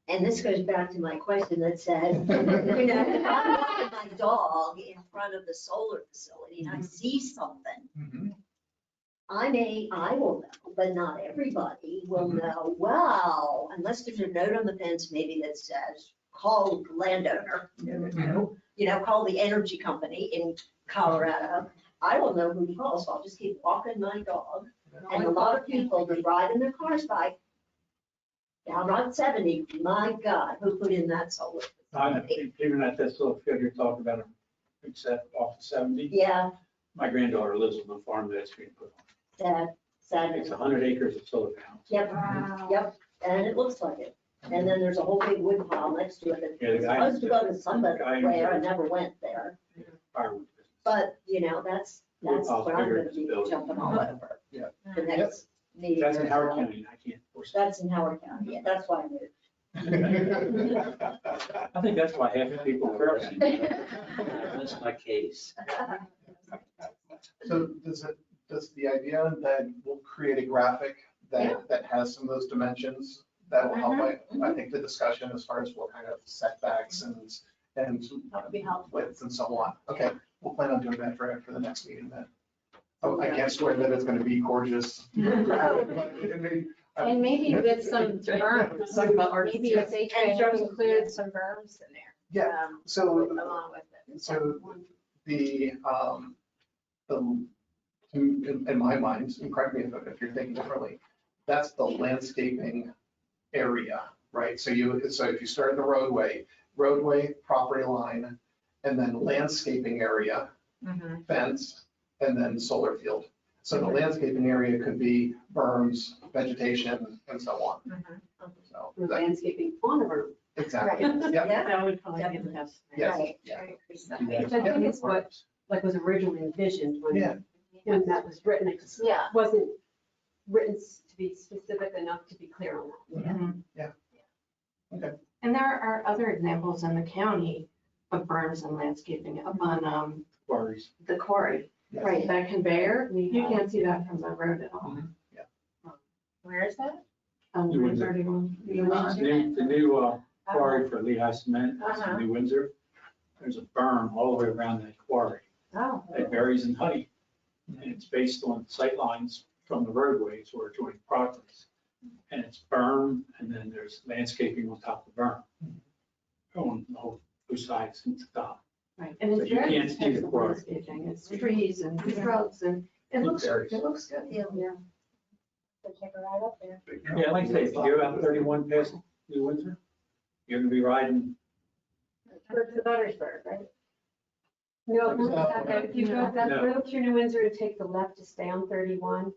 and this goes back to my question that said, you know, if I'm walking my dog in front of the solar facility and I see something, Mhm. I will know, but not everybody will know. Well, unless there's a note on the fence maybe that says, call the landowner, you know, call the energy company in Colorado. I will know who to call, so I'll just keep walking my dog. And a lot of people are riding their cars by down Route 70, my God, who put in that solar? Even at this little field you're talking about, except off of 70, Yeah, my granddaughter lives on the farm that's being put on. sad. It's 100 acres of solar panels. Yep, yep, and it looks like it. And then there's a whole big wood pile next to it Yeah, the that's guy- supposed to go to somebody the guy- where I never went there. Firewood business. But, you know, that's Wood pile's what I'm bigger gonna than be this building. jumping all over. Yeah. The next meeting. That's in Howard or so. County, and I can't force That's in Howard County, yeah, that's why I moved. it. I think that's why half the people are. That's my case. So does the idea that we'll create a graphic that has some of those dimensions, that will help, I think, the discussion as far as what kind of setbacks and That would be helpful. widths and so on. Okay, we'll plan on doing that for the next meeting then. Oh, I can't swear that it's gonna be gorgeous. And maybe with some berms, Talk about art. maybe if they can include some berms in there. Yeah, so, Along with it. so in my mind, and correct me if you're thinking differently, that's the landscaping area, right? So if you start at the roadway, property line, and then landscaping area, fence, and then solar field. So the landscaping area could be berms, vegetation, and so on. So, Or landscaping on a road. exactly, Right. yeah, Yeah, That would probably be the best. yes, right. yeah. Which I think is what, like, was originally envisioned Yeah. when that was written. It just Yeah. wasn't written to be specific enough to be clear on that. And there are other examples in the county of berms and landscaping up on Quarries. the quarry. Yes. Right, that conveyor, you can't see that from the road at all. Where is that? New Windsor. 31. The new quarry for Lehigh Cement, is Uh-huh. in New Windsor. There's a berm all the way around that quarry. Oh. It varies in height. And it's based on sight lines from the roadways or adjoining properties. And it's berm, and then there's landscaping on top of the berm. On the whole, two sides and the top. Right, and So it's you very can't see the extensive quarry. landscaping, it's trees and shrubs and it looks good. Yeah. So take a ride up there. Yeah, like I say, if you go about 31 past New Windsor, you're gonna be riding, Towards the Buttersburg, right? No, if you go No. through New Windsor and take the left to stay on 31,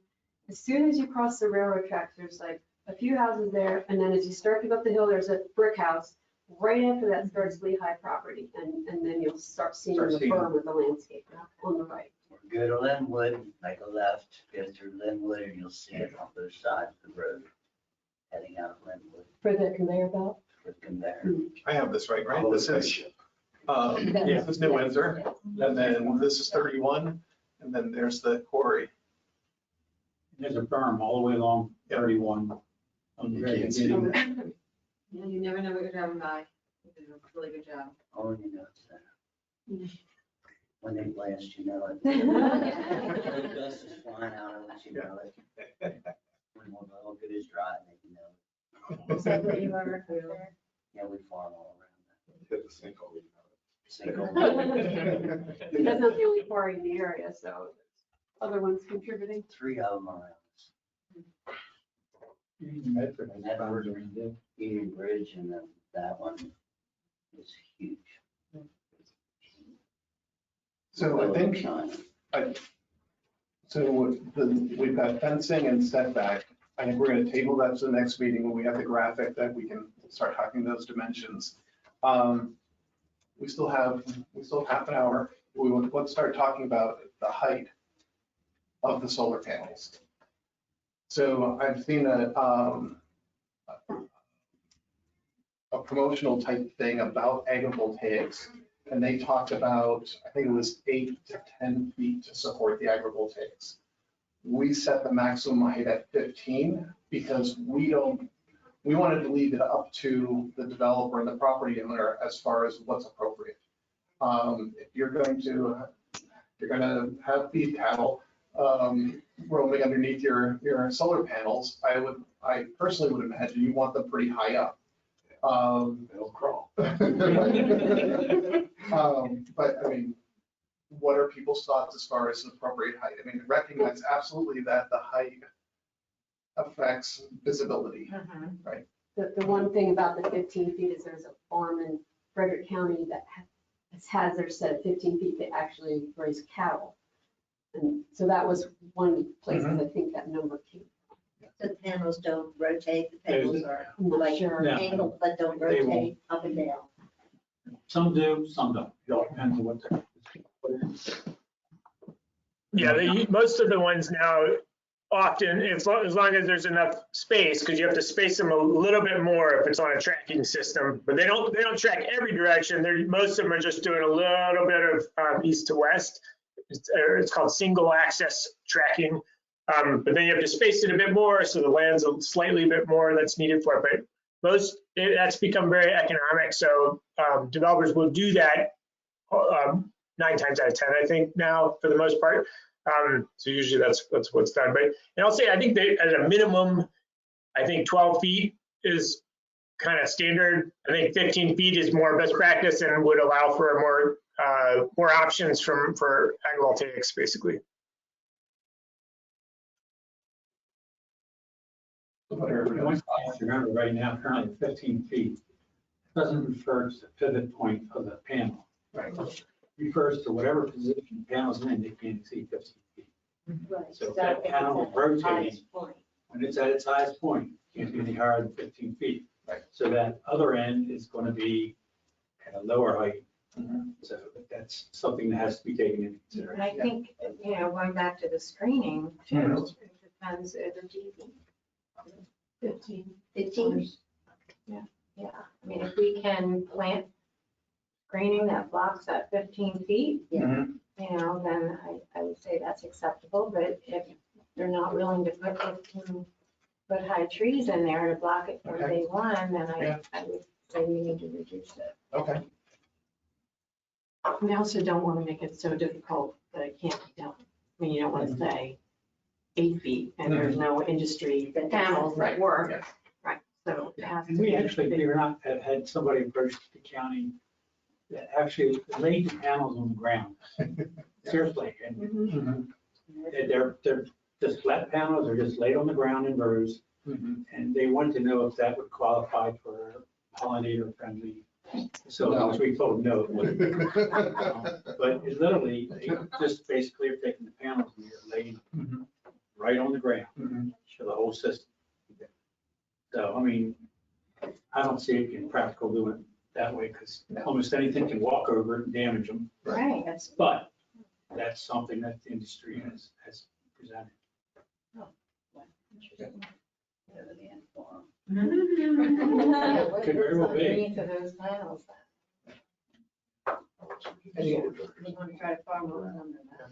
as soon as you cross the railroad tracks, there's like a few houses there, and then as you start to go up the hill, there's a brick house. Right after that starts Lehigh property, and then you'll start seeing Start the seeing berm with the landscape on the right. Go to Linwood, make a left, go through Linwood, and you'll see it on both sides of the road, heading out of Linwood For the conveyor belt? for the conveyor. I have this right? This is, Yeah. this is New Windsor, and then this is 31, and then there's the quarry. there's a berm all the way along 31. On the You very can't see beginning. Yeah, you never know what you're driving by. You did a really good job. Oh, you know it's there. When they blast, you know it. When the dust is flying out of it, you know it. When one little bit is dry, they know Is that where you are up there? it. Yeah, we farm all around Hit the sinkhole. that. Sinkhole. That's not the only quarry in the area, so other ones contributing. 3 of them around us. Medford has Medford. berms around it. Union Bridge and then that one is huge. So I think, we've got fencing and setback. I think we're going to table that to the next meeting when we have the graphic that we can start talking those dimensions. We still have half an hour. Let's start talking about the height of the solar panels. So I've seen a promotional type thing about agrivoltaics, and they talked about, I think it was 8 to 10 feet to support the agrivoltaics. We set the maximum height at 15 because we wanted to leave it up to the developer and the property owner as far as what's appropriate. If you're going to have beef cattle roaming underneath your solar panels, I personally would imagine you want them pretty high up. They'll crawl. But I mean, what are people's thoughts as far as an appropriate height? I mean, recognize absolutely that the height affects visibility, right? The one thing about the 15 feet is there's a farm in Frederick County that has their set 15 feet to actually raise cattle. And so that was one place I think that number came. The panels don't rotate, the panels are I'm not like sure. No. angled, but don't They won't. rotate up and down. Some do, some don't. It all depends on what they're. Yeah, most of the ones now, often, as long as there's enough space, because you have to space them a little bit more if it's on a tracking system, but they don't track every direction. Most of them are just doing a little bit of east to west. It's called single access tracking. But then you have to space it a bit more, so the land's a slightly bit more that's needed for it. But that's become very economic. So developers will do that 9 times out of 10, I think now, for the most part. So usually that's what's done. But and I'll say, I think that at a minimum, I think 12 feet is kind of standard. I think 15 feet is more best practice and would allow for more options for agrivoltaics, basically. Remember, right now, currently 15 feet doesn't refer to the pivot point of the panel. Right. Refers to whatever position the panel's in, they can't exceed 15 feet. Right. So if that panel is rotating, when it's at its highest point, it can't be any higher than 15 feet. Right. So that other end is going to be at a lower height. So that's something that has to be taken into And I consideration. think, going back to the screening, too, it depends, the 15. 15. Yeah, I mean, if we can plant screening that blocks that 15 feet, then I would say that's acceptable, but if they're not willing to put 15-foot high trees in there to block it from day one, then I would say we need to reduce it. Okay. We also don't want to make it so difficult that it can't be done. I mean, you don't want to say 8 feet and there's no industry panels that work. Yeah. Right, so it has to And we be. actually, believe it or not, have had somebody approach the county that actually laid the panels on the ground. Seriously, and they're just flat panels, they're just laid on the ground in rows. And they wanted to know if that would qualify for pollinator friendly. So, which we told them no, it wouldn't. But it literally, they just basically are taking the panels and they're laying them right on the ground for the whole system. So, I mean, I don't see it being practical doing it that way because almost anything can walk over it and damage them. Right. But that's something that the industry has presented. Could very well be. Underneath of those panels. You want to try to farm around that.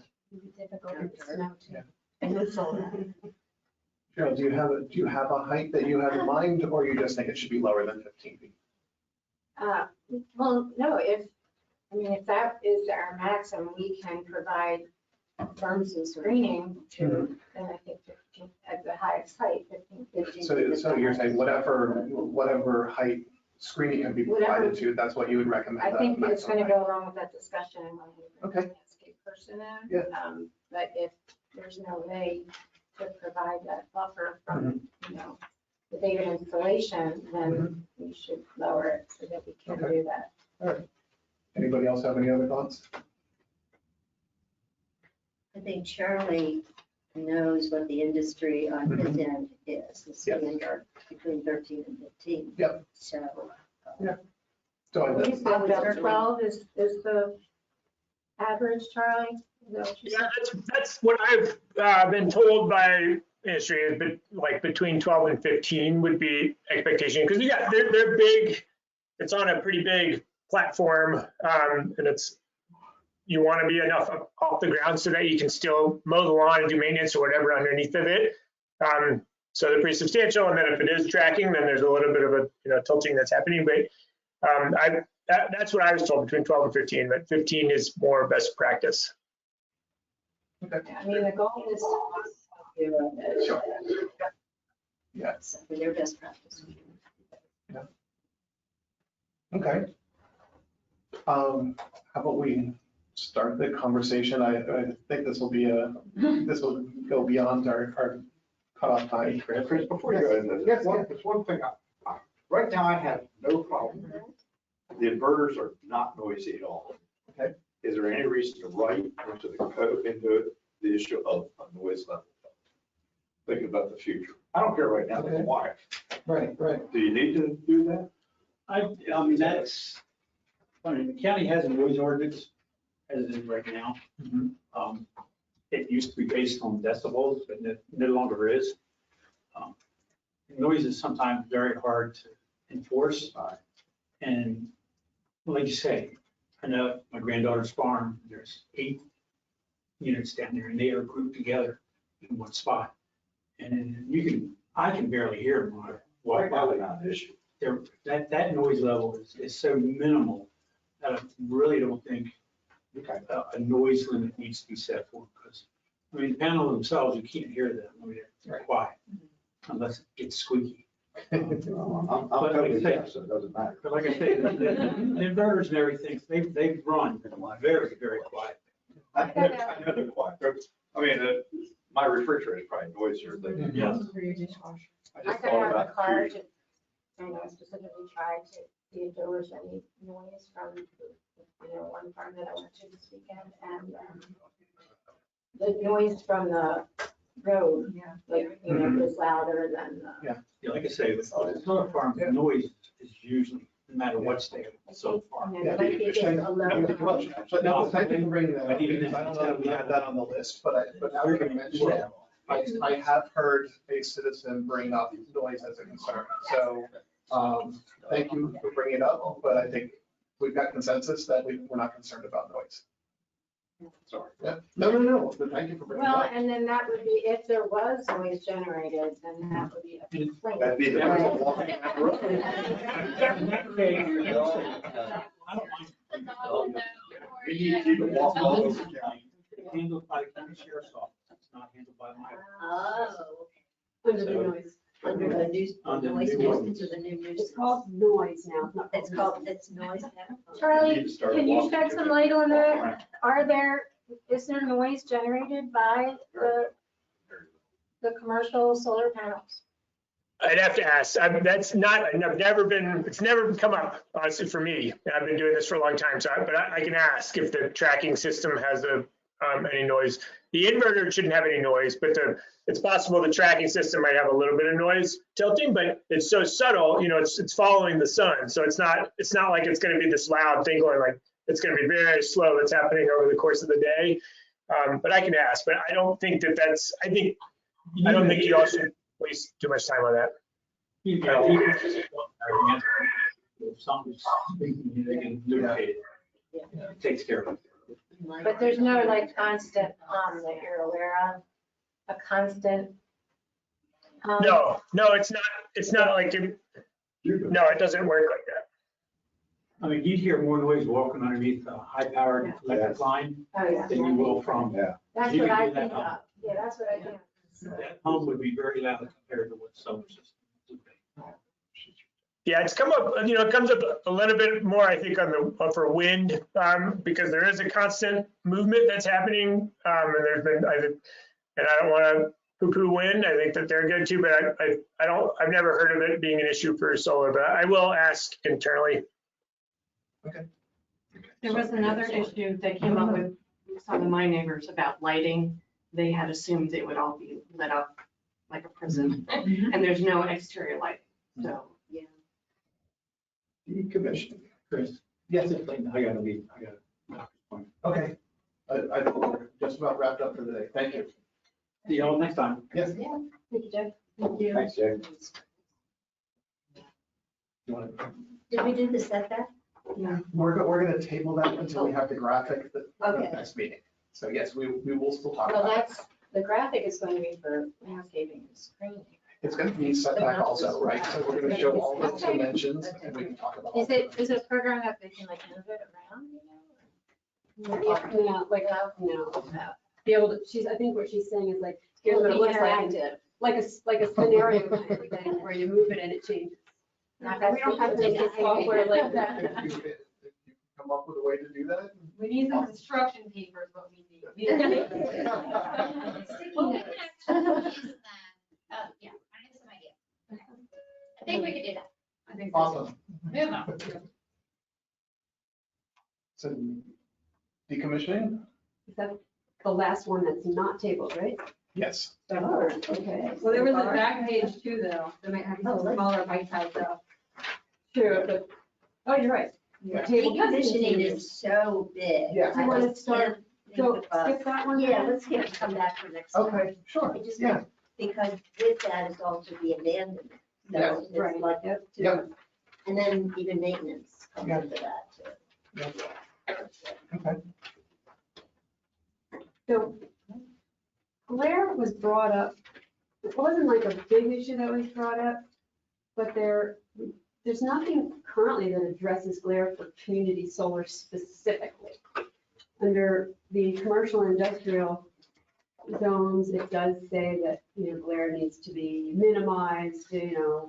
Difficult with snow too. And it's solar. Cheryl, do you have a height that you have in mind, or you just think it should be lower than 15 feet? Well, no, if that is our maximum, we can provide berms and screening to, then I think 15, at the highest height, 15. So you're saying whatever height screening can be provided to, that's what you would recommend? I think it's maximum going to height? go along with that discussion and when we bring the landscape person in. Yeah. But if there's no way to provide that buffer from, the date of installation, then we should lower it so that we can do that. All right. Anybody else have any other thoughts? think Charlie knows what the industry on his end is, the standard between 13 and 15. Yep. So. So I- You said 12 is the average, Charlie? Is that what you Yeah, said? that's what I've been told by industry is, but like between 12 and 15 would be expectation, because they're big. It's on a pretty big platform, and you want to be enough off the ground so that you can still mow the lawn and do maintenance or whatever underneath of it. So they're pretty substantial, and then if it is tracking, then there's a little bit of a tilting that's happening. But that's what I was told, between 12 and 15. But 15 is more best practice. I mean, the goal is to. Sure. Yeah. So for their best practice. Okay. How about we start the conversation? I think this will go beyond our cutoff time. Chris, before you go into this, there's one thing, right now I have no problem. The inverters are not noisy at all. Okay. Is there any reason to write into the code, into the issue of a noise level? Thinking about the future. I don't care right now, Okay. why? Right. Do you need to do that? I mean, the county has a noise ordinance as it is right now. It used to be based on decibels, but it no longer is. Noise is sometimes very hard to enforce. And like you say, I know at my granddaughter's farm, there's 8 units down there and they are grouped together in one spot. And I can barely hear them when I walk by. Not an issue. That noise level is so minimal that I really don't think a noise limit needs to be set for, because, I mean, the panels themselves, you can't hear them. I mean, they're quiet unless it gets squeaky. I'm totally deaf, so it doesn't matter. But like I say, the inverters and everything, they run very, very quiet. I know they're quiet. I mean, my refrigerator is probably noisier than. Yeah. I I just got thought out of the about car future. and I specifically tried to see if there was any noise from, one farm that I went to this weekend, and the noise from the road, like, was louder than the. Yeah, like I say, with solar farm, the noise is usually, no matter what state, so far. And there might be just a level. But no, thank you for bringing that up, because I don't know if we had that on the list, but now you're gonna mention it. I have heard a citizen bring up noise as a concern. So, thank you for bringing it up, but I think we've got consensus that we're not concerned about noise. Sorry. Yeah. No, but thank you for bringing it Well, up. and then that would be, if there was noise generated, then that would be a complaint. That'd be the Right. people walking down the road. I don't mind. We need to keep it walking all over the county. Handled by the county sheriff's office, it's not handled by my. Oh, Under the noise. under the news, Under the noise new nuisance or the new nuisance? It's called noise now. It's not It's noise now. We Charlie, need to start can you walking shed some together. light on that? Is there noise generated by the commercial solar panels? I'd have to ask. It's never come up, honestly, for me. I've been doing this for a long time, but I can ask if the tracking system has any noise. The inverter shouldn't have any noise, but it's possible the tracking system might have a little bit of noise tilting, but it's so subtle, it's following the sun. So it's not like it's going to be this loud thing going, like, it's going to be very slow that's happening over the course of the day. But I can ask, but I don't think I don't think you all should waste too much time on that. If something's speaking, they can lubricate it. It takes care of it. But there's no like constant hum that you're aware of? A constant? No, it's not like, no, it doesn't work like that. I mean, you'd hear more noise walking underneath a high-powered electric line Oh, yeah. than you will from, Yeah. That's You what can I do that think now. of. Yeah, that's what I think. that hum would be very loud compared to what solar systems would be. Yeah, it's come up, it comes up a little bit more, I think, for wind, because there is a constant movement that's happening. And there's been, and I don't want to poo-poo wind. I think that they're good too, but I've never heard of it being an issue for solar, but I will ask internally. There was another issue that came up with some of my neighbors about lighting. They had assumed it would all be lit up like a prison, and there's no exterior lighting, so. Decommissioning. Chris, Yes, I gotta leave, I got a doctor's appointment. okay. I think we're just about wrapped up for the day. Thank you. See y'all next time. Yes. Thank you, Jeff. Thank you. Thanks, Jay. You want to? Did we do the setback? We're going to table that until we have the graphic for the Okay. next meeting. So yes, we will still talk Well, about it. that's, the graphic is going to be for landscaping and screening. It's going to be setback also, right? So we're going to show all those dimensions and we can talk about. all Is of it, them. is it a program that they can like move it around, you know? No, like, no. Be able to, I think what she's saying is like, here's what it looks like. Interactive. Like a scenario kind of thing where you move it and it changes. Not We don't have to make software like that. If you come up with a way to do that. We need some construction papers, what we need. Well, we can actually use that. Oh, yeah, I have some ideas. I think we could do that. I think so. Awesome. Move on. So decommissioning? Is that the last one that's not tabled, right? Yes. Oh, okay. Well, there was a back page too, though, that might have some smaller bite-sized stuff. True, but, oh, you're right. Yeah. Table Decommissioning is so big. Yeah. Do you want to start, go Think about- skip that one? Yeah, let's skip and come back for next time. Okay, sure. It just- Yeah. Because with that is also the abandonment. So Yeah. it's Right. like, Yep. and then even maintenance comes Yeah. into that too. Okay. So glare was brought up, it wasn't like a big issue that was brought up, but there's nothing currently that addresses glare for community solar specifically. Under the commercial and industrial zones, it does say that, glare needs to be minimized, and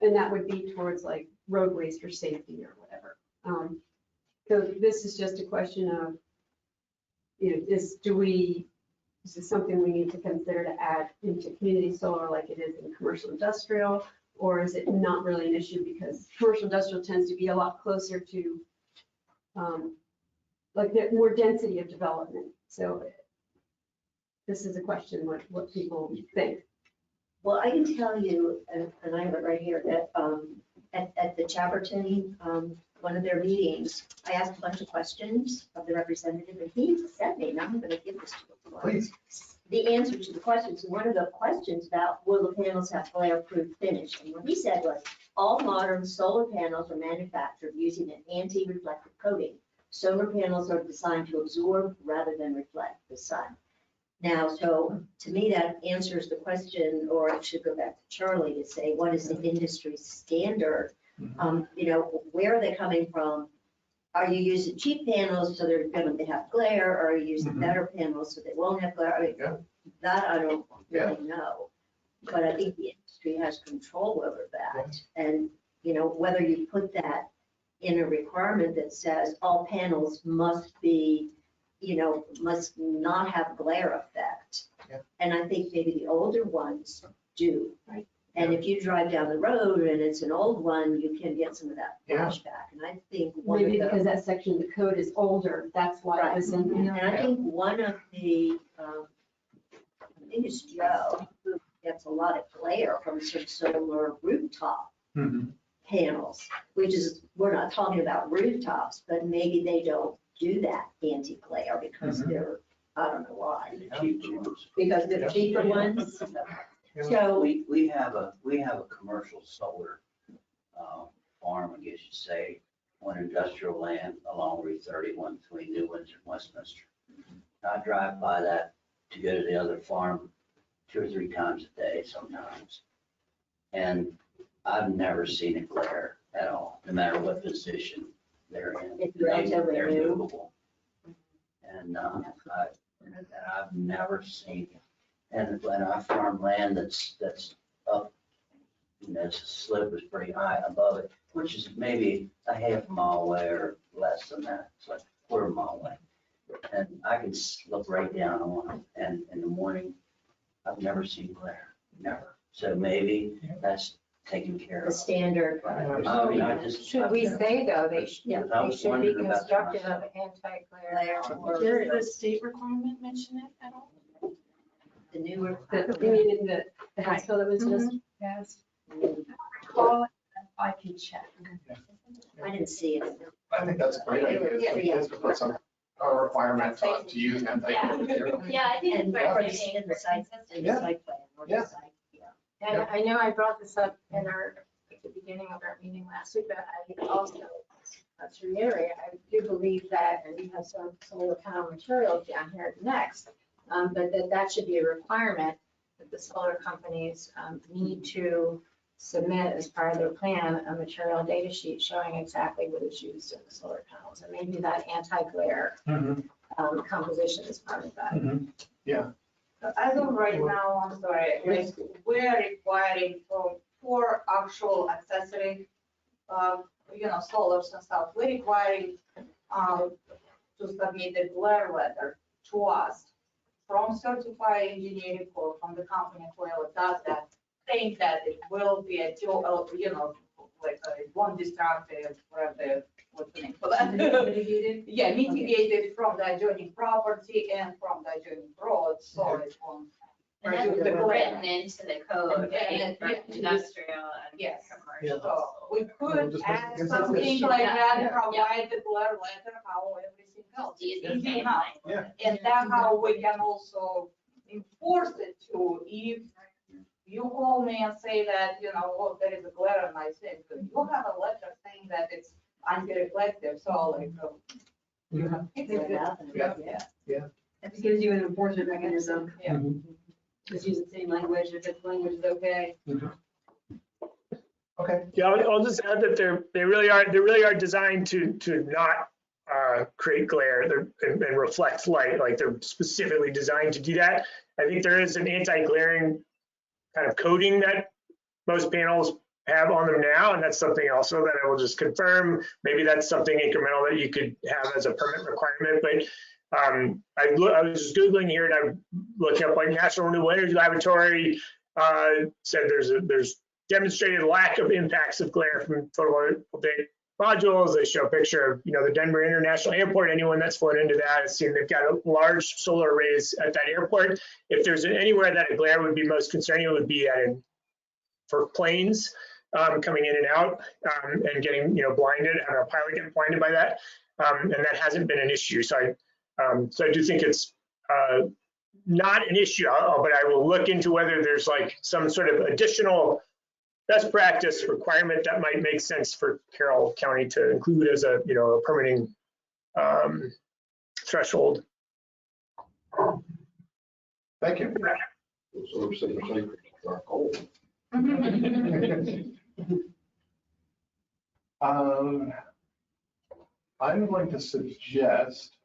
that would be towards like roadways for safety or whatever. So this is just a question of, is this something we need to consider to add into community solar like it is in commercial industrial? Or is it not really an issue because commercial industrial tends to be a lot closer to like the more density of development? So this is a question what people think. Well, I can tell you, and I have it right here, that at the Chaperton, one of their meetings, I asked a bunch of questions of the representative, and he said me, and I'm going to give this to you. Please. The answer to the questions, one of the questions about will the panels have glare-proof finish? And what he said was, all modern solar panels are manufactured using an anti-reflective coating. Solar panels are designed to absorb rather than reflect the sun. Now, so to me, that answers the question, or it should go back to Charlie to say, what is the industry standard? Where are they coming from? Are you using cheap panels so they're going to have glare, or are you using better panels so they won't have glare? I mean, that I don't really know. But I think the industry has control over that. And, whether you put that in a requirement that says all panels must be, must not have glare effect. And I think maybe the older ones do. Right. And if you drive down the road and it's an old one, you can get some of that flashback. And I think one of Maybe the. because that section of the code is older, that's why it was in there. And I think one of the, I think it's Joe, who gets a lot of glare from some solar rooftop panels, which is, we're not talking about rooftops, but maybe they don't do that anti-glare because they're, I don't know why. Because they're cheaper ones. So We have a commercial solar farm, I guess you'd say, on industrial land along Route 31 between New Windsor and Westminster. I drive by that to go to the other farm 2 or 3 times a day sometimes. And I've never seen it glare at all, no matter what position they're in. It's relatively They're new. movable. And I've never seen it. And when I farm land that's up, the slope is pretty high above it, which is maybe a half mile away or less than that. It's like a quarter mile away. And I can look right down on it. And in the morning, I've never seen glare, never. So maybe that's taken care The of. standard. I just. Should we say though, they should, I they was should be wondering about constructed that. of anti-glare Does materials? the state requirement mention it at all? The newer. You mean in the House bill that was just passed? I can check. I didn't see it. I think that's a great idea. Is to put some, a requirement to use anti-material. Yeah, I think it's And worth or it. in the site, in the Yeah. site plan. Or the Yeah. site, yeah. And I know I brought this up in at the beginning of our meeting last week, but I also, to reiterate, I do believe that, and we have some solar panel materials down here next, but that should be a requirement that the solar companies need to submit as part of their plan, a material data sheet showing exactly what is used in the solar panels. And maybe that anti-glare composition is part of that. Yeah. As of right now, I'm sorry, like, we are requiring for actual accessory, solars and stuff, we're requiring, to submit a glare letter to us from certified engineering firm, from the company, whoever does that, saying that it will be a like, it won't disrupt what's the name for that? Mitigated? Yeah, mitigated from the adjoining property and from the adjoining road, so it won't. And that's reduce the glare. written into the code, right, for Yeah. industrial and Yes. commercial. So we could just add make it something consistent. like Yeah, that, yeah, provide the glare letter, how everything else. Use the Easy same enough. language. And then how we can also enforce it to, if you call me and say that, there is a glare and I say, you have a letter saying that it's anti-reflective, so like, you have to fix it. Yeah. It gives you an enforcement mechanism. Yeah. Just use the same language, if the language is okay. Okay. Yeah, I'll just add that they really are designed to not create glare and reflect light, like they're specifically designed to do that. I think there is an anti-glaring kind of coating that most panels have on them now, and that's something also that I will just confirm. Maybe that's something incremental that you could have as a permit requirement, but I was just Googling here and I'm looking up like National Renewable Energy Laboratory said there's demonstrated lack of impacts of glare from photovoltaic modules. They show a picture of, the Denver International Airport. Anyone that's flown into that has seen they've got a large solar arrays at that airport. If there's anywhere that a glare would be most concerning, it would be for planes coming in and out and getting, blinded, having a pilot get blinded by that. And that hasn't been an issue. So I do think it's not an issue, but I will look into whether there's like some sort of additional best practice requirement that might make sense for Carroll County to include as a permitting threshold. Thank you. I'm going to suggest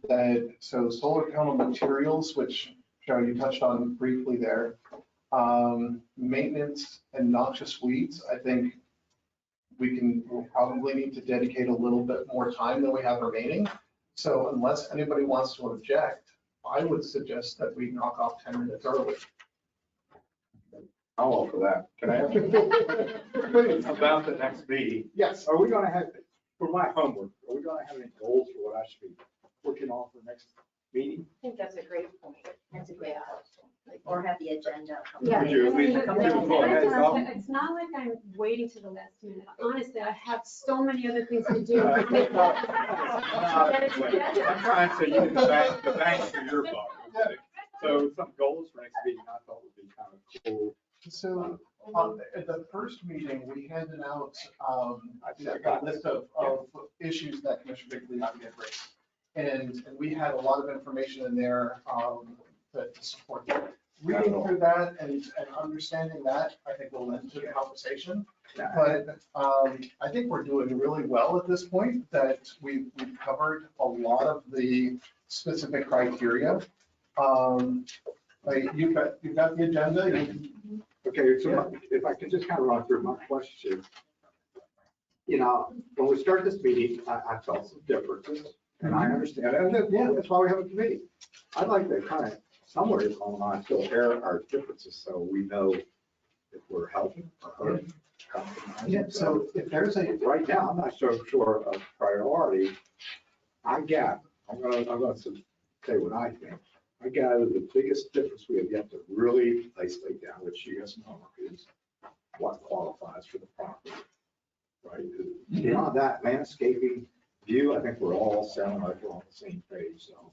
that, so solar panel materials, which Joe, you touched on briefly there, maintenance and noxious weeds, I think we'll probably need to dedicate a little bit more time than we have remaining. So unless anybody wants to object, I would suggest that we knock off 10 minutes early. I'll offer that. Can I ask you about the next meeting? Yes. Are we gonna have, for my homework, are we gonna have any goals for what I should be working on for next meeting? I think that's a great point. That's a great point. Or have the agenda. Yeah. Would you at least give us a heads up? It's not like I'm waiting to the last minute. Honestly, I have so many other things to do. I'm trying to use the bank for your buck. Okay? So some goals for next meeting, I thought would be kind of cool. So at the first meeting, we handed out a list of issues that Commissioner Bickley had raised. And we had a lot of information in there to support that. Reading through that and understanding that, I think will lend to the conversation. But I think we're doing really well at this point, that we've covered a lot of the specific criteria. Like you've got the agenda. Okay, so if I could just kind of run through my question. When we started this meeting, I felt some differences, and I understand, and that's why we have a committee. I'd like to kind of, somewhere along the line, still air our differences, so we know if we're helping or hurting. compromising. Yeah, so if there's a, Right now, I'm not so sure of priority. I'm gonna say what I think. I gather the biggest difference we have yet to really isolate down, which you guys know, is what qualifies for the property. Right? Beyond that, landscaping view, I think we're all sounding like we're on the same page, so.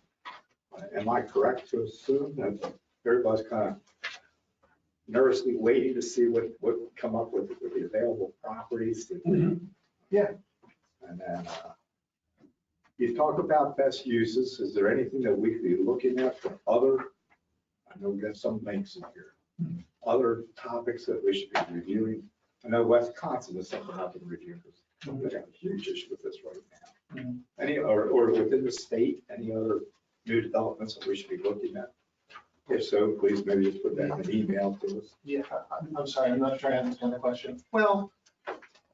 Am I correct to assume that everybody's kind of nervously waiting to see what come up with the available properties? Yeah. And then, you talk about best uses. Is there anything that we could be looking at for other, I know we got some links in here, other topics that we should be reviewing? I know Wisconsin is something I've been reviewing because they have a huge issue with this right now. Any, or within the state, any other new developments that we should be looking at? If so, please maybe just put that in an email to us. yeah, I'm sorry, I'm not sure I understand the question. Well,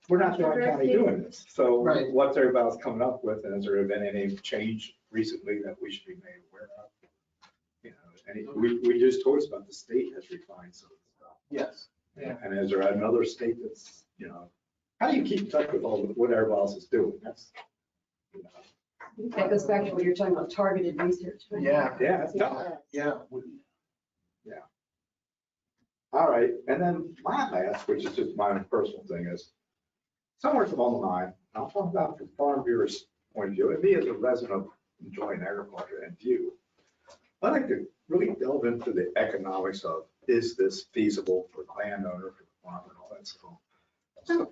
we're not the only county doing this. So Right. what's everybody else coming up with? And has there been any change recently that we should be made aware of? You know, we just told us about the state has refined some of the stuff. Yes. Yeah. And is there another state that's, you know, how do you keep in touch with what everybody else is doing? That's, you know, That goes back to what you're talking about, targeted research. Yeah. yeah, it's tough. Yeah. All right, and then my last, which is just my personal thing, is somewhere along the line, I'll talk about from farm viewers' point of view, and me as a resident of enjoying agriculture and view, I'd like to really delve into the economics of, is this feasible for the landowner, for the farmer, and all that stuff.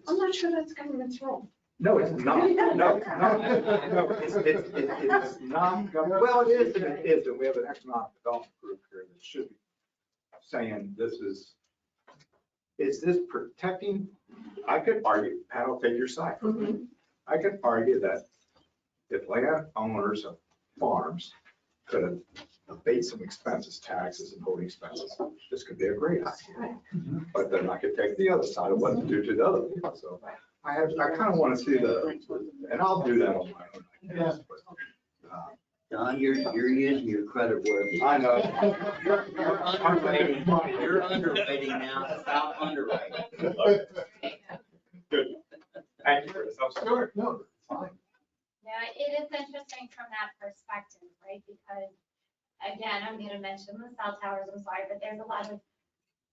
I'm not sure that's government's role. No, it's not. No, it's not. Well, it is, and it isn't. We have an economic development group here that should be saying this is this protecting? I could argue, Pat, I'll take your side. I could argue that if landowners of farms could abate some expenses, taxes and holding expenses, this could be a great idea. But then I could take the other side of what to do to the other people. So I kind of want to see and I'll do that on my own, I guess. But, Don, you're using your credit worthy. I know. You're underwriting, you're underwriting now, stop underwriting. Good. Thank you for this. Sure, no, it's fine. Yeah, it is interesting from that perspective, right? Because again, I'm gonna mention the cell towers, I'm sorry, but there's a lot of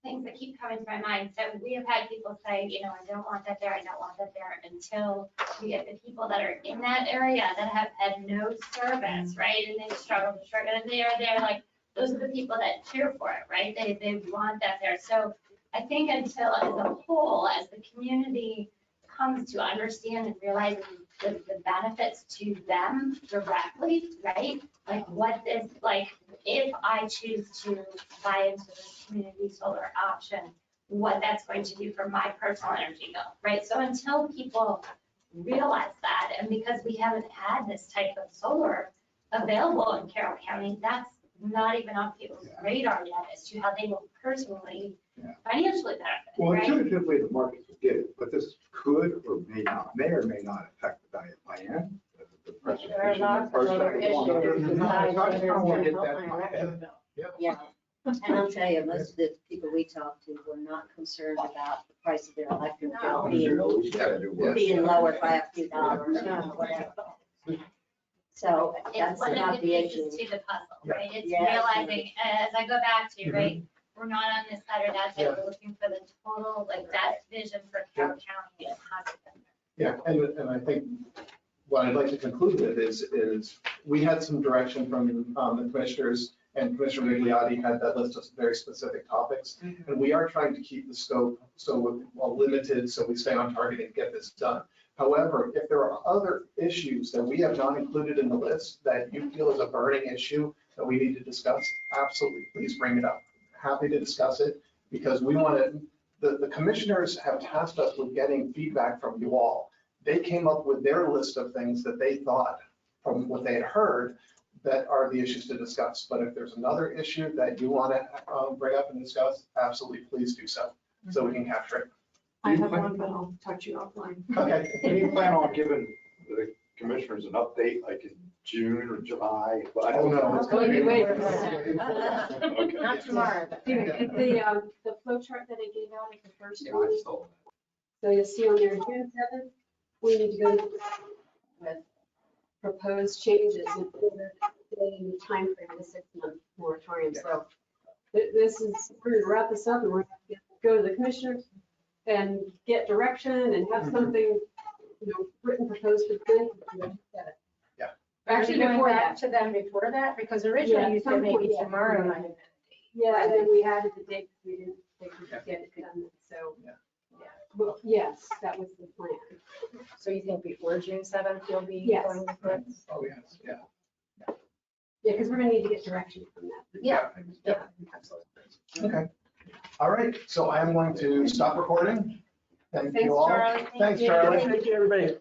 things that keep coming to my mind. So we have had people say, you know, I don't want that there, I don't want that there, until we get the people that are in that area that have had no service, right? And they struggle, and they're like, those are the people that cheer for it, right? They want that there. So I think until as a whole, as the community comes to understand and realize the benefits to them directly, right? Like what is, like, if I choose to buy into this community solar option, what that's going to do for my personal energy bill, right? So until people realize that, and because we haven't had this type of solar available in Carroll County, that's not even on people's radar yet as to how they will personally financially benefit, Well, right? intuitively, the markets will get it, but this could or may or may not affect the value of land. The There are lots of other issues besides I just kind of want to get that whether in my head. Yeah, and I'll tell you, most of the people we talked to were not concerned about the price of their electric bill being lowered by a few dollars or whatever. So It's that's one not of the the issue. pieces to the puzzle, right? It's Yes. realizing, as I go back to, right, we're not on this side or that side, we're looking for the total, like, that vision for Carroll County and how to get there. Yeah, and I think what I'd like to conclude with is we had some direction from the commissioners, and Commissioner Migliotti had that list of very specific topics. And we are trying to keep the scope so limited, so we stay on target and get this done. However, if there are other issues that we have not included in the list that you feel is a burning issue that we need to discuss, absolutely, please bring it up. Happy to discuss it, because we want to, the commissioners have tasked us with getting feedback from you all. They came up with their list of things that they thought from what they had heard that are the issues to discuss. But if there's another issue that you want to bring up and discuss, absolutely, please do so we can capture it. I have one, but I'll touch you offline. Okay. Do you plan on giving the commissioners an update, like in June or July? But I Oh, don't no. know. It's gonna be- Wait. Okay. Not tomorrow, but. The flow chart that I gave out at the first Yeah, I one, saw so you'll see on there, June 7th, we need to go with proposed changes in order to stay in the timeframe of the 6-month moratorium. So this is, we're gonna wrap this up and we're gonna go to the commissioners and get direction and have something, written, proposed to the planning commission. Actually, Before going back that. to them before that, because Yeah, originally you some said maybe point, yeah. tomorrow night. Yeah, and then we added the date because we didn't think we could get it done, so. Yeah. Well, yes, that was the plan. So you think before June 7th, you'll be Yes. going with this? Oh, yes, yeah. Yeah, because we're gonna need to get direction from that. Yeah, absolutely. Okay. All right, so I am going to stop recording. Thank Thanks, you all. Charlie. Thank Thanks, you. Charlie. Thank you, everybody.